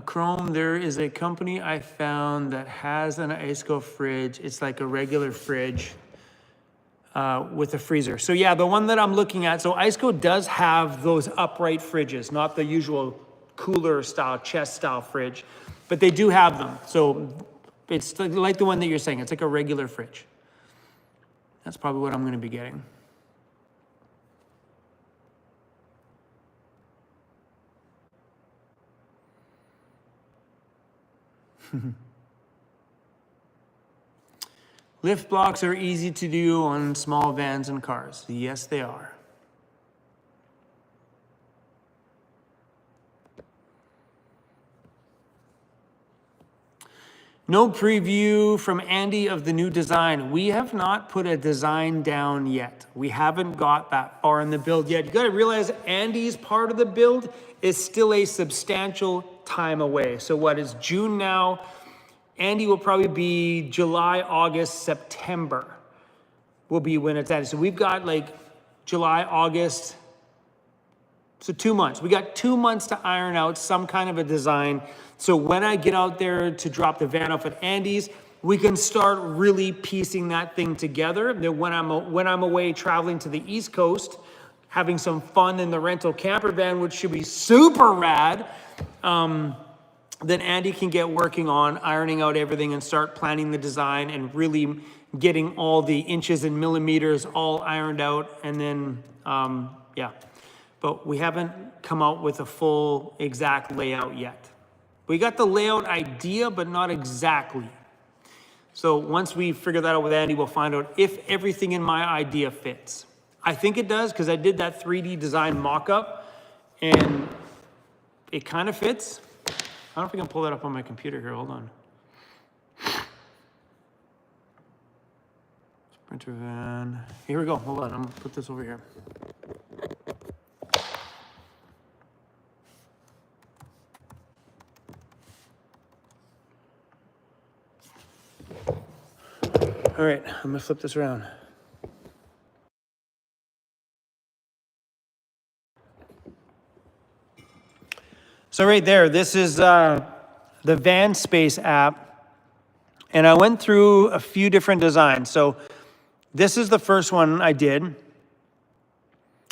Chrome, there is a company I found that has an IceCo fridge. It's like a regular fridge with a freezer. So yeah, the one that I'm looking at, so IceCo does have those upright fridges, not the usual cooler style, chest style fridge, but they do have them. So it's like the one that you're saying, it's like a regular fridge. That's probably what I'm gonna be getting. Lift blocks are easy to do on small vans and cars. Yes, they are. No preview from Andy of the new design. We have not put a design down yet. We haven't got that far in the build yet. You gotta realize Andy's part of the build is still a substantial time away. So what is June now? Andy will probably be July, August, September will be when it's at. So we've got like July, August, so 2 months. We got 2 months to iron out some kind of a design. So when I get out there to drop the van off at Andy's, we can start really piecing that thing together. Then when I'm away traveling to the East Coast, having some fun in the rental camper van, which should be super rad, then Andy can get working on ironing out everything and start planning the design and really getting all the inches and millimeters all ironed out. And then, yeah, but we haven't come out with a full exact layout yet. We got the layout idea, but not exactly. So once we figure that out with Andy, we'll find out if everything in my idea fits. I think it does, because I did that 3D design mock-up and it kind of fits. I don't know if I can pull that up on my computer here. Hold on. Sprinter van. Here we go. Hold on. I'm going to put this over here. All right. I'm going to flip this around. So right there, this is the Vanspace app, and I went through a few different designs. So this is the first one I did,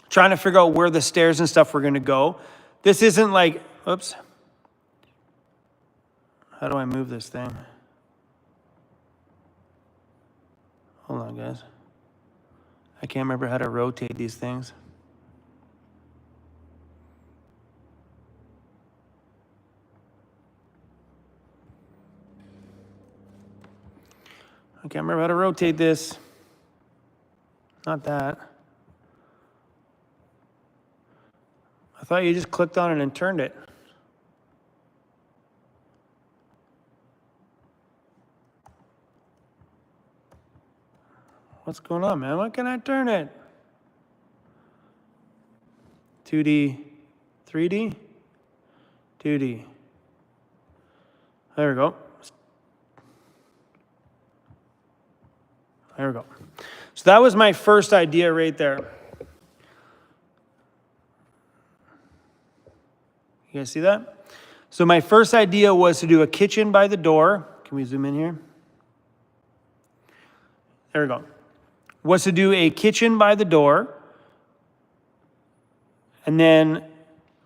trying to figure out where the stairs and stuff were going to go. This isn't like, oops. How do I move this thing? Hold on, guys. I can't remember how to rotate these things. I can't remember how to rotate this. Not that. I thought you just clicked on it and turned it. What's going on, man? Why can't I turn it? 2D, 3D, 2D. There we go. There we go. So that was my first idea right there. You guys see that? So my first idea was to do a kitchen by the door. Can we zoom in here? There we go. Was to do a kitchen by the door. And then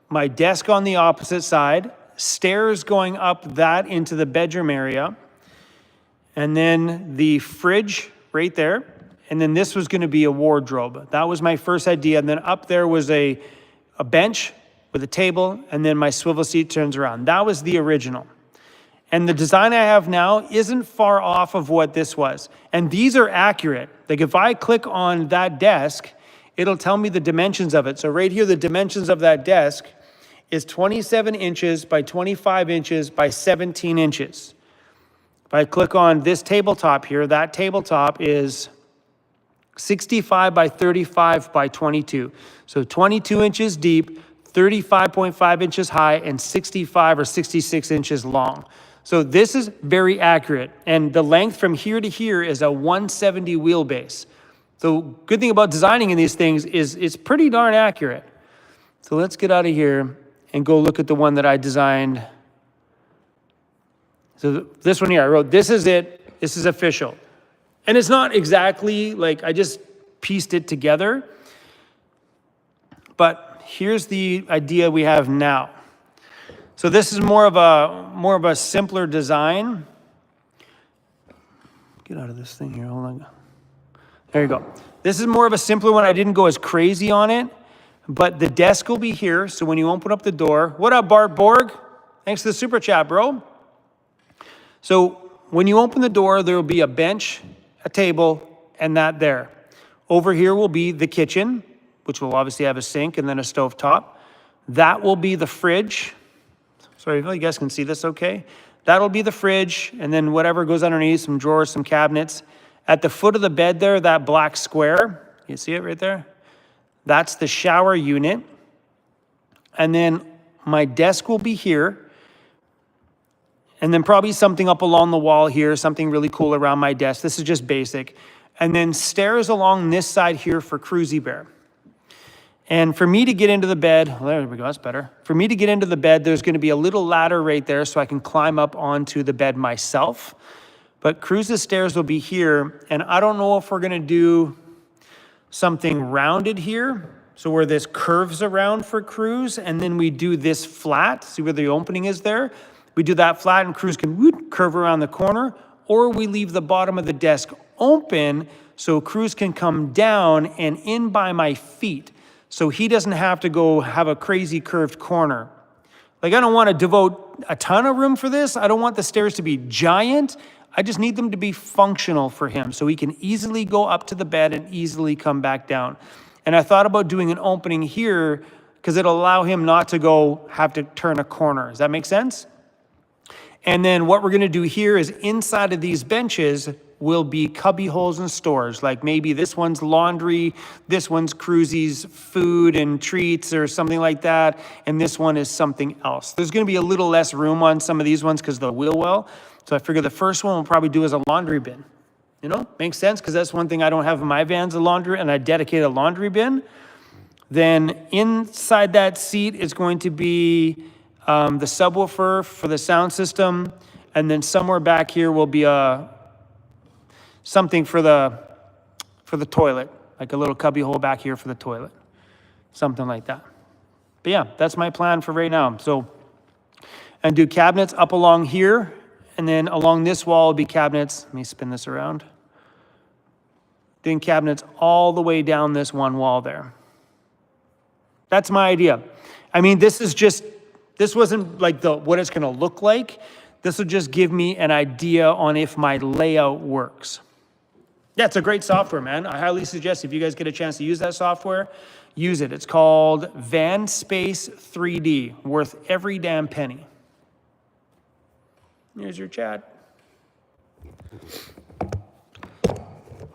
my desk on the opposite side, stairs going up that into the bedroom area, and then the fridge right there. And then this was going to be a wardrobe. That was my first idea. And then up there was a bench with a table, and then my swivel seat turns around. That was the original. And the design I have now isn't far off of what this was. And these are accurate. Like if I click on that desk, it'll tell me the dimensions of it. So right here, the dimensions of that desk is 27 inches by 25 inches by 17 inches. If I click on this tabletop here, that tabletop is 65 by 35 by 22. So 22 inches deep, 35.5 inches high, and 65 or 66 inches long. So this is very accurate. And the length from here to here is a 170 wheelbase. So good thing about designing in these things is it's pretty darn accurate. So let's get out of here and go look at the one that I designed. So this one here, I wrote, this is it, this is official. And it's not exactly like I just pieced it together, but here's the idea we have now. So this is more of a simpler design. Get out of this thing here, hold on. There you go. This is more of a simpler one. I didn't go as crazy on it, but the desk will be here. So when you open up the door, what up, Bart Borg? Thanks for the super chat, bro. So when you open the door, there will be a bench, a table, and that there. Over here will be the kitchen, which will obviously have a sink and then a stovetop. That will be the fridge. Sorry, you guys can see this okay? That'll be the fridge, and then whatever goes underneath, some drawers, some cabinets. At the foot of the bed there, that black square, you see it right there? That's the shower unit. And then my desk will be here. And then probably something up along the wall here, something really cool around my desk. This is just basic. And then stairs along this side here for Cruzy Bear. And for me to get into the bed, well, there we go, that's better. For me to get into the bed, there's going to be a little ladder right there so I can climb up onto the bed myself. But Cruz's stairs will be here, and I don't know if we're going to do something rounded here, so where this curves around for Cruz, and then we do this flat. See where the opening is there? We do that flat, and Cruz can curve around the corner, or we leave the bottom of the desk open so Cruz can come down and in by my feet, so he doesn't have to go have a crazy curved corner. Like, I don't want to devote a ton of room for this. I don't want the stairs to be giant. I just need them to be functional for him so he can easily go up to the bed and easily come back down. And I thought about doing an opening here because it'll allow him not to have to turn a corner. Does that make sense? And then what we're going to do here is inside of these benches will be cubby holes and stores. Like maybe this one's laundry, this one's Cruzy's food and treats or something like that, and this one is something else. There's going to be a little less room on some of these ones because they'll wheel well. So I figure the first one we'll probably do as a laundry bin. You know, makes sense because that's one thing I don't have in my vans, a laundry, and I dedicate a laundry bin. Then inside that seat is going to be the subwoofer for the sound system, and then somewhere back here will be something for the toilet, like a little cubby hole back here for the toilet, something like that. But yeah, that's my plan for right now. So, and do cabinets up along here, and then along this wall will be cabinets. Let me spin this around. Doing cabinets all the way down this one wall there. That's my idea. I mean, this wasn't like what it's gonna look like. This will just give me an idea on if my layout works. Yeah, it's a great software, man. I highly suggest if you guys get a chance to use that software, use it. It's called Vanspace 3D, worth every damn penny. Here's your chat.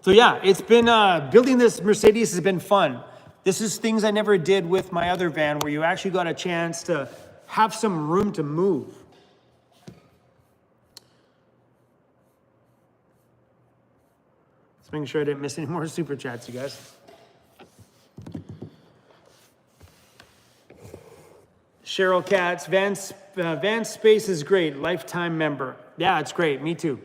So yeah, it's been, building this Mercedes has been fun. This is things I never did with my other van where you actually got a chance to have some room to move. Just making sure I didn't miss any more super chats, you guys. Cheryl Katz, Vanspace is great, lifetime member. Yeah, it's great, me too.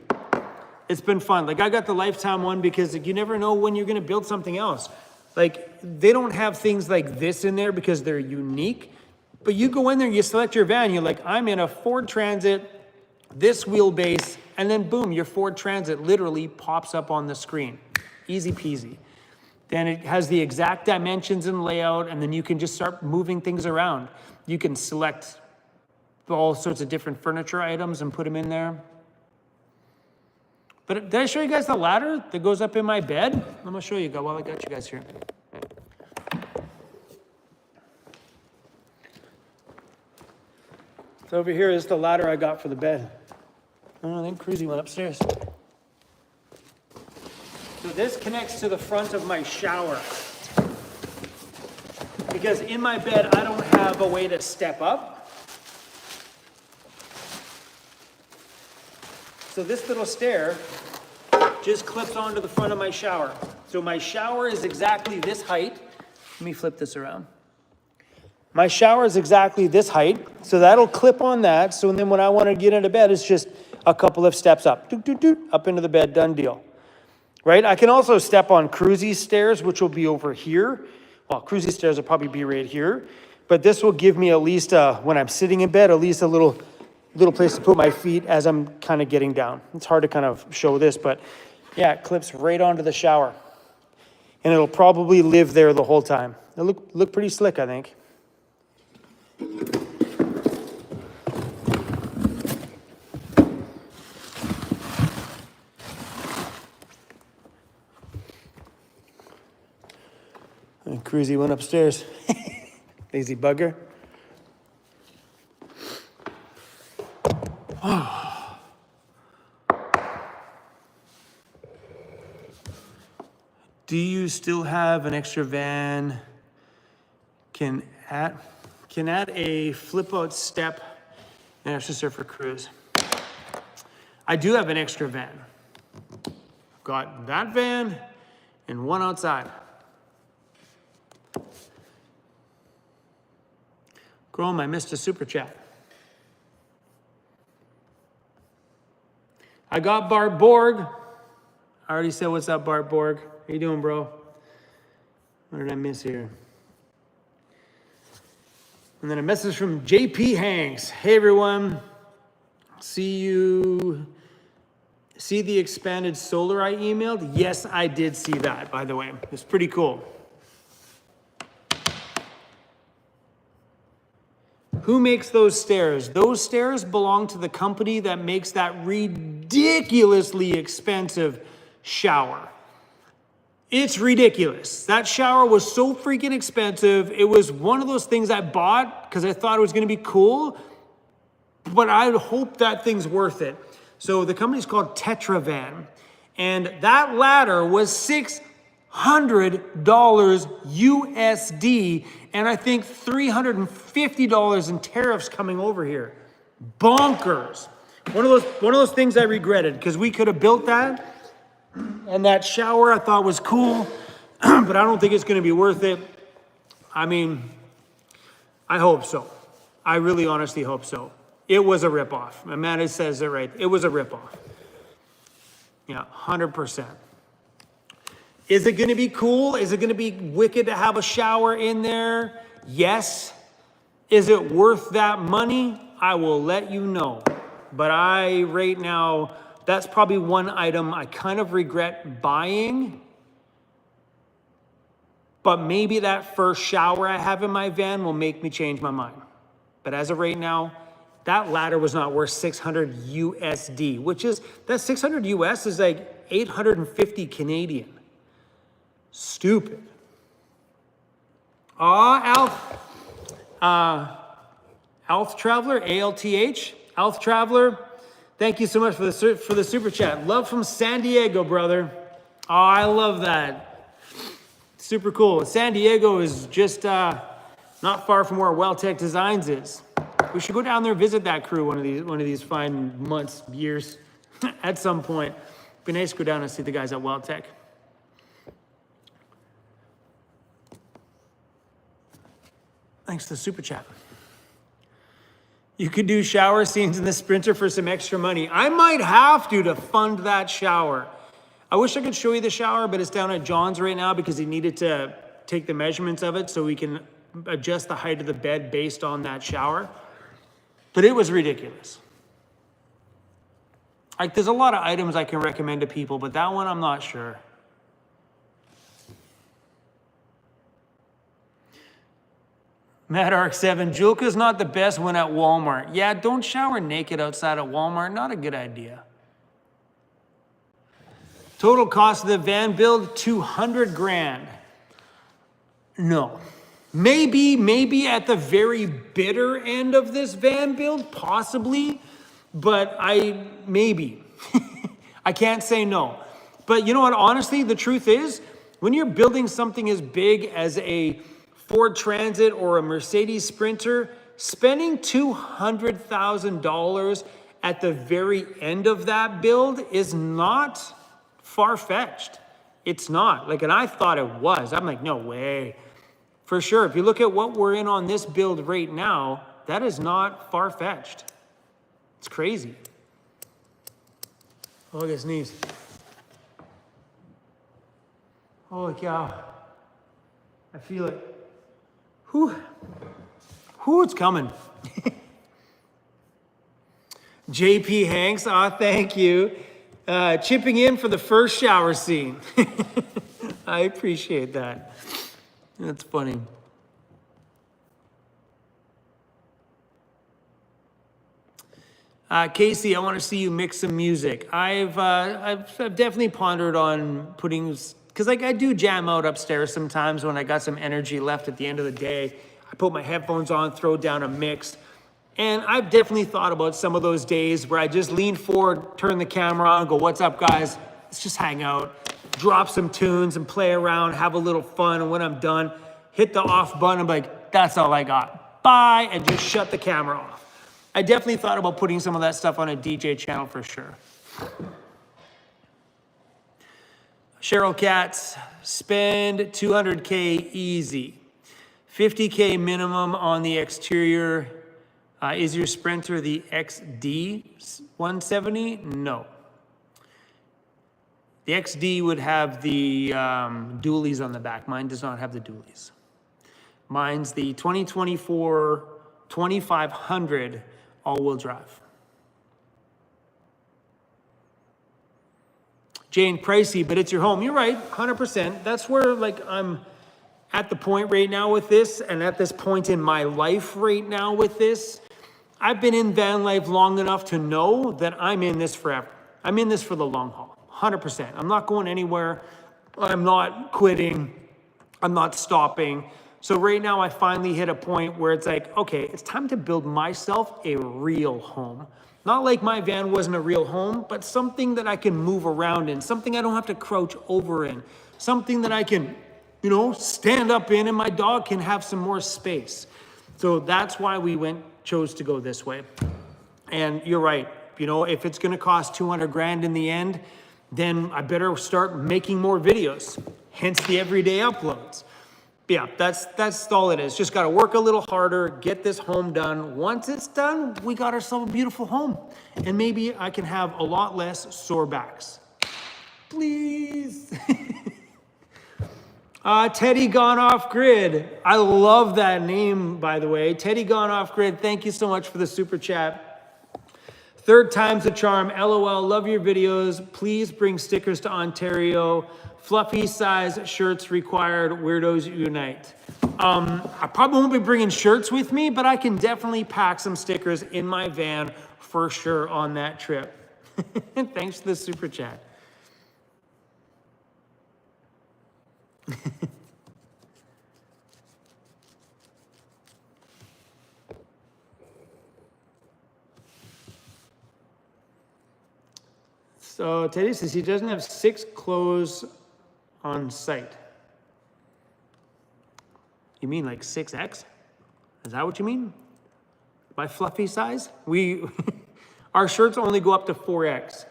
It's been fun. Like I got the lifetime one because you never know when you're gonna build something else. Like they don't have things like this in there because they're unique, but you go in there, you select your van, you're like, I'm in a Ford Transit, this wheelbase, and then boom, your Ford Transit literally pops up on the screen. Easy peasy. Then it has the exact dimensions and layout, and then you can just start moving things around. You can select all sorts of different furniture items and put them in there. But did I show you guys the ladder that goes up in my bed? I'm gonna show you while I got you guys here. So over here is the ladder I got for the bed. Oh, I think Cruzy went upstairs. So this connects to the front of my shower. Because in my bed, I don't have a way to step up. So this little stair just clips onto the front of my shower. So my shower is exactly this height. Let me flip this around. My shower is exactly this height. So that'll clip on that. So then when I want to get into bed, it's just a couple of steps up. Doot, doot, doot, up into the bed, done deal. Right? I can also step on Cruzy's stairs, which will be over here. Well, Cruzy's stairs will probably be right here. But this will give me at least, when I'm sitting in bed, at least a little place to put my feet as I'm kind of getting down. It's hard to kind of show this, but yeah, it clips right onto the shower. And it'll probably live there the whole time. It'll look pretty slick, I think. And Cruzy went upstairs. Lazy bugger. Do you still have an extra van? Can add a flip out step and extra surfer cruise. I do have an extra van. Got that van and one outside. Grom, I missed a super chat. I got Bart Borg. I already said what's up, Bart Borg. How you doing, bro? What did I miss here? And then a message from JP Hanks. Hey, everyone. See the expanded solar I emailed? Yes, I did see that, by the way. It's pretty cool. Who makes those stairs? Those stairs belong to the company that makes that ridiculously expensive shower. It's ridiculous. That shower was so freaking expensive. It was one of those things I bought because I thought it was going to be cool, but I hope that thing's worth it. So the company's called Tetravan, and that ladder was $600 USD, and I think $350 in tariffs coming over here. Bonkers. One of those things I regretted because we could have built that. And that shower I thought was cool, but I don't think it's going to be worth it. I mean, I hope so. I really honestly hope so. It was a ripoff. Amanda says it right. It was a ripoff. Yeah, 100%. Is it going to be cool? Is it going to be wicked to have a shower in there? Yes. Is it worth that money? I will let you know. But right now, that's probably one item I kind of regret buying. But maybe that first shower I have in my van will make me change my mind. But as of right now, that ladder was not worth 600 USD, which is, that 600 US is like 850 Canadian. Stupid. Alf Traveler, ALTH, Alf Traveler. Thank you so much for the super chat. Love from San Diego, brother. Oh, I love that. Super cool. San Diego is just not far from where WellTech Designs is. We should go down there and visit that crew one of these fine months, years, at some point. Be nice to go down and see the guys at WellTech. Thanks to the super chat. You could do shower scenes in the Sprinter for some extra money. I might have to fund that shower. I wish I could show you the shower, but it's down at John's right now because he needed to take the measurements of it so we can adjust the height of the bed based on that shower. But it was ridiculous. Like, there's a lot of items I can recommend to people, but that one I'm not sure. Matt Arc7, Julka's not the best one at Walmart. Yeah, don't shower naked outside at Walmart. Not a good idea. Total cost of the van build, 200 grand. No. Maybe at the very bitter end of this van build, possibly, but maybe. I can't say no. But you know what, honestly, the truth is, when you're building something as big as a Ford Transit or a Mercedes Sprinter, spending $200,000 at the very end of that build is not far-fetched. It's not. Like, and I thought it was. I'm like, no way. For sure, if you look at what we're in on this build right now, that is not far-fetched. It's crazy. Oh, look at sneeze. Holy cow. I feel it. Whew. Whew, it's coming. JP Hanks, thank you. Chipping in for the first shower scene. I appreciate that. That's funny. Casey, I want to see you mix some music. I've definitely pondered on putting, because like I do jam out upstairs sometimes when I got some energy left at the end of the day. I put my headphones on, throw down a mix. And I've definitely thought about some of those days where I just lean forward, turn the camera on, and go, what's up, guys? Let's just hang out, drop some tunes and play around, have a little fun. And when I'm done, hit the off button. I'm like, that's all I got. Bye, and just shut the camera off. I definitely thought about putting some of that stuff on a DJ channel for sure. Cheryl Katz, spend $200K easy. 50K minimum on the exterior. Is your Sprinter the XD 170? No. The XD would have the dualies on the back. Mine does not have the dualies. Mine's the 2024 2500 all-wheel drive. Jane, pricey, but it's your home. You're right, 100%. That's where like I'm at the point right now with this, and at this point in my life right now with this. I've been in van life long enough to know that I'm in this forever. I'm in this for the long haul, 100%. I'm not going anywhere. I'm not quitting. I'm not stopping. So right now I finally hit a point where it's like, okay, it's time to build myself a real home. Not like my van wasn't a real home, but something that I can move around in, something I don't have to crouch over in, something that I can, you know, stand up in and my dog can have some more space. So that's why we chose to go this way. And you're right, you know, if it's gonna cost 200 grand in the end, then I better start making more videos, hence the everyday uploads. Yeah, that's all it is. Just gotta work a little harder, get this home done. Once it's done, we got ourselves a beautiful home. And maybe I can have a lot less sore backs. Please. Teddy Gone Off Grid. I love that name, by the way. Teddy Gone Off Grid, thank you so much for the super chat. Third time's a charm. LOL, love your videos. Please bring stickers to Ontario. Fluffy size shirts required. Weirdos unite. I probably won't be bringing shirts with me, but I can definitely pack some stickers in my van for sure on that trip. Thanks for the super chat. So Teddy says he doesn't have 6 clothes on site. You mean like 6X? Is that what you mean? By fluffy size? Our shirts only go up to 4X.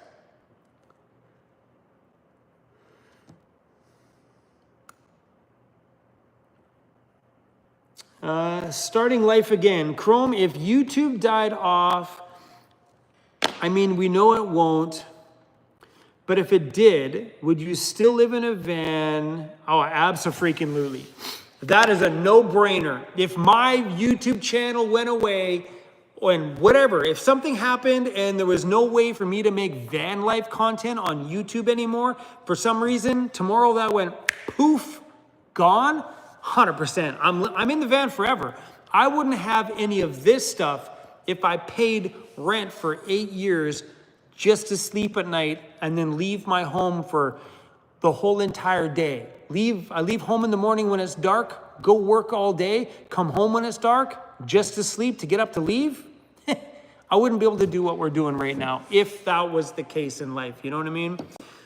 Starting life again. Chrome, if YouTube died off, I mean, we know it won't, but if it did, would you still live in a van? Oh, abso-freaking-lutely. That is a no-brainer. If my YouTube channel went away, and whatever, if something happened and there was no way for me to make van life content on YouTube anymore, for some reason, tomorrow that went poof, gone, 100%. I'm in the van forever. I wouldn't have any of this stuff if I paid rent for 8 years just to sleep at night and then leave my home for the whole entire day. I leave home in the morning when it's dark, go work all day, come home when it's dark, just to sleep, to get up to leave. I wouldn't be able to do what we're doing right now if that was the case in life, you know what I mean?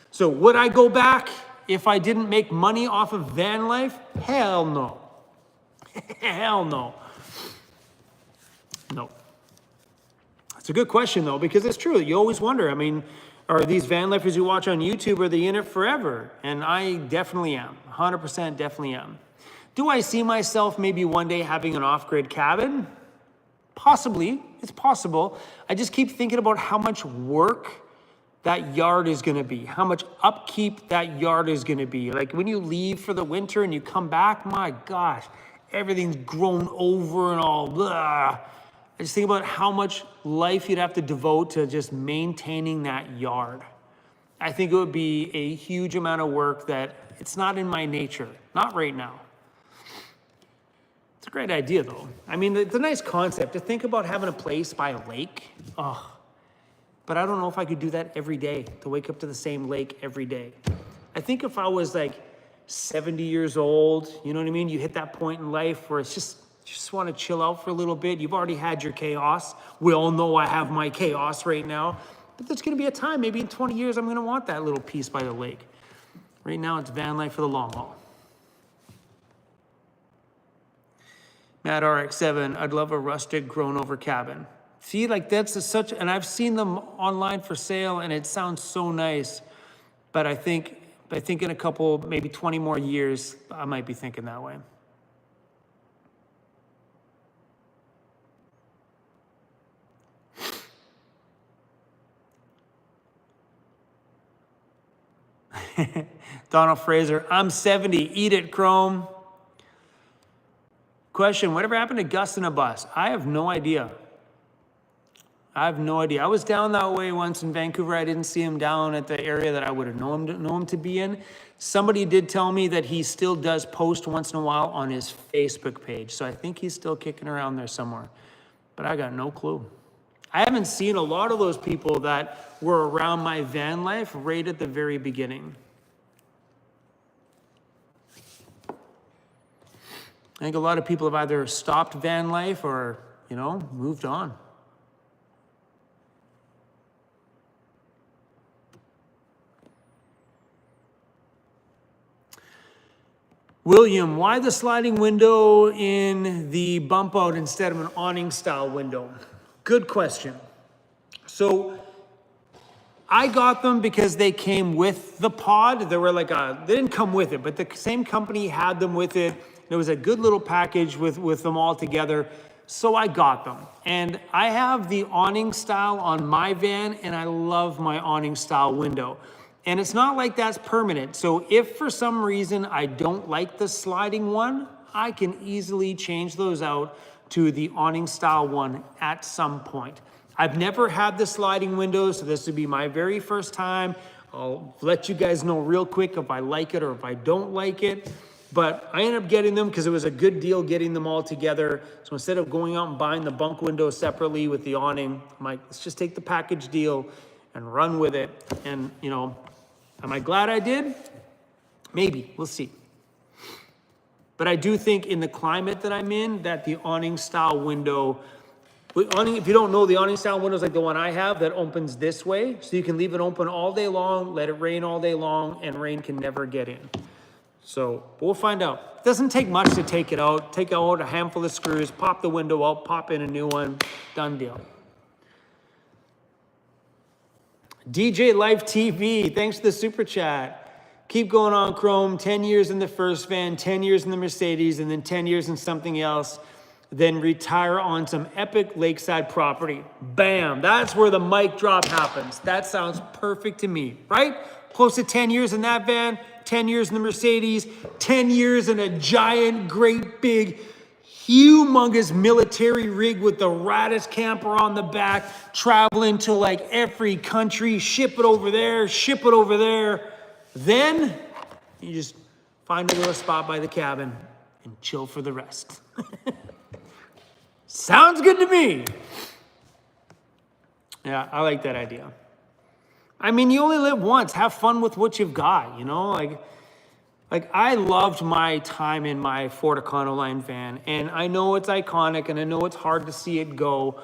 So would I go back if I didn't make money off of van life? Hell no. Hell no. No. It's a good question though, because it's true. You always wonder, I mean, are these van lifers you watch on YouTube, are they in it forever? And I definitely am. 100% definitely am. Do I see myself maybe one day having an off-grid cabin? Possibly. It's possible. I just keep thinking about how much work that yard is going to be, how much upkeep that yard is going to be. Like when you leave for the winter and you come back, my gosh, everything's grown over and all blah. I just think about how much life you'd have to devote to just maintaining that yard. I think it would be a huge amount of work that it's not in my nature, not right now. It's a great idea though. I mean, it's a nice concept to think about having a place by a lake. Oh, but I don't know if I could do that every day, to wake up to the same lake every day. I think if I was like 70 years old, you know what I mean? You hit that point in life where it's just, you just want to chill out for a little bit. You've already had your chaos. We all know I have my chaos right now. But there's going to be a time, maybe in 20 years, I'm going to want that little piece by the lake. Right now, it's van life for the long haul. Matt RX7, I'd love a rustic grown-over cabin. See, like that's such, and I've seen them online for sale, and it sounds so nice. But I think in a couple, maybe 20 more years, I might be thinking that way. Donald Fraser, I'm 70. Eat it, Chrome. Question, whatever happened to Gus in a bus? I have no idea. I have no idea. I was down that way once in Vancouver. I didn't see him down at the area that I would have known him to be in. Somebody did tell me that he still does post once in a while on his Facebook page. So I think he's still kicking around there somewhere. But I got no clue. I haven't seen a lot of those people that were around my van life right at the very beginning. I think a lot of people have either stopped van life or, you know, moved on. William, why the sliding window in the bump out instead of an awning style window? Good question. So I got them because they came with the pod. They were like they didn't come with it, but the same company had them with it. There was a good little package with them all together. So I got them. And I have the awning style on my van, and I love my awning style window. And it's not like that's permanent. So if for some reason I don't like the sliding one, I can easily change those out to the awning style one at some point. I've never had the sliding windows, so this would be my very first time. I'll let you guys know real quick if I like it or if I don't like it. But I ended up getting them because it was a good deal getting them all together. So instead of going out and buying the bunk window separately with the awning, I'm like, let's just take the package deal and run with it. And, you know, am I glad I did? Maybe, we'll see. But I do think in the climate that I'm in, that the awning style window If you don't know, the awning style window is like the one I have that opens this way. So you can leave it open all day long, let it rain all day long, and rain can never get in. So, but we'll find out. It doesn't take much to take it out. Take out a handful of screws, pop the window out, pop in a new one, done deal. DJ Life TV, thanks for the super chat. Keep going on, Chrome. 10 years in the first van, 10 years in the Mercedes, and then 10 years in something else. Then retire on some epic lakeside property. Bam, that's where the mic drop happens. That sounds perfect to me, right? Close to 10 years in that van, 10 years in the Mercedes, 10 years in a giant, great, big, humongous military rig with the raddest camper on the back, traveling to like every country, ship it over there, ship it over there. Then you just find a little spot by the cabin and chill for the rest. Sounds good to me. Yeah, I like that idea. I mean, you only live once. Have fun with what you've got, you know? Like I loved my time in my Ford Econoline van, and I know it's iconic, and I know it's hard to see it go,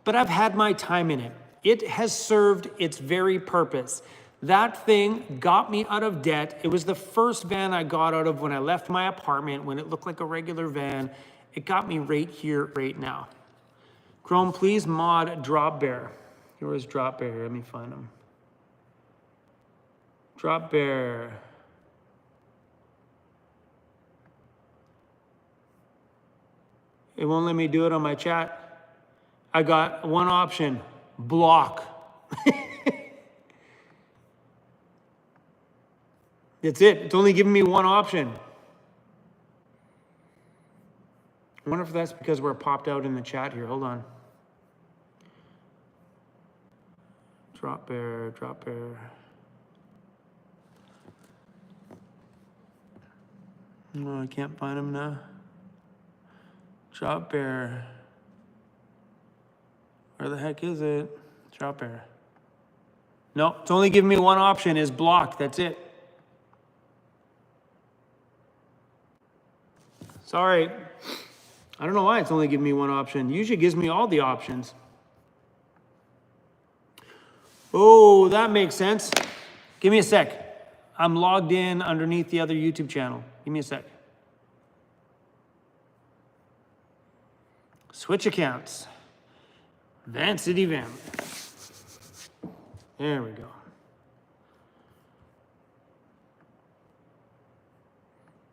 but I've had my time in it. It has served its very purpose. That thing got me out of debt. It was the first van I got out of when I left my apartment, when it looked like a regular van. It got me right here, right now. Chrome, please mod Drop Bear. Where is Drop Bear? Let me find him. Drop Bear. It won't let me do it on my chat. I got one option, block. That's it. It's only giving me one option. I wonder if that's because we're popped out in the chat here. Hold on. Drop Bear, Drop Bear. No, I can't find him now. Drop Bear. Where the heck is it? Drop Bear. No, it's only giving me one option, is block. That's it. Sorry. I don't know why it's only giving me one option. Usually it gives me all the options. Oh, that makes sense. Give me a sec. I'm logged in underneath the other YouTube channel. Give me a sec. Switch accounts. Vancity Vanlife. There we go.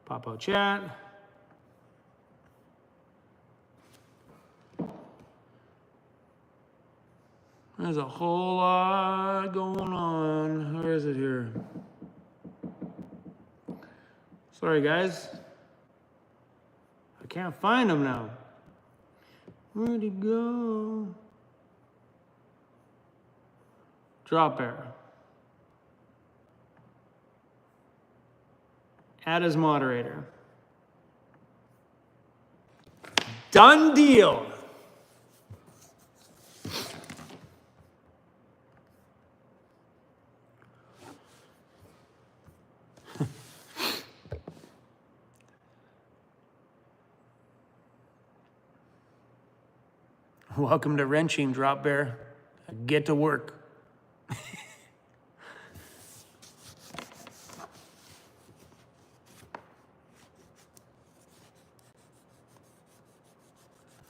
Pop out chat. There's a whole lot going on. Where is it here? Sorry, guys. I can't find him now. Where'd he go? Drop Bear. Add as moderator. Done deal. Welcome to wrenching, Drop Bear. Get to work.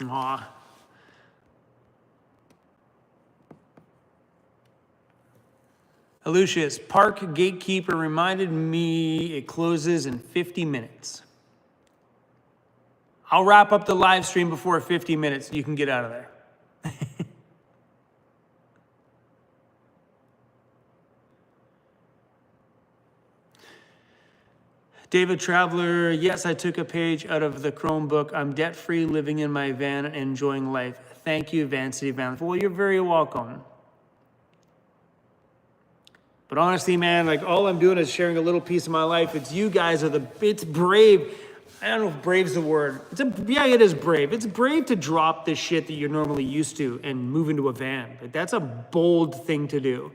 Aw. Lucius, park gatekeeper reminded me it closes in 50 minutes. I'll wrap up the live stream before 50 minutes. You can get out of there. David Traveler, yes, I took a page out of the Chromebook. I'm debt-free, living in my van, and enjoying life. Thank you, Vancity Vanlife. Well, you're very welcome. But honestly, man, like all I'm doing is sharing a little piece of my life. It's you guys are it's brave. I don't know if brave's the word. Yeah, it is brave. It's brave to drop this shit that you're normally used to and move into a van. Like, that's a bold thing to do.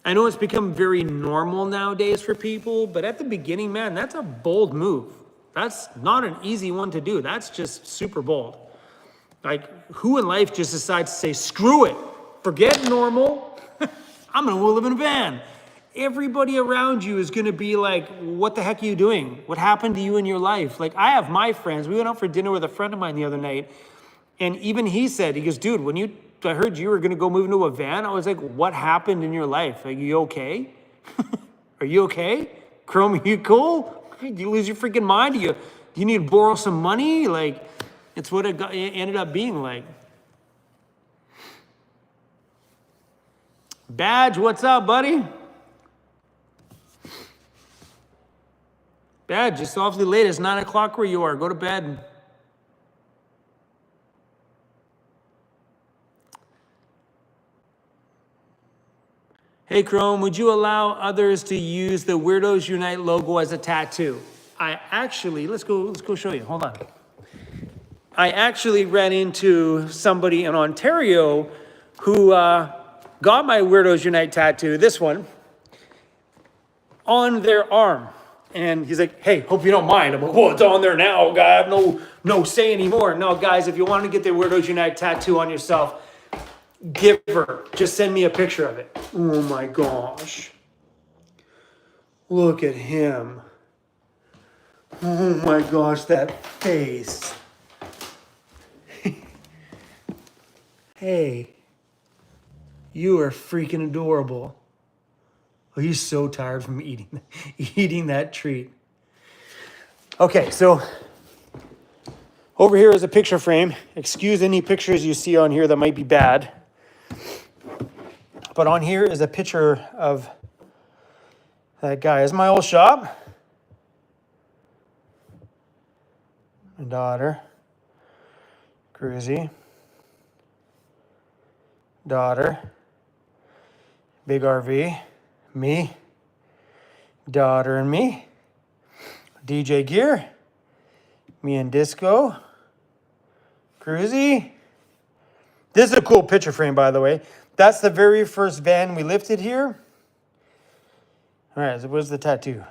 I know it's become very normal nowadays for people, but at the beginning, man, that's a bold move. That's not an easy one to do. That's just super bold. Like, who in life just decides to say, screw it, forget normal, I'm gonna live in a van? Everybody around you is gonna be like, what the heck are you doing? What happened to you in your life? Like, I have my friends. We went out for dinner with a friend of mine the other night, and even he said, he goes, dude, I heard you were gonna go move into a van, I was like, what happened in your life? Like, you okay? Are you okay? Chrome, are you cool? Do you lose your freaking mind? Do you need to borrow some money? Like, it's what it ended up being like. Badge, what's up, buddy? Badge, it's awfully late. It's 9 o'clock where you are. Go to bed. Hey, Chrome, would you allow others to use the Weirdos Unite logo as a tattoo? Let's go show you. Hold on. I actually ran into somebody in Ontario who got my Weirdos Unite tattoo, this one, on their arm. And he's like, hey, hope you don't mind. I'm like, well, it's on there now, guy. I have no say anymore. No, guys, if you want to get the Weirdos Unite tattoo on yourself, give her. Just send me a picture of it. Oh my gosh. Look at him. Oh my gosh, that face. Hey, you are freaking adorable. Oh, he's so tired from eating that treat. Okay, so over here is a picture frame. Excuse any pictures you see on here that might be bad. But on here is a picture of that guy. It's my old shop. My daughter, Cruzy. Daughter, big RV, me, daughter and me, DJ gear, me and Disco, Cruzy. This is a cool picture frame, by the way. That's the very first van we lifted here. All right, so where's the tattoo?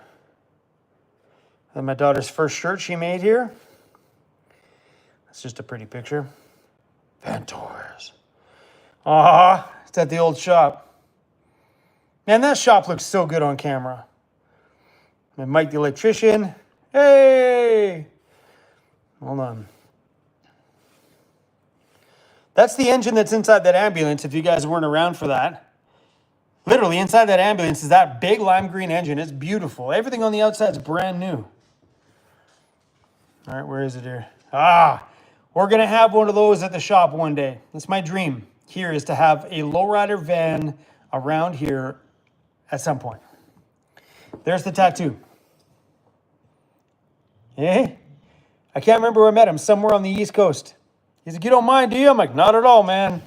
And my daughter's first shirt she made here. That's just a pretty picture. Ventors. It's at the old shop. Man, that shop looks so good on camera. And Mike the electrician. Hey! Hold on. That's the engine that's inside that ambulance, if you guys weren't around for that. Literally, inside that ambulance is that big lime green engine. It's beautiful. Everything on the outside is brand new. All right, where is it here? We're going to have one of those at the shop one day. That's my dream. Here is to have a lowrider van around here at some point. There's the tattoo. Hey, I can't remember where I met him. Somewhere on the East Coast. He's like, you don't mind, do you? I'm like, not at all, man.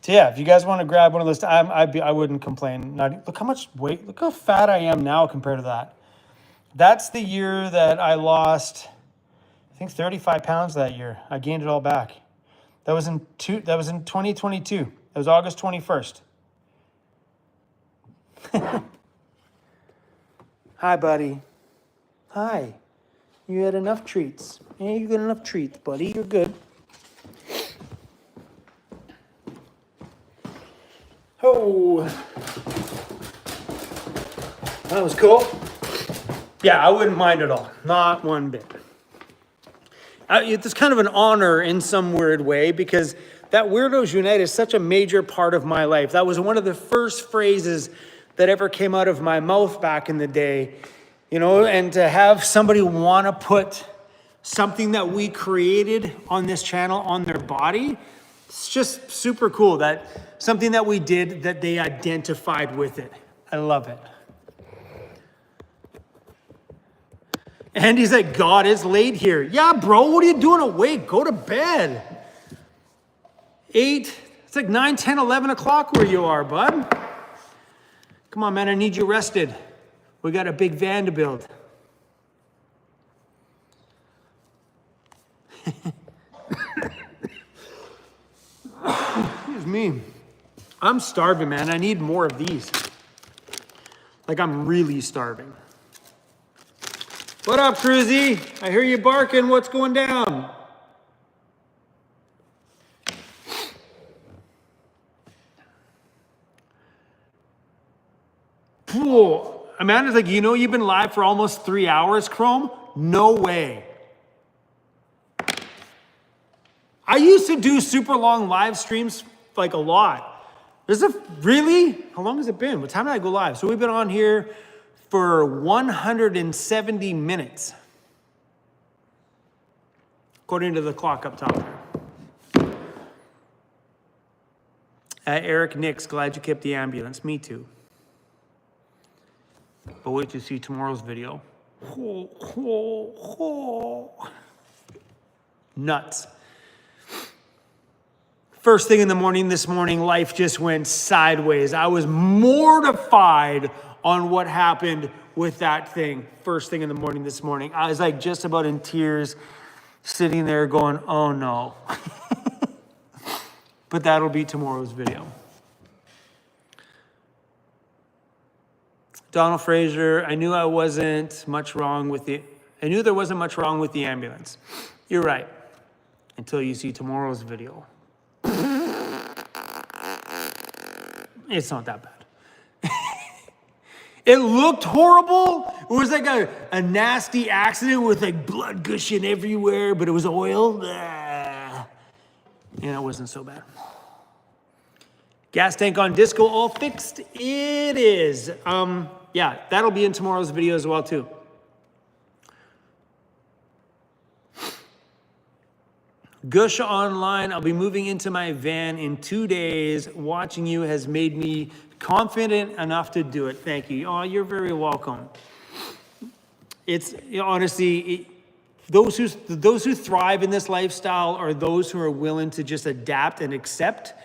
So yeah, if you guys want to grab one of those, I wouldn't complain. Look how much weight, look how fat I am now compared to that. That's the year that I lost, I think 35 pounds that year. I gained it all back. That was in 2022. That was August 21st. Hi, buddy. Hi. You had enough treats. Yeah, you got enough treats, buddy. You're good. Oh. That was cool. Yeah, I wouldn't mind at all. Not one bit. It's kind of an honor in some weird way because that Weirdos Unite is such a major part of my life. That was one of the first phrases that ever came out of my mouth back in the day, you know, and to have somebody want to put something that we created on this channel on their body, it's just super cool that something that we did that they identified with it. I love it. And he's like, God, it's late here. Yeah, bro, what are you doing awake? Go to bed. 8, it's like 9, 10, 11 o'clock where you are, bud. Come on, man, I need you rested. We got a big van to build. Excuse me. I'm starving, man. I need more of these. Like, I'm really starving. What up, Cruzy? I hear you barking. What's going down? Whoa. Amanda's like, you know, you've been live for almost 3 hours, Chrome? No way. I used to do super long live streams, like a lot. Really? How long has it been? What time did I go live? So we've been on here for 170 minutes. According to the clock up top there. Eric Nix, glad you kept the ambulance. Me too. But wait to see tomorrow's video. Nuts. First thing in the morning this morning, life just went sideways. I was mortified on what happened with that thing. First thing in the morning this morning. I was like just about in tears, sitting there going, oh no. But that'll be tomorrow's video. Donald Fraser, I knew there wasn't much wrong with the ambulance. You're right. Until you see tomorrow's video. It's not that bad. It looked horrible. It was like a nasty accident with like blood gushing everywhere, but it was oil. And it wasn't so bad. Gas tank on disco all fixed. It is. Yeah, that'll be in tomorrow's video as well too. Gush online, I'll be moving into my van in 2 days. Watching you has made me confident enough to do it. Thank you. Oh, you're very welcome. It's honestly, those who thrive in this lifestyle are those who are willing to just adapt and accept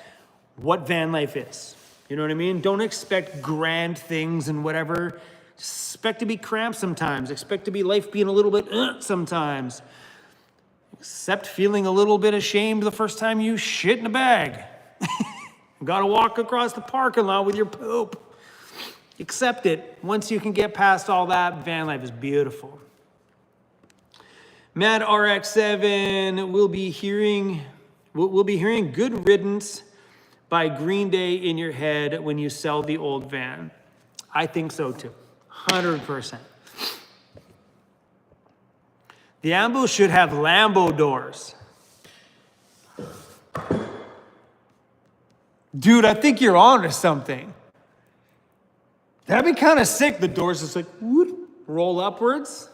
what van life is. You know what I mean? Don't expect grand things and whatever. Expect to be cramped sometimes. Expect to be life being a little bit sometimes. Except feeling a little bit ashamed the first time you shit in a bag. Got to walk across the parking lot with your poop. Accept it. Once you can get past all that, van life is beautiful. Mad RX7 will be hearing Good Riddance by Green Day in your head when you sell the old van. I think so too. 100%. The Ambo should have Lambo doors. Dude, I think you're on to something. That'd be kind of sick. The doors just like, whoop, roll upwards.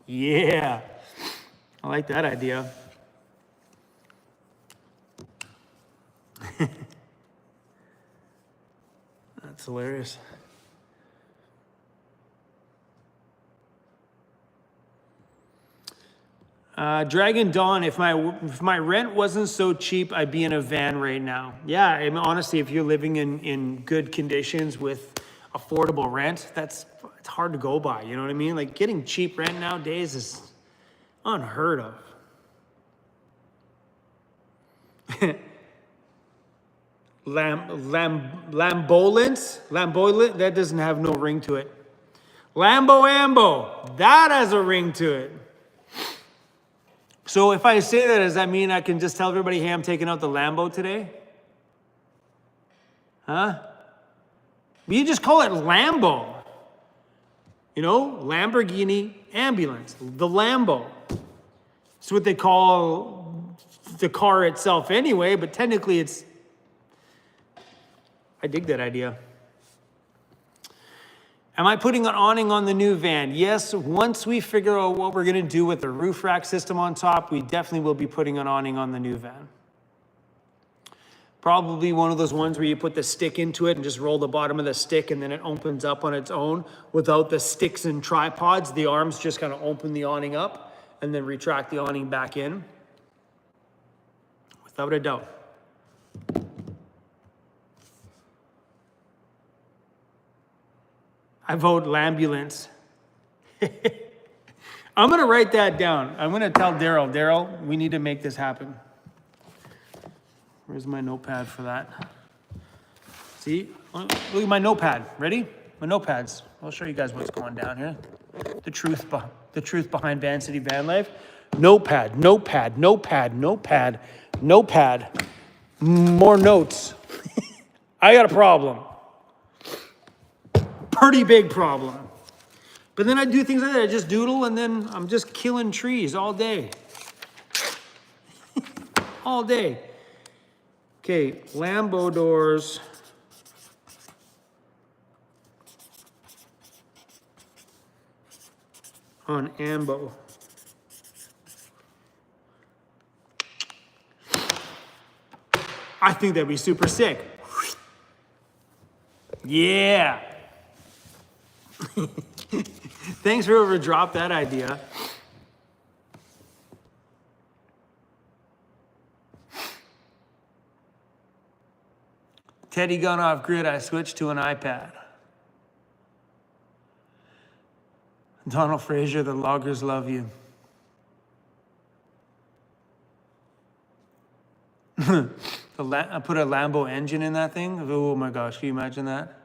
Yeah. I like that idea. That's hilarious. Dragon Dawn, if my rent wasn't so cheap, I'd be in a van right now. Yeah, I mean, honestly, if you're living in good conditions with affordable rent, it's hard to go by, you know what I mean? Like getting cheap rent nowadays is unheard of. Lambolence, that doesn't have no ring to it. Lambo, that has a ring to it. So if I say that, does that mean I can just tell everybody, hey, I'm taking out the Lambo today? Huh? But you just call it Lambo. You know, Lamborghini ambulance, the Lambo. It's what they call the car itself anyway, but technically I dig that idea. Am I putting an awning on the new van? Yes, once we figure out what we're gonna do with the roof rack system on top, we definitely will be putting an awning on the new van. Probably one of those ones where you put the stick into it and just roll the bottom of the stick and then it opens up on its own without the sticks and tripods. The arms just kind of open the awning up and then retract the awning back in. Without a doubt. I vote Lambulance. I'm going to write that down. I'm going to tell Daryl, we need to make this happen. Where's my notepad for that? See? Look at my notepad. Ready? My notepads. I'll show you guys what's going down here. The truth behind Vancity Vanlife. Notepad, notepad, notepad, notepad, notepad. More notes. I got a problem. pretty big problem. But then I do things like that. I just doodle and then I'm just killing trees all day. All day. Okay, Lambo doors. On Ambo. I think that'd be super sick. Yeah. Thanks for whoever dropped that idea. Teddy gone off grid, I switched to an iPad. Donald Frazier, the loggers love you. I put a Lambo engine in that thing. Oh my gosh, can you imagine that?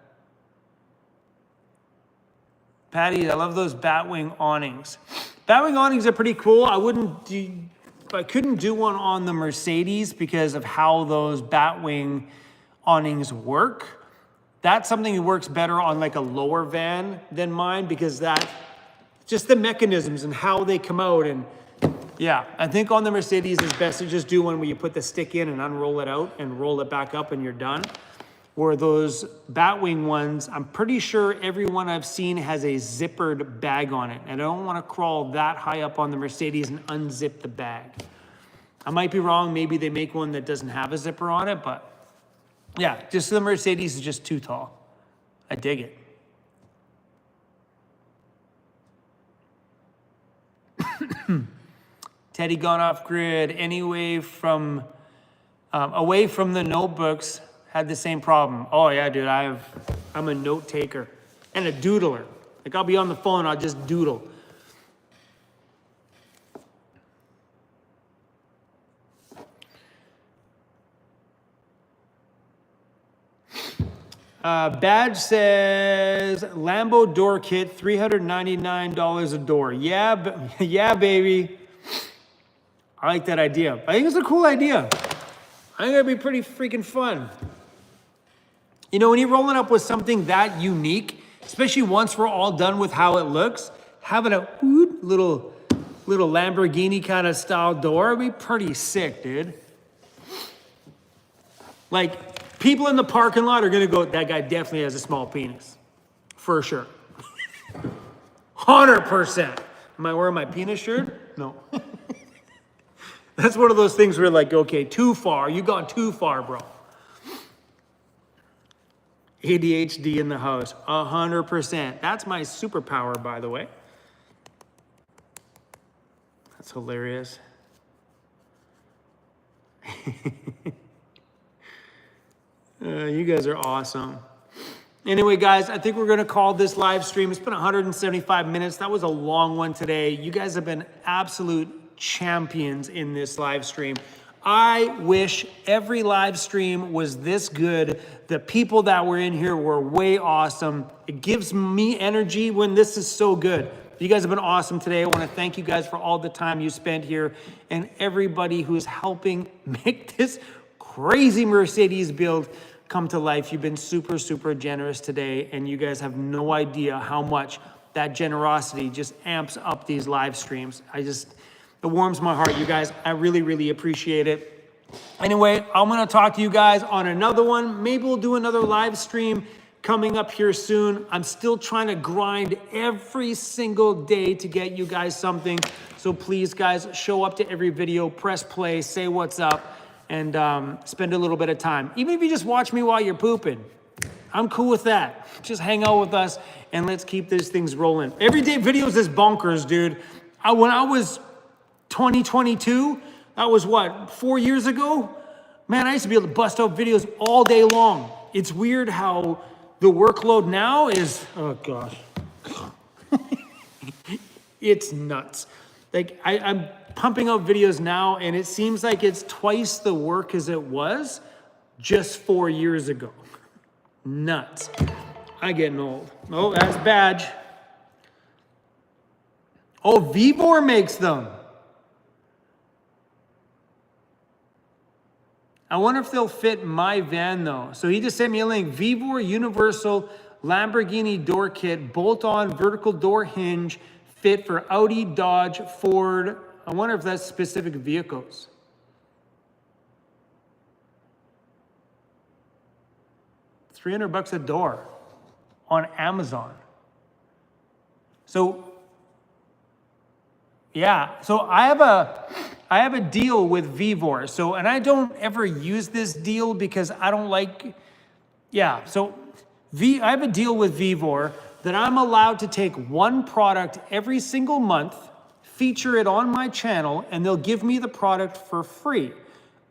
Patty, I love those Batwing awnings. Batwing awnings are pretty cool. I couldn't do one on the Mercedes because of how those Batwing awnings work. That's something that works better on like a lower van than mine because just the mechanisms and how they come out. And yeah, I think on the Mercedes it's best to just do one where you put the stick in and unroll it out and roll it back up and you're done. Where those Batwing ones, I'm pretty sure every one I've seen has a zippered bag on it. And I don't want to crawl that high up on the Mercedes and unzip the bag. I might be wrong. Maybe they make one that doesn't have a zipper on it, but yeah, just the Mercedes is just too tall. I dig it. Teddy gone off grid anyway from away from the notebooks had the same problem. Oh yeah, dude, I'm a note taker and a doodler. Like I'll be on the phone, I'll just doodle. Badge says Lambo door kit, $399 a door. Yeah, yeah, baby. I like that idea. I think it's a cool idea. I think it'd be pretty freaking fun. You know, when you're rolling up with something that unique, especially once we're all done with how it looks, having a little Lamborghini kind of style door would be pretty sick, dude. Like, people in the parking lot are gonna go, that guy definitely has a small penis. For sure. 100%. Am I wearing my penis shirt? No. That's one of those things where like, okay, too far. You gone too far, bro. ADHD in the house, 100%. That's my superpower, by the way. That's hilarious. You guys are awesome. Anyway, guys, I think we're going to call this live stream. It's been 175 minutes. That was a long one today. You guys have been absolute champions in this live stream. I wish every live stream was this good. The people that were in here were way awesome. It gives me energy when this is so good. You guys have been awesome today. I want to thank you guys for all the time you spent here and everybody who's helping make this crazy Mercedes build come to life. You've been super, super generous today, and you guys have no idea how much that generosity just amps up these live streams. It warms my heart, you guys. I really, really appreciate it. Anyway, I'm going to talk to you guys on another one. Maybe we'll do another live stream coming up here soon. I'm still trying to grind every single day to get you guys something. So please, guys, show up to every video, press play, say what's up, and spend a little bit of time. Even if you just watch me while you're pooping, I'm cool with that. Just hang out with us, and let's keep these things rolling. Everyday videos is bonkers, dude. When I was 2022, that was what, 4 years ago? Man, I used to be able to bust out videos all day long. It's weird how the workload now is, oh gosh. It's nuts. Like I'm pumping out videos now and it seems like it's twice the work as it was just 4 years ago. Nuts. I'm getting old. Oh, that's Badge. Oh, Vivor makes them. I wonder if they'll fit my van though. So he just sent me a link. Vivor Universal Lamborghini door kit, bolt-on vertical door hinge, fit for Audi, Dodge, Ford. I wonder if that's specific vehicles. $300 a door on Amazon. So, yeah, so I have a deal with Vivor. So, and I don't ever use this deal because I don't like, yeah, so I have a deal with Vivor that I'm allowed to take one product every single month, feature it on my channel, and they'll give me the product for free.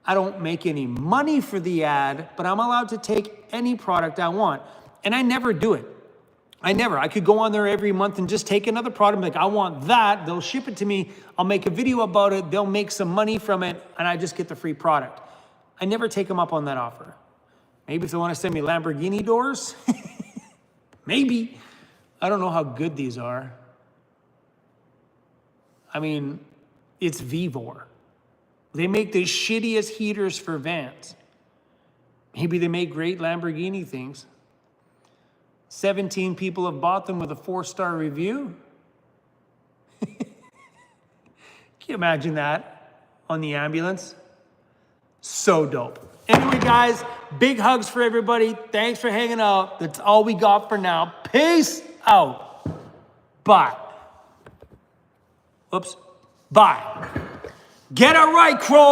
I don't make any money for the ad, but I'm allowed to take any product I want. And I never do it. I could go on there every month and just take another product, like I want that, they'll ship it to me, I'll make a video about it, they'll make some money from it, and I just get the free product. I never take them up on that offer. Maybe if they want to send me Lamborghini doors, maybe. I don't know how good these are. I mean, it's Vivor. They make the shittiest heaters for vans. Maybe they make great Lamborghini things. 17 people have bought them with a 4-star review. Can you imagine that on the ambulance? So dope. Anyway, guys, big hugs for everybody. Thanks for hanging out. That's all we got for now. Peace out. Bye. Oops. Bye. Get it right, Crow.